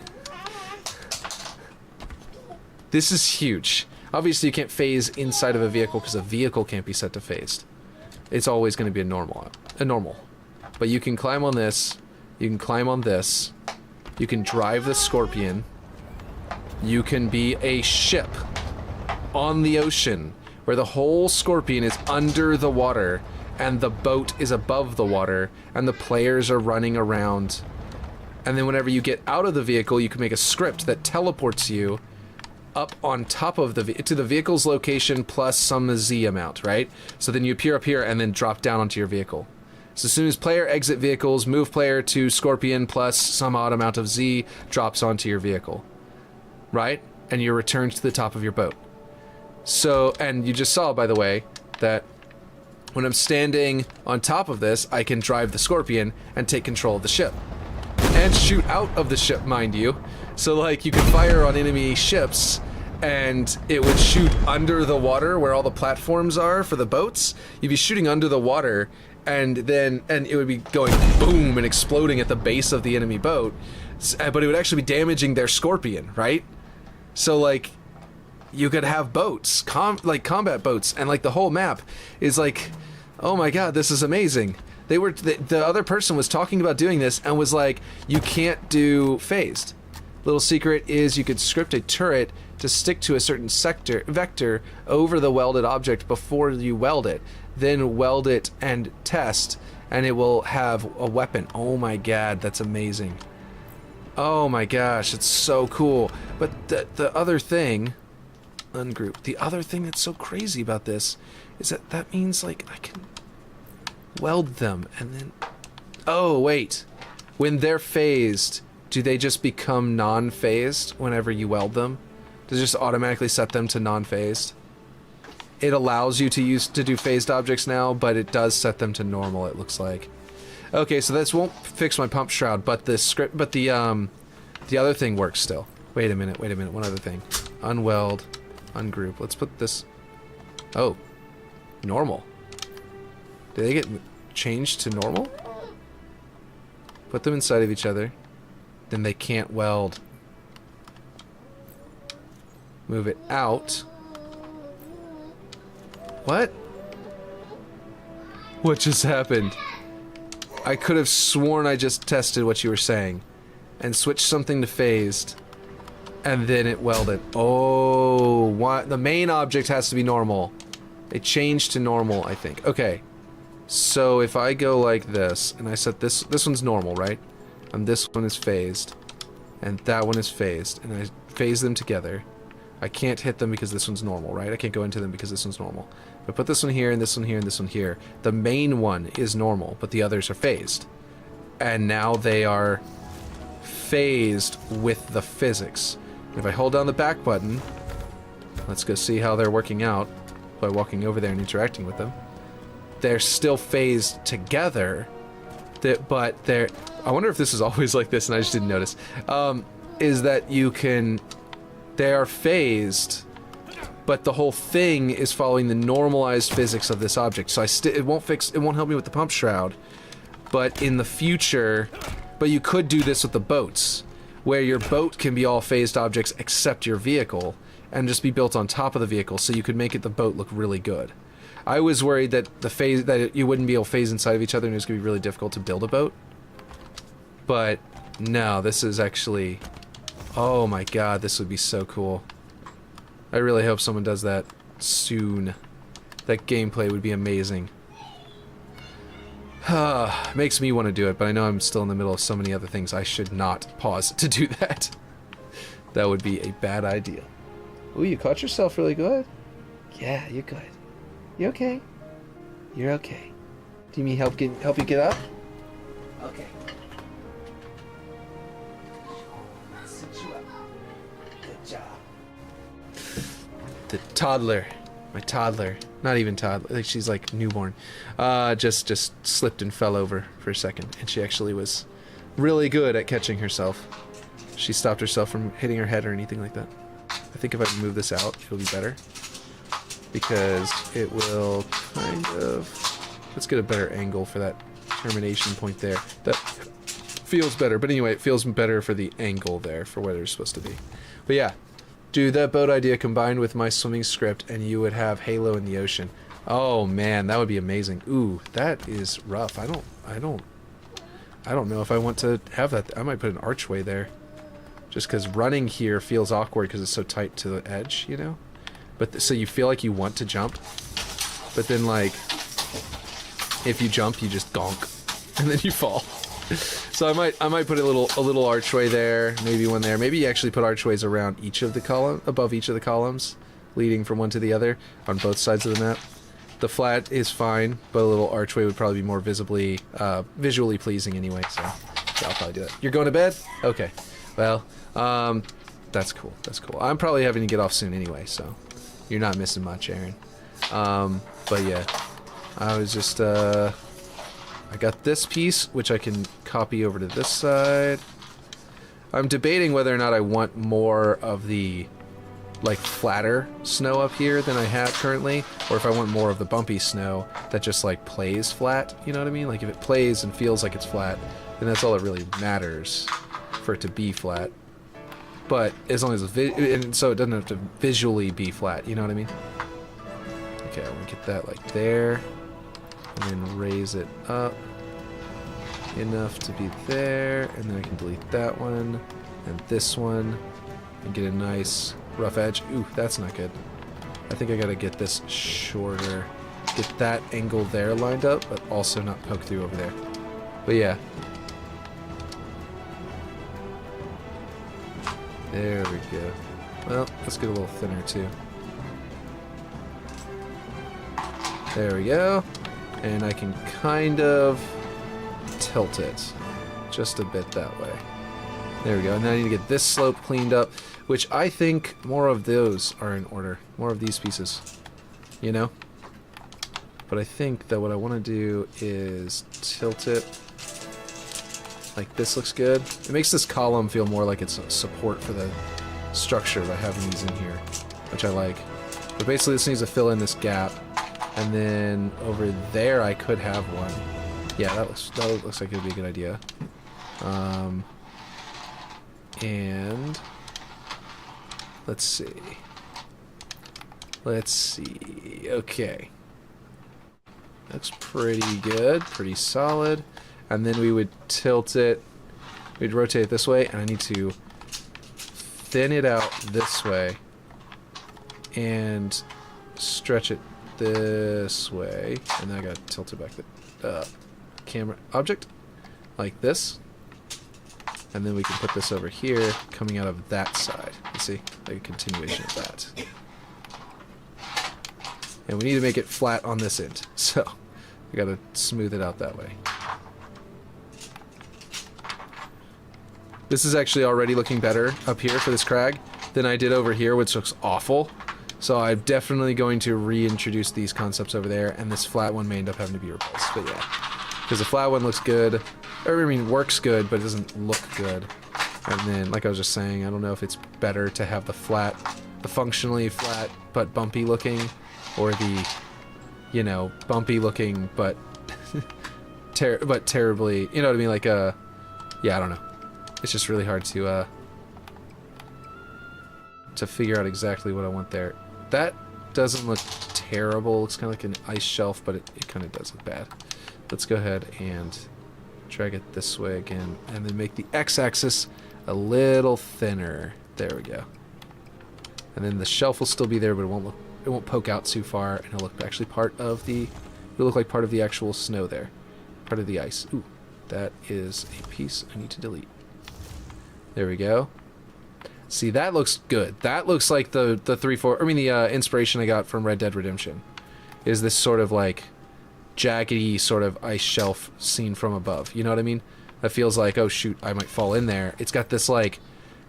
S1: This is huge. Obviously you can't phase inside of a vehicle because a vehicle can't be set to phased. It's always going to be a normal. But you can climb on this, you can climb on this, you can drive the Scorpion, you can be a ship on the ocean where the whole Scorpion is under the water and the boat is above the water and the players are running around. And then whenever you get out of the vehicle, you can make a script that teleports you up on top of to the vehicle's location plus some Z amount, right? So then you appear up here and then drop down onto your vehicle. So as soon as player exit vehicles, move player to Scorpion plus some odd amount of Z drops onto your vehicle, right? And you're returned to the top of your boat. So, and you just saw, by the way, that when I'm standing on top of this, I can drive the Scorpion and take control of the ship. And shoot out of the ship, mind you. So, like, you could fire on enemy ships, and it would shoot under the water where all the platforms are for the boats. You'd be shooting under the water, and it would be going boom and exploding at the base of the enemy boat. But it would actually be damaging their Scorpion, right? So, like, you could have boats, like combat boats, and like the whole map is like, oh my god, this is amazing. The other person was talking about doing this and was like, you can't do phased. Little secret is you could script a turret to stick to a certain vector over the welded object before you weld it, then weld it and test, and it will have a weapon. Oh my god, that's amazing. Oh my gosh, it's so cool. But the other thing, ungroup, the other thing that's so crazy about this is that means, like, I can weld them and then, oh wait, when they're phased, do they just become non-phased whenever you weld them? Does it just automatically set them to non-phased? It allows you to do phased objects now, but it does set them to normal, it looks like. Okay, so this won't fix my pump shroud, but the other thing works still. Wait a minute, one other thing. Unweld, ungroup. Let's put this, oh, normal. Do they get changed to normal? Put them inside of each other. Then they can't weld. Move it out. What? What just happened? I could have sworn I just tested what you were saying. And switched something to phased. And then it welded. Oh, what? The main object has to be normal. They changed to normal, I think. Okay. So if I go like this, and I set this one's normal, right? And this one is phased. And that one is phased. And I phase them together. I can't hit them because this one's normal, right? I can't go into them because this one's normal. If I put this one here, and this one here, and this one here, the main one is normal, but the others are phased. And now they are phased with the physics. If I hold down the back button, let's go see how they're working out by walking over there and interacting with them. They're still phased together, but they're... I wonder if this is always like this and I just didn't notice. Is that they are phased, but the whole thing is following the normalized physics of this object. So it won't help me with the pump shroud, but in the future... But you could do this with the boats, where your boat can be all phased objects except your vehicle, and just be built on top of the vehicle, so you could make the boat look really good. I was worried that you wouldn't be able to phase inside of each other and it was going to be really difficult to build a boat. But no, this is actually... Oh my god, this would be so cool. I really hope someone does that soon. That gameplay would be amazing. Makes me want to do it, but I know I'm still in the middle of so many other things. I should not pause to do that. That would be a bad idea. Ooh, you caught yourself really good. Yeah, you're good. You okay? You're okay. Do you need help you get up? Okay. I'll sit you up. Good job. The toddler. My toddler. Not even toddler. Like, she's like newborn. Just slipped and fell over for a second. And she actually was really good at catching herself. She stopped herself from hitting her head or anything like that. I think if I move this out, it'll be better. Because it will kind of... Let's get a better angle for that termination point there. That feels better. But anyway, it feels better for the angle there for where they're supposed to be. But yeah. Do that boat idea combined with my swimming script and you would have Halo in the ocean. Oh man, that would be amazing. Ooh, that is rough. I don't know if I want to have that. I might put an archway there. Just because running here feels awkward because it's so tight to the edge, you know? But so you feel like you want to jump, but then like if you jump you just gonk and then you fall. So I might put a little archway there, maybe one there. Maybe actually put archways around each of the above each of the columns, leading from one to the other on both sides of the map. The flat is fine, but a little archway would probably be more visually pleasing anyway. So yeah, I'll probably do that. You're going to bed? Okay. Well, that's cool. That's cool. I'm probably having to get off soon anyway, so you're not missing much, Aaron. But yeah, I was just I got this piece, which I can copy over to this side. I'm debating whether or not I want more of the, like, flatter snow up here than I have currently, or if I want more of the bumpy snow that just, like, plays flat, you know what I mean? Like, if it plays and feels like it's flat, then that's all that really matters for it to be flat. But as long as and so it doesn't have to visually be flat, you know what I mean? Okay, I'm gonna get that, like, there. And then raise it up enough to be there, and then I can delete that one and this one and get a nice rough edge. Ooh, that's not good. I think I gotta get this shorter, get that angle there lined up, but also not poke through over there. But yeah, there we go. Well, let's get a little thinner too. There we go. And I can kind of tilt it just a bit that way. There we go. And then I need to get this slope cleaned up, which I think more of those are in order. More of these pieces, you know? But I think that what I want to do is tilt it like this. Looks good. It makes this column feel more like it's a support for the structure by having these in here, which I like. But basically this needs to fill in this gap. And then over there I could have one. Yeah, that looks like it'd be a good idea. And let's see. Let's see. Okay. Looks pretty good, pretty solid. And then we would tilt it. We'd rotate it this way, and I need to thin it out this way and stretch it this way, and then I gotta tilt it back the camera object like this, and then we can put this over here coming out of that side. You see, like a continuation of that. And we need to make it flat on this end, so we gotta smooth it out that way. This is actually already looking better up here for this crag than I did over here, which looks awful. So I'm definitely going to reintroduce these concepts over there, and this flat one may end up having to be replaced. But yeah, because the flat one looks good, or I mean works good, but it doesn't look good. And then, like I was just saying, I don't know if it's better to have the flat, the functionally flat but bumpy looking, or the, you know, bumpy looking but terribly, you know what I mean? Like yeah, I don't know. It's just really hard to figure out exactly what I want there. That doesn't look terrible. It looks kind of like an ice shelf, but it kind of does look bad. Let's go ahead and drag it this way again, and then make the x-axis a little thinner. There we go. And then the shelf will still be there, but it won't poke out too far, and it'll look actually it'll look like part of the actual snow there, part of the ice. Ooh, that is a piece I need to delete. There we go. See, that looks good. That looks like the inspiration I got from Red Dead Redemption. Is this sort of like jaggedy sort of ice shelf seen from above. You know what I mean? That feels like, oh shoot, I might fall in there. It's got this like,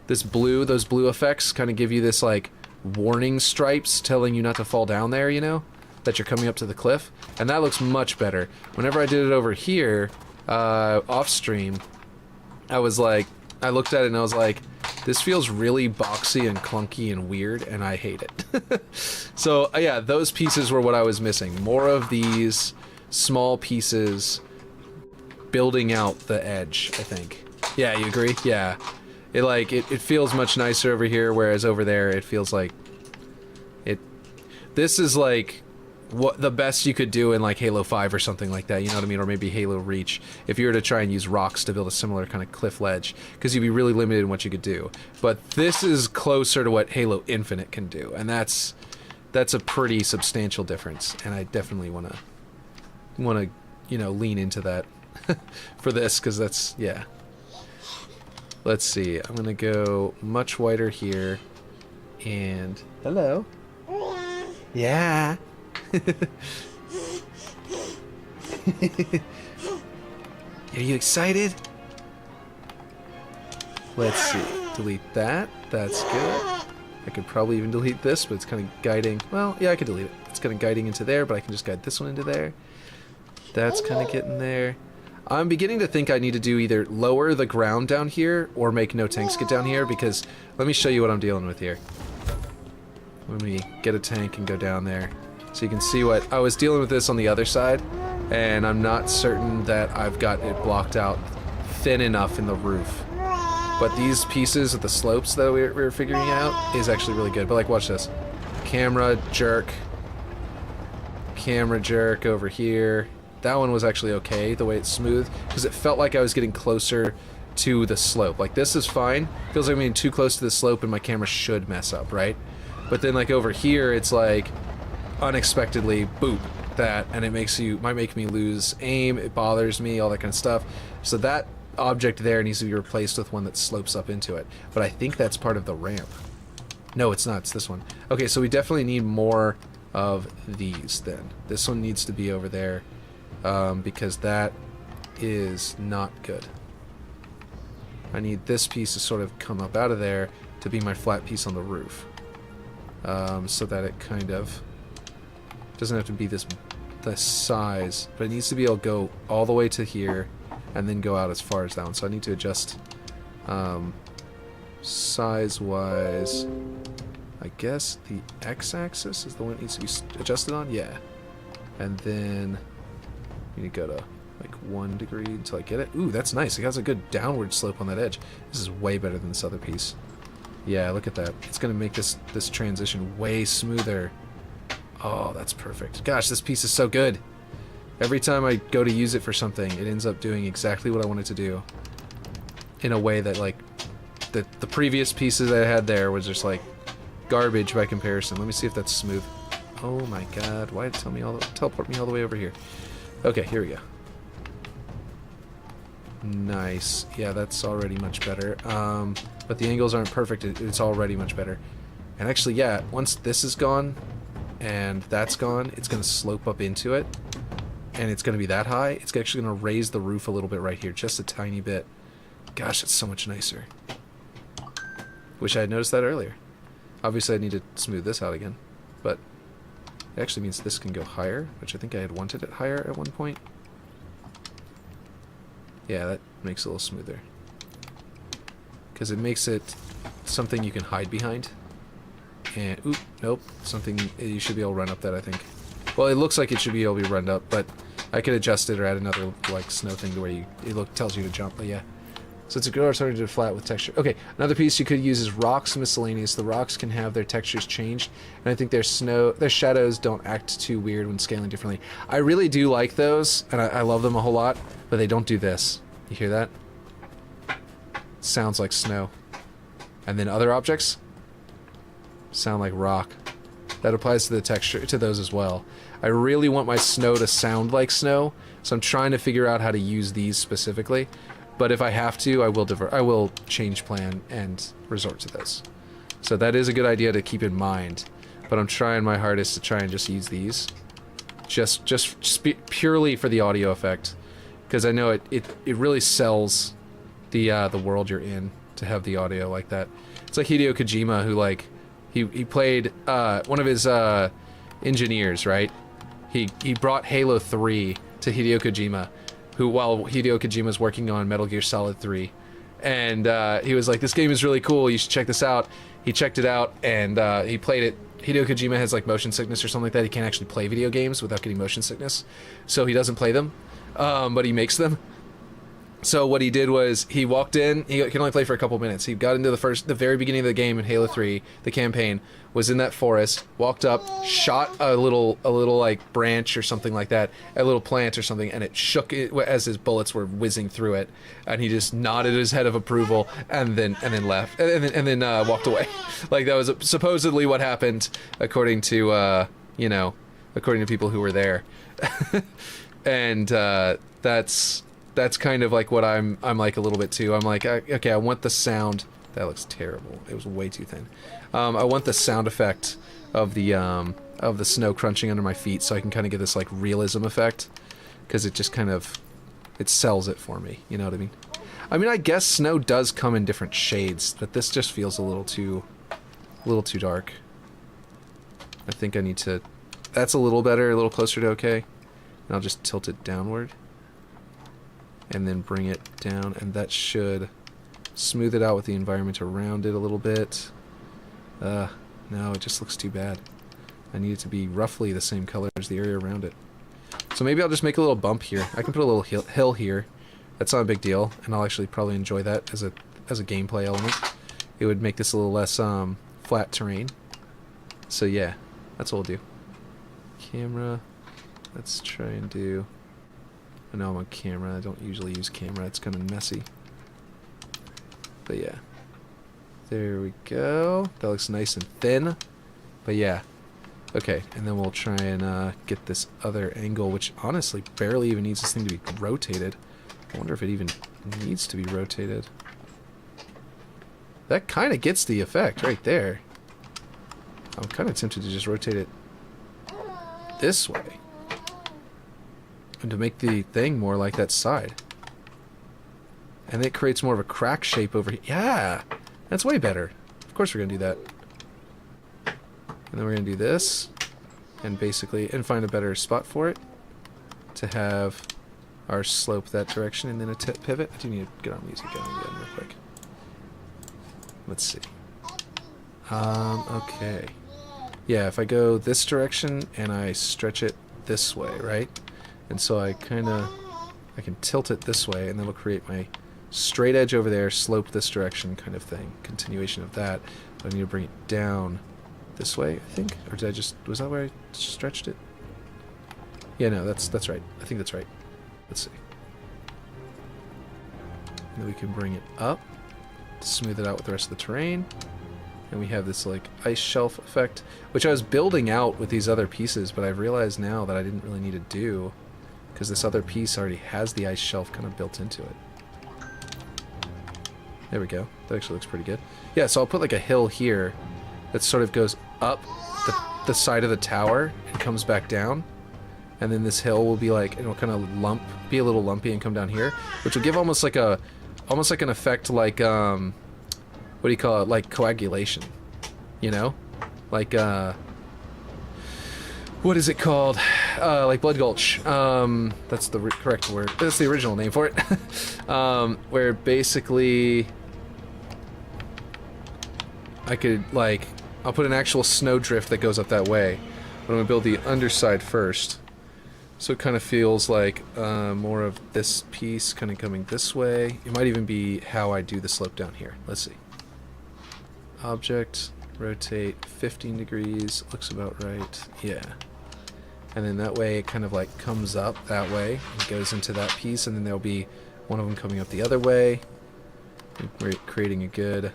S1: those blue effects kind of give you this like warning stripes telling you not to fall down there, you know? That you're coming up to the cliff. And that looks much better. Whenever I did it over here, off stream, I was like, I looked at it and I was like, this feels really boxy and clunky and weird, and I hate it. So, yeah, those pieces were what I was missing. More of these small pieces building out the edge, I think. Yeah, you agree? Yeah. It feels much nicer over here, whereas over there it feels like... This is like what the best you could do in like Halo 5 or something like that, you know what I mean? Or maybe Halo Reach, if you were to try and use rocks to build a similar kind of cliff ledge, because you'd be really limited in what you could do. But this is closer to what Halo Infinite can do, and that's a pretty substantial difference, and I definitely want to, you know, lean into that. for this, because that's, yeah. Let's see. I'm going to go much wider here. And... Hello. Yeah. Are you excited? Let's see. Delete that. That's good. I could probably even delete this, but it's kind of guiding. Well, yeah, I could delete it. It's kind of guiding into there, but I can just guide this one into there. That's kind of getting there. I'm beginning to think I need to do either lower the ground down here or make no tanks get down here, because let me show you what I'm dealing with here. Let me get a tank and go down there so you can see what I was dealing with this on the other side, and I'm not certain that I've got it blocked out thin enough in the roof. But these pieces with the slopes that we were figuring out is actually really good. But like, watch this. Camera jerk over here. That one was actually okay, the way it's smooth, because it felt like I was getting closer to the slope. Like, this is fine. Feels like I'm getting too close to the slope and my camera should mess up, right? But then like over here, it's like unexpectedly boop that, and it might make me lose aim. It bothers me, all that kind of stuff. So that object there needs to be replaced with one that slopes up into it. But I think that's part of the ramp. No, it's not. It's this one. Okay, so we definitely need more of these then. This one needs to be over there because that is not good. I need this piece to sort of come up out of there to be my flat piece on the roof. So that it kind of doesn't have to be this size, but it needs to be able to go all the way to here and then go out as far as that one. So I need to adjust size-wise. I guess the x-axis is the one that needs to be adjusted on? Yeah. And then you need to go to like 1 degree until I get it. Ooh, that's nice. It has a good downward slope on that edge. This is way better than this other piece. Yeah, look at that. It's going to make this transition way smoother. Oh, that's perfect. Gosh, this piece is so good. Every time I go to use it for something, it ends up doing exactly what I want it to do. In a way that, like, the previous pieces I had there was just, like, garbage by comparison. Let me see if that's smooth. Oh my god, why did it teleport me all the way over here? Okay, here we go. Nice. Yeah, that's already much better. But the angles aren't perfect. It's already much better. And actually, yeah, once this is gone and that's gone, it's going to slope up into it. And it's going to be that high. It's actually going to raise the roof a little bit right here, just a tiny bit. Gosh, it's so much nicer. Wish I had noticed that earlier. Obviously, I need to smooth this out again. But it actually means this can go higher, which I think I had wanted it higher at one point. Yeah, that makes it a little smoother. Because it makes it something you can hide behind. And, oop, nope, something, you should be able to run up that, I think. Well, it looks like it should be able to be run up, but I could adjust it or add another, like, snow thing to where it tells you to jump, but yeah. So it's a good alternative to flat with texture. Okay, another piece you could use is rocks miscellaneous. The rocks can have their textures changed, and I think their shadows don't act too weird when scaling differently. I really do like those, and I love them a whole lot, but they don't do this. You hear that? Sounds like snow. And then other objects sound like rock. That applies to the texture, to those as well. I really want my snow to sound like snow, so I'm trying to figure out how to use these specifically. But if I have to, I will change plan and resort to this. So that is a good idea to keep in mind. But I'm trying my hardest to try and just use these, just purely for the audio effect, because I know it really sells the world you're in to have the audio like that. It's like Hideo Kojima, who like he played one of his engineers, right? He brought Halo 3 to Hideo Kojima, who, while Hideo Kojima's working on Metal Gear Solid 3, and he was like, this game is really cool, you should check this out. He checked it out, and he played it. Hideo Kojima has like motion sickness or something like that. He can't actually play video games without getting motion sickness, so he doesn't play them, but he makes them. So what he did was he walked in. He can only play for a couple minutes. He got into the very beginning of the game in Halo 3, the campaign, was in that forest, walked up, shot a little like branch or something like that, a little plant or something, and it shook it as his bullets were whizzing through it, and he just nodded his head of approval and then left and then walked away. Like that was supposedly what happened according to according to people who were there. And that's that's kind of like what I'm like a little bit too. I'm like, okay, I want the sound. That looks terrible. It was way too thin. I want the sound effect of the snow crunching under my feet, so I can kind of get this like realism effect, because it just kind of it sells it for me. You know what I mean? I mean, I guess snow does come in different shades, but this just feels a little too dark. I think I need to. That's a little better, a little closer to okay. And I'll just tilt it downward, and then bring it down, and that should smooth it out with the environment around it a little bit. No, it just looks too bad. I need it to be roughly the same color as the area around it. So maybe I'll just make a little bump here. I can put a little hill here. That's not a big deal, and I'll actually probably enjoy that as a gameplay element. It would make this a little less flat terrain. So yeah, that's what we'll do. Camera. Let's try and do. I know I'm on camera. I don't usually use camera. It's kind of messy. But yeah. There we go. That looks nice and thin. But yeah. Okay, and then we'll try and get this other angle, which honestly barely even needs this thing to be rotated. I wonder if it even needs to be rotated. That kind of gets the effect right there. I'm kind of tempted to just rotate it this way. And to make the thing more like that side. And it creates more of a crack shape over here. Yeah! That's way better. Of course we're going to do that. And then we're going to do this. And basically, and find a better spot for it. To have our slope that direction and then a pivot. I do need to get our music going again real quick. Let's see. Okay. Yeah, if I go this direction and I stretch it this way, right? And so I can tilt it this way, and that'll create my straight edge over there, slope this direction kind of thing. Continuation of that. But I need to bring it down this way, I think? Or did I just... was that where I stretched it? Yeah, no, that's right. I think that's right. Let's see. And then we can bring it up to smooth it out with the rest of the terrain. And we have this like ice shelf effect, which I was building out with these other pieces, but I've realized now that I didn't really need to do, because this other piece already has the ice shelf kind of built into it. There we go. That actually looks pretty good. Yeah, so I'll put like a hill here that sort of goes up the side of the tower and comes back down. And then this hill will be like, it'll kind of be a little lumpy and come down here, which will give almost like an effect like, what do you call it? Like coagulation, you know? Like, what is it called? Like blood gulch. That's the correct word. That's the original name for it. Where basically I could, like, I'll put an actual snowdrift that goes up that way. But I'm gonna build the underside first. So it kind of feels like more of this piece kind of coming this way. It might even be how I do the slope down here. Let's see. Object, rotate 15 degrees, looks about right. Yeah. And then that way it kind of like comes up that way and goes into that piece, and then there'll be one of them coming up the other way. We're creating a good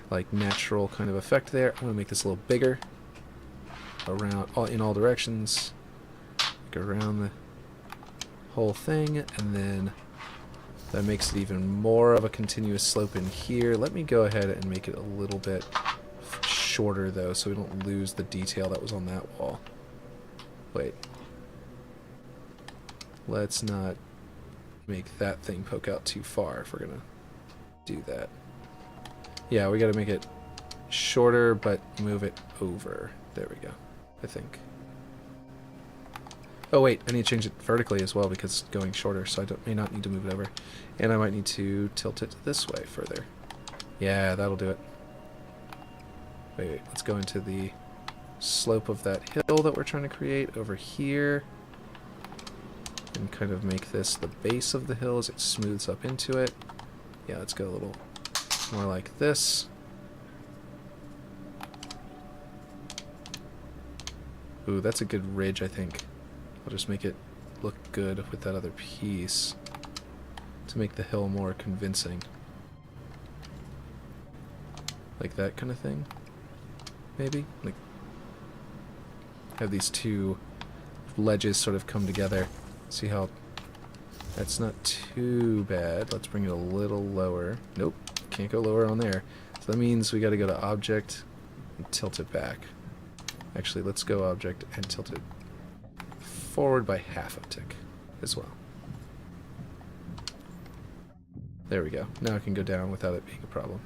S1: like natural kind of effect there. I'm going to make this a little bigger around in all directions. Go around the whole thing, and then that makes it even more of a continuous slope in here. Let me go ahead and make it a little bit shorter though, so we don't lose the detail that was on that wall. Wait. Let's not make that thing poke out too far if we're gonna do that. Yeah, we gotta make it shorter but move it over. There we go, I think. Oh wait, I need to change it vertically as well because it's going shorter, so I may not need to move it over. And I might need to tilt it this way further. Yeah, that'll do it. Wait, let's go into the slope of that hill that we're trying to create over here. And kind of make this the base of the hill as it smooths up into it. Yeah, let's go a little more like this. Ooh, that's a good ridge, I think. I'll just make it look good with that other piece to make the hill more convincing. Like that kind of thing, maybe? Like have these two ledges sort of come together. See how That's not too bad. Let's bring it a little lower. Nope, can't go lower on there. So that means we got to go to object and tilt it back. Actually, let's go object and tilt it forward by half a tick as well. There we go. Now I can go down without it being a problem.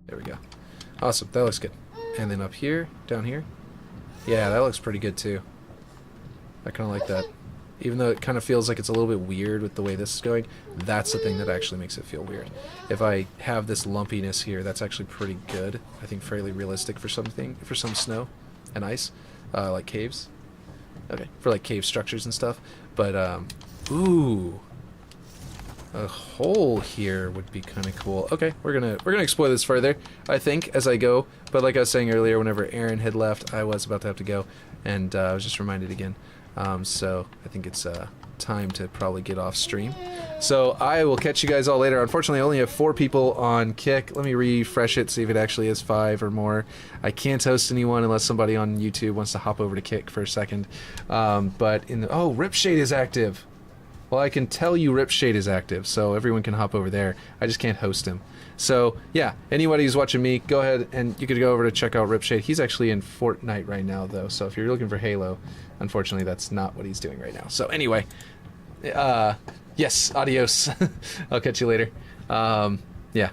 S1: There we go. Awesome, that looks good. And then up here, down here. Yeah, that looks pretty good too. I kind of like that. Even though it kind of feels like it's a little bit weird with the way this is going, that's the thing that actually makes it feel weird. If I have this lumpiness here, that's actually pretty good. I think fairly realistic for something, for some snow and ice, like caves. Okay, for like cave structures and stuff. But, ooh, a hole here would be kind of cool. Okay, we're gonna explore this further, I think, as I go. But like I was saying earlier, whenever Aaron had left, I was about to have to go, and I was just reminded again. So I think it's time to probably get off stream. So I will catch you guys all later. Unfortunately, I only have 4 people on Kick. Let me refresh it, see if it actually is 5 or more. I can't host anyone unless somebody on YouTube wants to hop over to Kick for a second. But in the, oh, Ripshade is active. Well, I can tell you Ripshade is active, so everyone can hop over there. I just can't host him. So, yeah, anybody who's watching me, go ahead and you could go over to check out Ripshade. He's actually in Fortnite right now, though, so if you're looking for Halo, unfortunately, that's not what he's doing right now. So, anyway, yes, adios. I'll catch you later. Yeah.